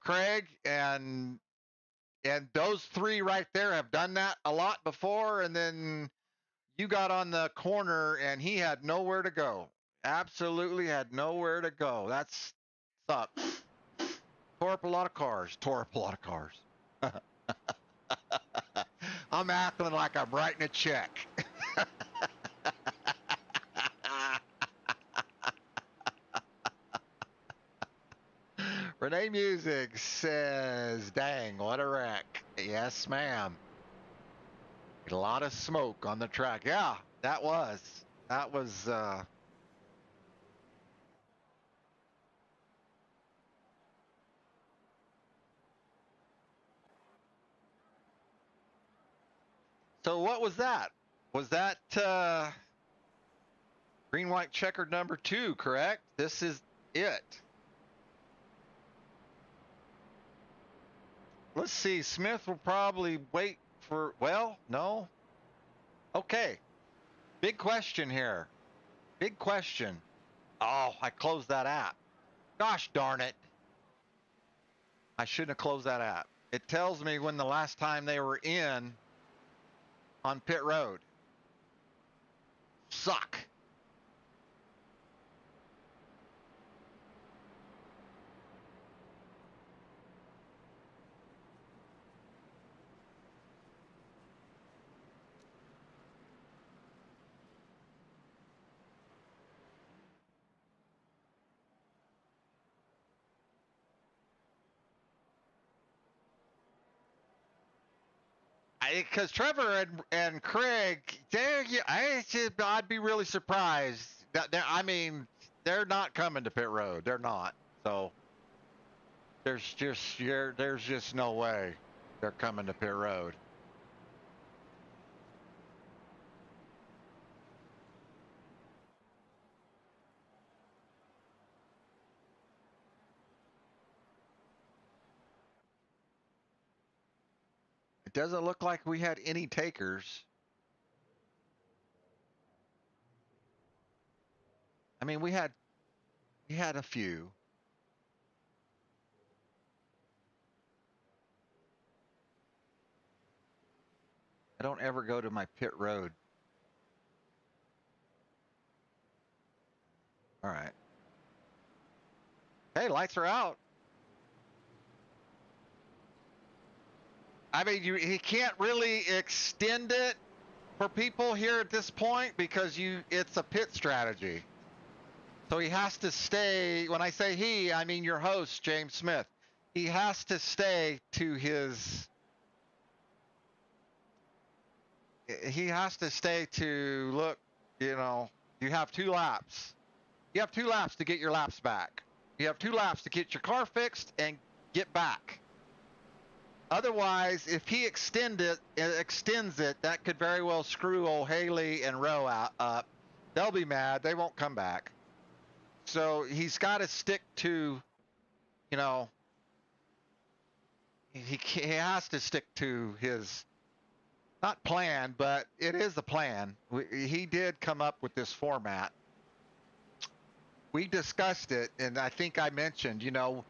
[SPEAKER 1] Craig, and those three right there have done that a lot before. And then you got on the corner, and he had nowhere to go. Absolutely had nowhere to go. That's sucks. Tore up a lot of cars. Tore up a lot of cars. I'm acting like I'm writing a check. Renee Music says, dang, what a wreck. Yes, ma'am. A lot of smoke on the track. Yeah, that was. That was, so what was that? Was that, green, white, checkered number 2, correct? This is it. Let's see. Smith will probably wait for, well, no. Okay. Big question here. Big question. Oh, I closed that app. Gosh darn it. I shouldn't have closed that app. It tells me when the last time they were in on pit road. Suck. Because Trevor and Craig, I'd be really surprised. I mean, they're not coming to pit road. They're not. So there's just no way they're coming to pit road. It doesn't look like we had any takers. I mean, we had a few. I don't ever go to my pit road. All right. Hey, lights are out. I mean, he can't really extend it for people here at this point because it's a pit strategy. So he has to stay. When I say he, I mean your host, James Smith. He has to stay to his. He has to stay to look. You have 2 laps. You have 2 laps to get your laps back. You have 2 laps to get your car fixed and get back. Otherwise, if he extends it, that could very well screw old Haley and Rowe up. They'll be mad. They won't come back. So he's got to stick to, he has to stick to his, not plan, but it is the plan. He did come up with this format. we discussed it, and I think I mentioned, you know,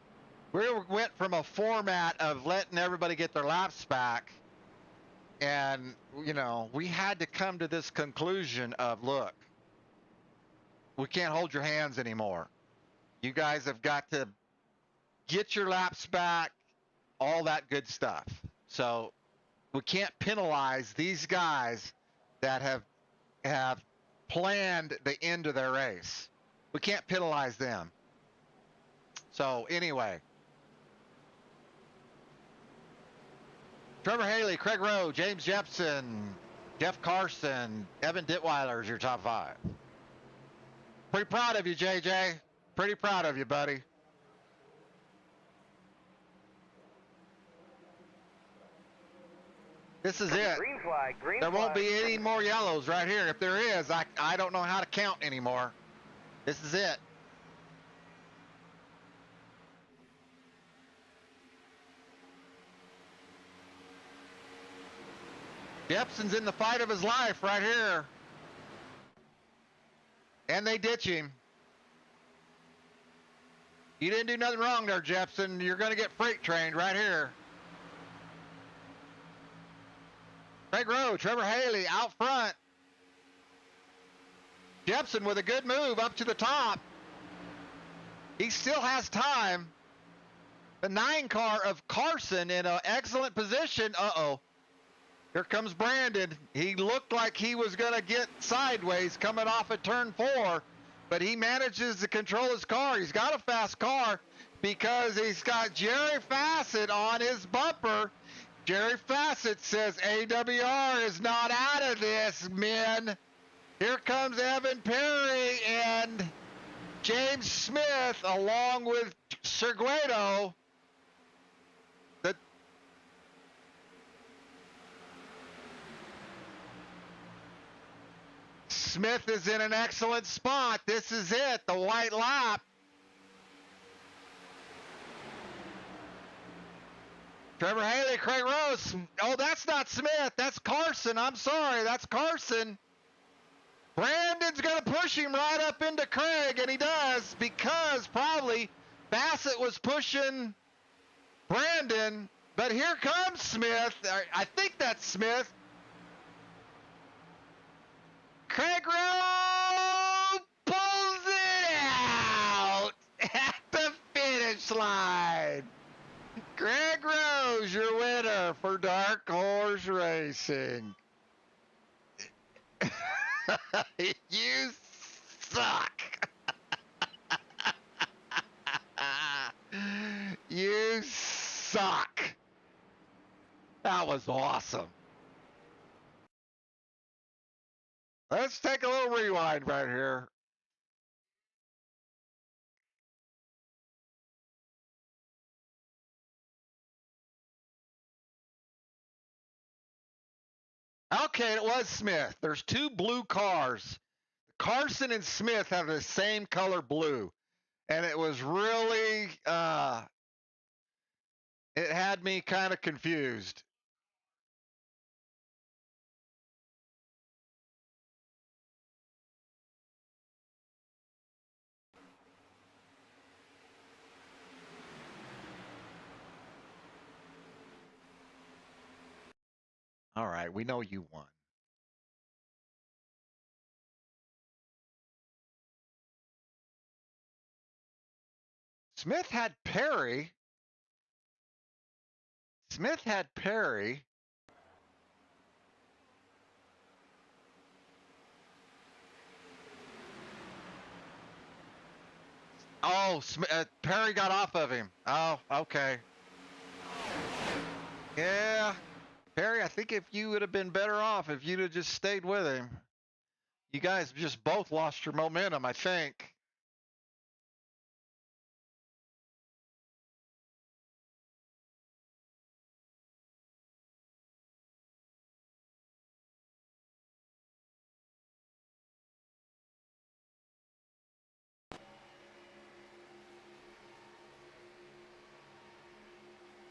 [SPEAKER 1] we went from a format of letting everybody get their laps back, and, you know, we had to come to this conclusion of, look, we can't hold your hands anymore. You guys have got to get your laps back, all that good stuff. So we can't penalize these guys that have planned the end of their race. We can't penalize them. So anyway, Trevor Haley, Craig Rowe, James Jepson, Jeff Carson, Evan Ditweiler is your top 5. Pretty proud of you, JJ. Pretty proud of you, buddy. This is it.
[SPEAKER 5] Green flag, green
[SPEAKER 1] There
[SPEAKER 5] flag.
[SPEAKER 1] won't be any more yellows right here. If there is, I don't know how to count anymore. This is it. Jepson's in the fight of his life right here. And they ditch him. You didn't do nothing wrong there, Jepson. You're going to get freight trained right here. Craig Rowe, Trevor Haley out front. Jepson with a good move up to the top. He still has time. The 9 car of Carson in an excellent position. Uh-oh. Here comes Brandon. He looked like he was going to get sideways coming off at turn 4, but he manages to control his car. He's got a fast car because he's got Jerry Fassett on his bumper. Jerry Fassett says AWR is not out of this, men. Here comes Evan Perry and James Smith along with Seguedo. Smith is in an excellent spot. This is it, the white lap. Trevor Haley, Craig Rose. Oh, that's not Smith. That's Carson. I'm sorry. That's Carson. Brandon's going to push him right up into Craig, and he does because probably Bassett was pushing Brandon. But here comes Smith. I think that's Smith. Craig Rowe pulls it out at the finish line. Craig Rowe's your winner for Dark Horse Racing. You suck. You suck. That was awesome. Let's take a little rewind right here. Okay, it was Smith. There's 2 blue cars. Carson and Smith have the same color blue. And it was really, it had me kind of confused. All right, we know you won. Smith had Perry. Smith had Perry. Oh, Perry got off of him. Oh, okay. Yeah. Perry, I think if you would have been better off if you'd have just stayed with him. You guys just both lost your momentum, I think.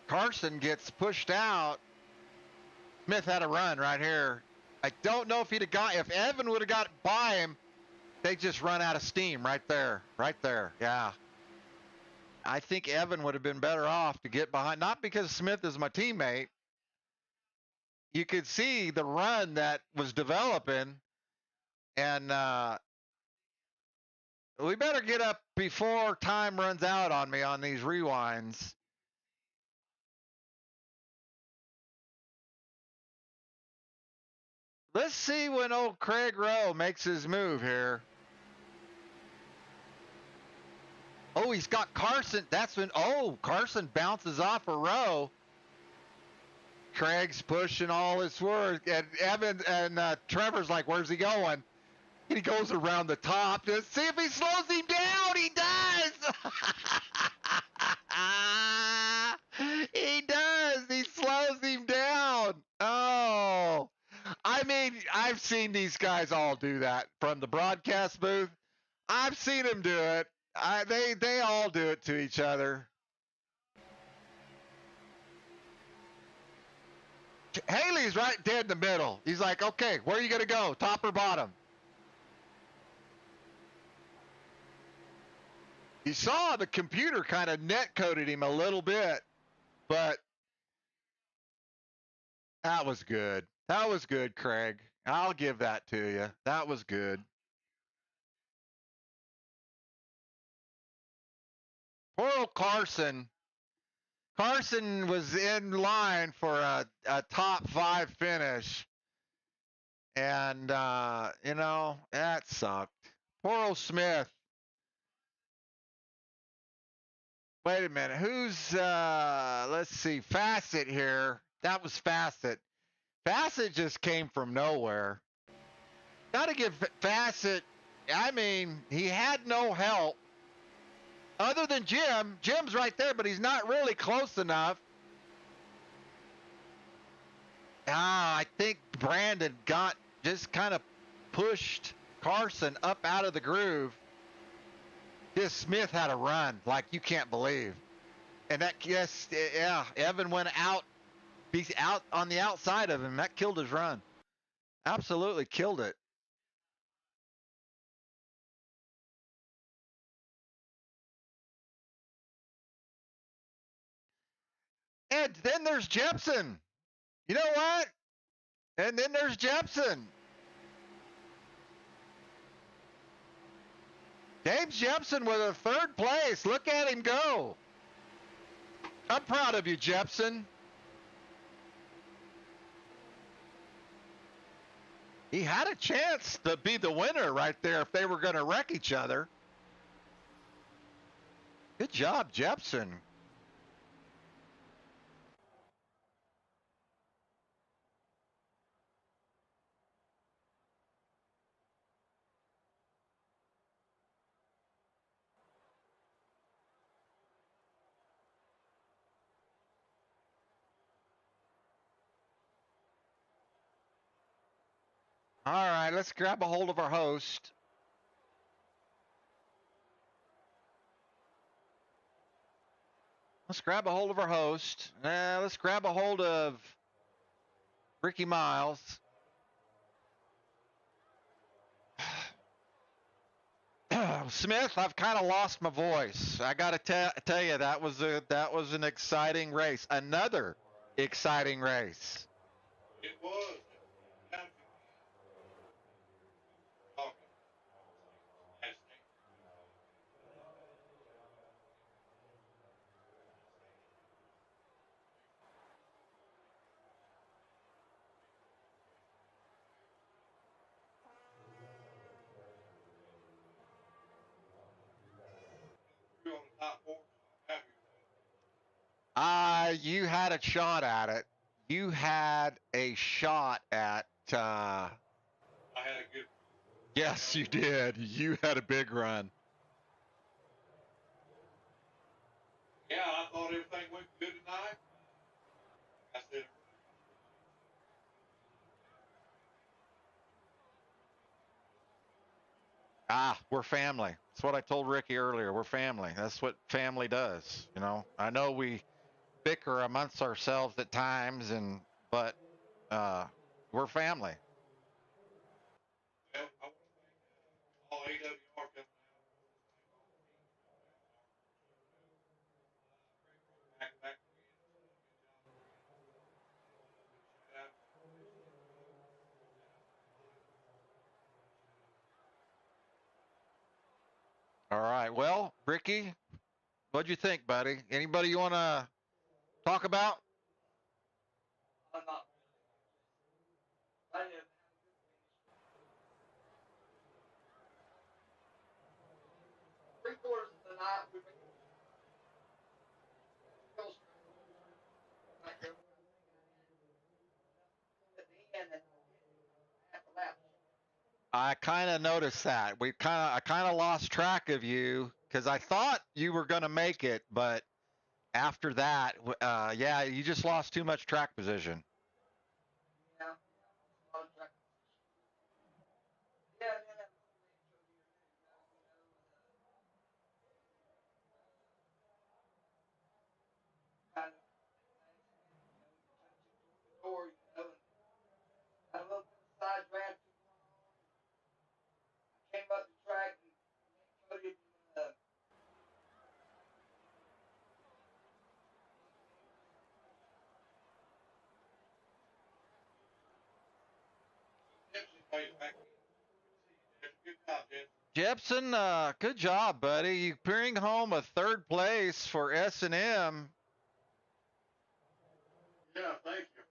[SPEAKER 1] Carson gets pushed out. Smith had a run right here. I don't know if if Evan would have got by him, they just run out of steam right there. Right there. Yeah. I think Evan would have been better off to get behind, not because Smith is my teammate. You could see the run that was developing, and we better get up before time runs out on me on these rewinds. Let's see when old Craig Rowe makes his move here. Oh, he's got Carson. That's when, Carson bounces off a Rowe. Craig's pushing all his work, and Evan and Trevor's like, where's he going? And he goes around the top to see if he slows him down. He does. He does. He slows him down. Oh, I mean, I've seen these guys all do that from the broadcast booth. I've seen them do it. They all do it to each other. Haley's right dead in the middle. He's like, okay, where are you going to go? Top or bottom? You saw the computer kind of net coded him a little bit, but that was good. That was good, Craig. I'll give that to you. That was good. Poor old Carson. Carson was in line for a top 5 finish. And, that sucked. Poor old Smith. Wait a minute. Who's, let's see, Facet here. That was Facet. Facet just came from nowhere. Got to give Facet, I mean, he had no help other than Jim. Jim's right there, but he's not really close enough. I think Brandon just kind of pushed Carson up out of the groove. This Smith had a run like you can't believe. And Evan went out. He's out on the outside of him. That killed his run. Absolutely killed it. And then there's Jepson. You know what? And then there's Jepson. James Jepson with a 3rd place. Look at him go. I'm proud of you, Jepson. He had a chance to be the winner right there if they were going to wreck each other. Good job, Jepson. All right, let's grab a hold of our host. Let's grab a hold of our host. Let's grab a hold of Ricky Miles. Smith, I've kind of lost my voice. I got to tell you, that was an exciting race. Another exciting race.
[SPEAKER 3] It was.
[SPEAKER 1] You had a shot at it. You had a shot at.
[SPEAKER 3] I had a good.
[SPEAKER 1] Yes, you did. You had a big run.
[SPEAKER 3] Yeah, I thought everything went good tonight. I said.
[SPEAKER 1] We're family. That's what I told Ricky earlier. We're family. That's what family does. I know we bicker amongst ourselves at times, but we're family.
[SPEAKER 3] Well, I want to thank all 8 AWR coming out. Back to me. Shout out.
[SPEAKER 1] All right. Well, Ricky, what'd you think, buddy? Anybody you want to talk about?
[SPEAKER 2] I'm not. I didn't have a good finish. 3/4 of the night we made real straight. Like everything at the end and half a lap.
[SPEAKER 1] I kind of noticed that. I kind of lost track of you because I thought you were going to make it, but after that, yeah, you just lost too much track position.
[SPEAKER 2] Yeah. A lot of track. Yeah, and then that motivates you here too, kind of door, and had a little bit of side drafting going on. I came up the track and Cody
[SPEAKER 3] Good job, Jed.
[SPEAKER 1] Jepson, good job, buddy. You bring home a third place for S&M.
[SPEAKER 3] Yeah, thank you.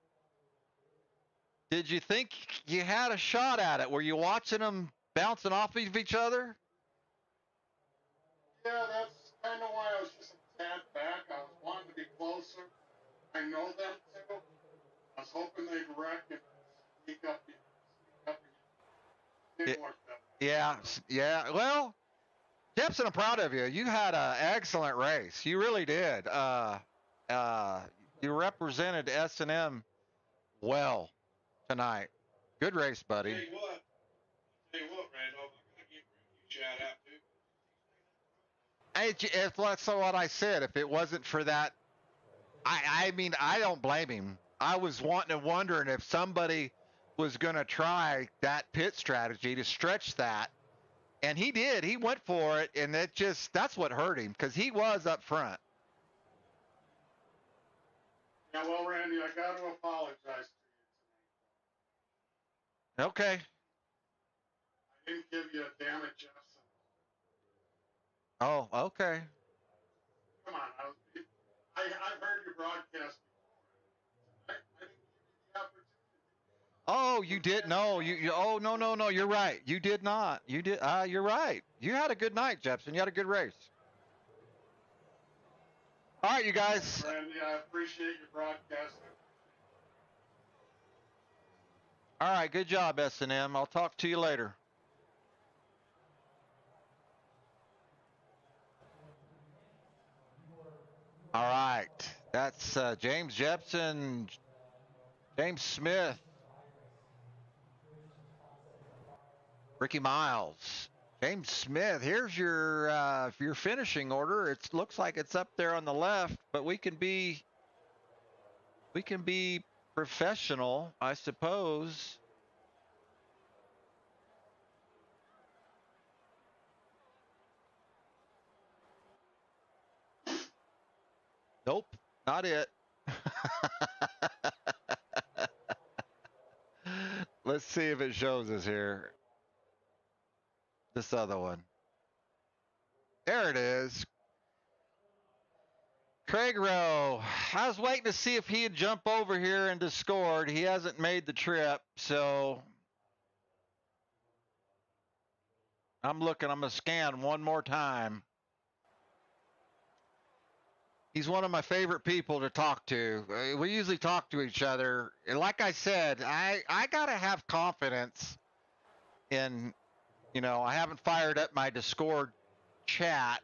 [SPEAKER 1] Did you think you had a shot at it? Were you watching them bouncing off of each other?
[SPEAKER 3] Yeah, that's kind of why I was just a tad back. I was wanting to be closer. I know them too. I was hoping they'd wreck and sneak up again. Didn't work out.
[SPEAKER 1] Yeah. Well, Jepson, I'm proud of you. You had an excellent race. You really did. You represented S&M well tonight. Good race, buddy.
[SPEAKER 3] Tell you what, Randolph, I gotta give you a shout out too.
[SPEAKER 1] That's what I said. If it wasn't for that, I mean, I don't blame him. I was wanting and wondering if somebody was going to try that pit strategy to stretch that. And he did. He went for it, and that's what hurt him because he was up front.
[SPEAKER 3] Yeah, well, Randy, I got to apologize to you tonight.
[SPEAKER 1] Okay.
[SPEAKER 3] I didn't give you a damn it, Jefferson.
[SPEAKER 1] Oh, okay.
[SPEAKER 3] Come on, I've heard your broadcast before. I didn't give you the opportunity.
[SPEAKER 1] Oh, you did? No, oh, no. You're right. You did not. You did. You're right. You had a good night, Jepson. You had a good race. All right, you guys.
[SPEAKER 3] Randy, I appreciate your broadcasting.
[SPEAKER 1] All right, good job, S&M. I'll talk to you later. All right, that's James Jepson, James Smith, Ricky Miles. James Smith, here's your finishing order. It looks like it's up there on the left, but we can be professional, I suppose. Nope, not it. Let's see if it shows us here. This other one. There it is. Craig Rowe. I was waiting to see if he'd jump over here and scored. He hasn't made the trip, so I'm going to scan one more time. He's one of my favorite people to talk to. We usually talk to each other. And like I said, I got to have confidence in, I haven't fired up my Discord chat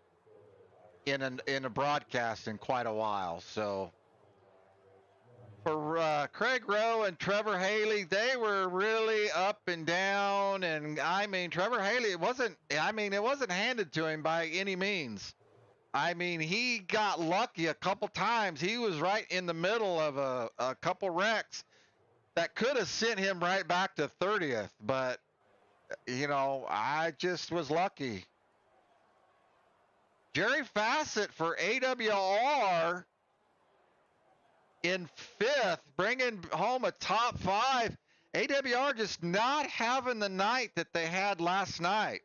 [SPEAKER 1] in a broadcast in quite a while. So for Craig Rowe and Trevor Haley, they were really up and down. And I mean, Trevor Haley, it wasn't handed to him by any means. I mean, he got lucky a couple times. He was right in the middle of a couple wrecks that could have sent him right back to 30th. But I just was lucky. Jerry Fassett for AWR in fifth, bringing home a top five. AWR just not having the night that they had last night.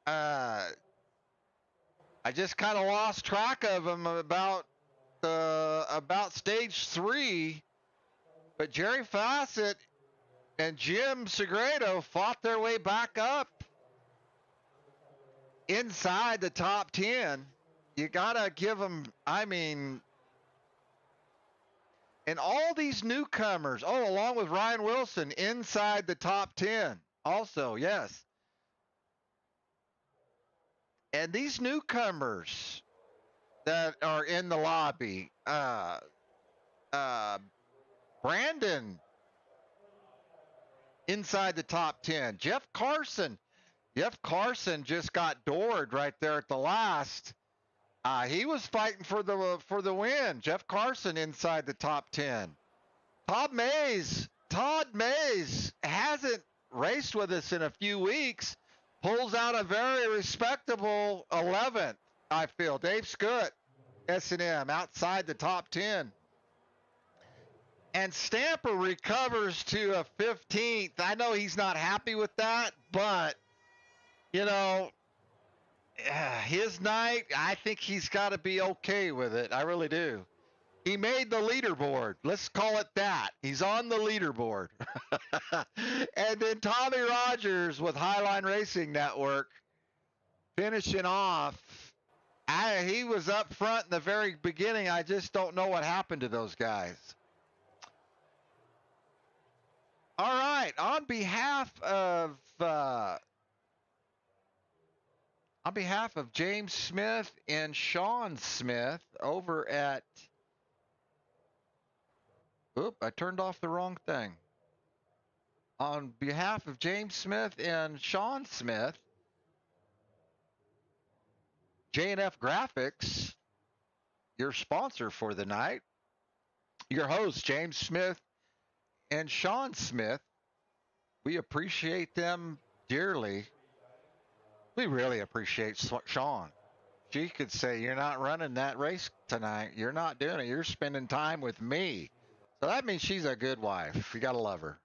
[SPEAKER 1] I just kind of lost track of them about stage 3, but Jerry Fassett and Jim Segredo fought their way back up inside the top 10. You gotta give them, and all these newcomers, along with Ryan Wilson, inside the top 10 also, yes. And these newcomers that are in the lobby, Brandon inside the top 10. Jeff Carson just got doored right there at the last. He was fighting for the win. Jeff Carson inside the top 10. Todd Mays hasn't raced with us in a few weeks. Pulls out a very respectable 11th, I feel. Dave Scutt, S&M, outside the top 10. And Stamper recovers to a 15th. I know he's not happy with that, but, his night, I think he's got to be okay with it. I really do. He made the leaderboard. Let's call it that. He's on the leaderboard. And then Tommy Rogers with Highline Racing Network finishing off. He was up front in the very beginning. I just don't know what happened to those guys. All right. On behalf of James Smith and Sean Smith over at, I turned off the wrong thing. On behalf of James Smith and Sean Smith, J&F Graphics, your sponsor for the night, your hosts, James Smith and Sean Smith, we appreciate them dearly. We really appreciate Sean. She could say, you're not running that race tonight. You're not doing it. You're spending time with me. So that means she's a good wife. You got to love her.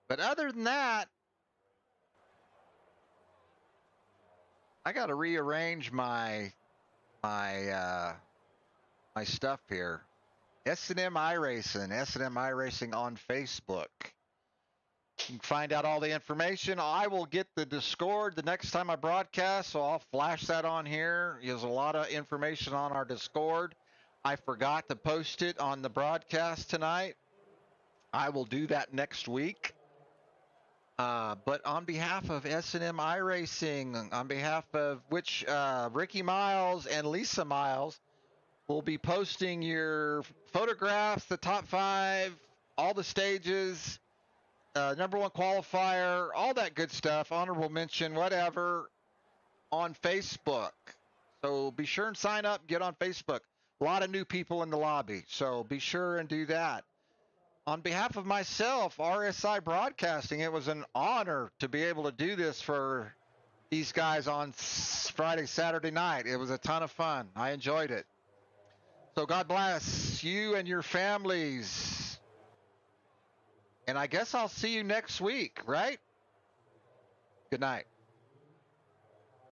[SPEAKER 1] But other than that, I got to rearrange my stuff here. S&M iRacing, S&M iRacing on Facebook. You can find out all the information. I will get the Discord the next time I broadcast, so I'll flash that on here. There's a lot of information on our Discord. I forgot to post it on the broadcast tonight. I will do that next week. But on behalf of S&M iRacing, on behalf of which Ricky Miles and Lisa Miles will be posting your photographs, the top 5, all the stages, number 1 qualifier, all that good stuff, honorable mention, whatever, on Facebook. So be sure and sign up, get on Facebook. A lot of new people in the lobby, so be sure and do that. On behalf of myself, RSI Broadcasting, it was an honor to be able to do this for these guys on Friday, Saturday night. It was a ton of fun. I enjoyed it. So God bless you and your families. And I guess I'll see you next week, right? Good night.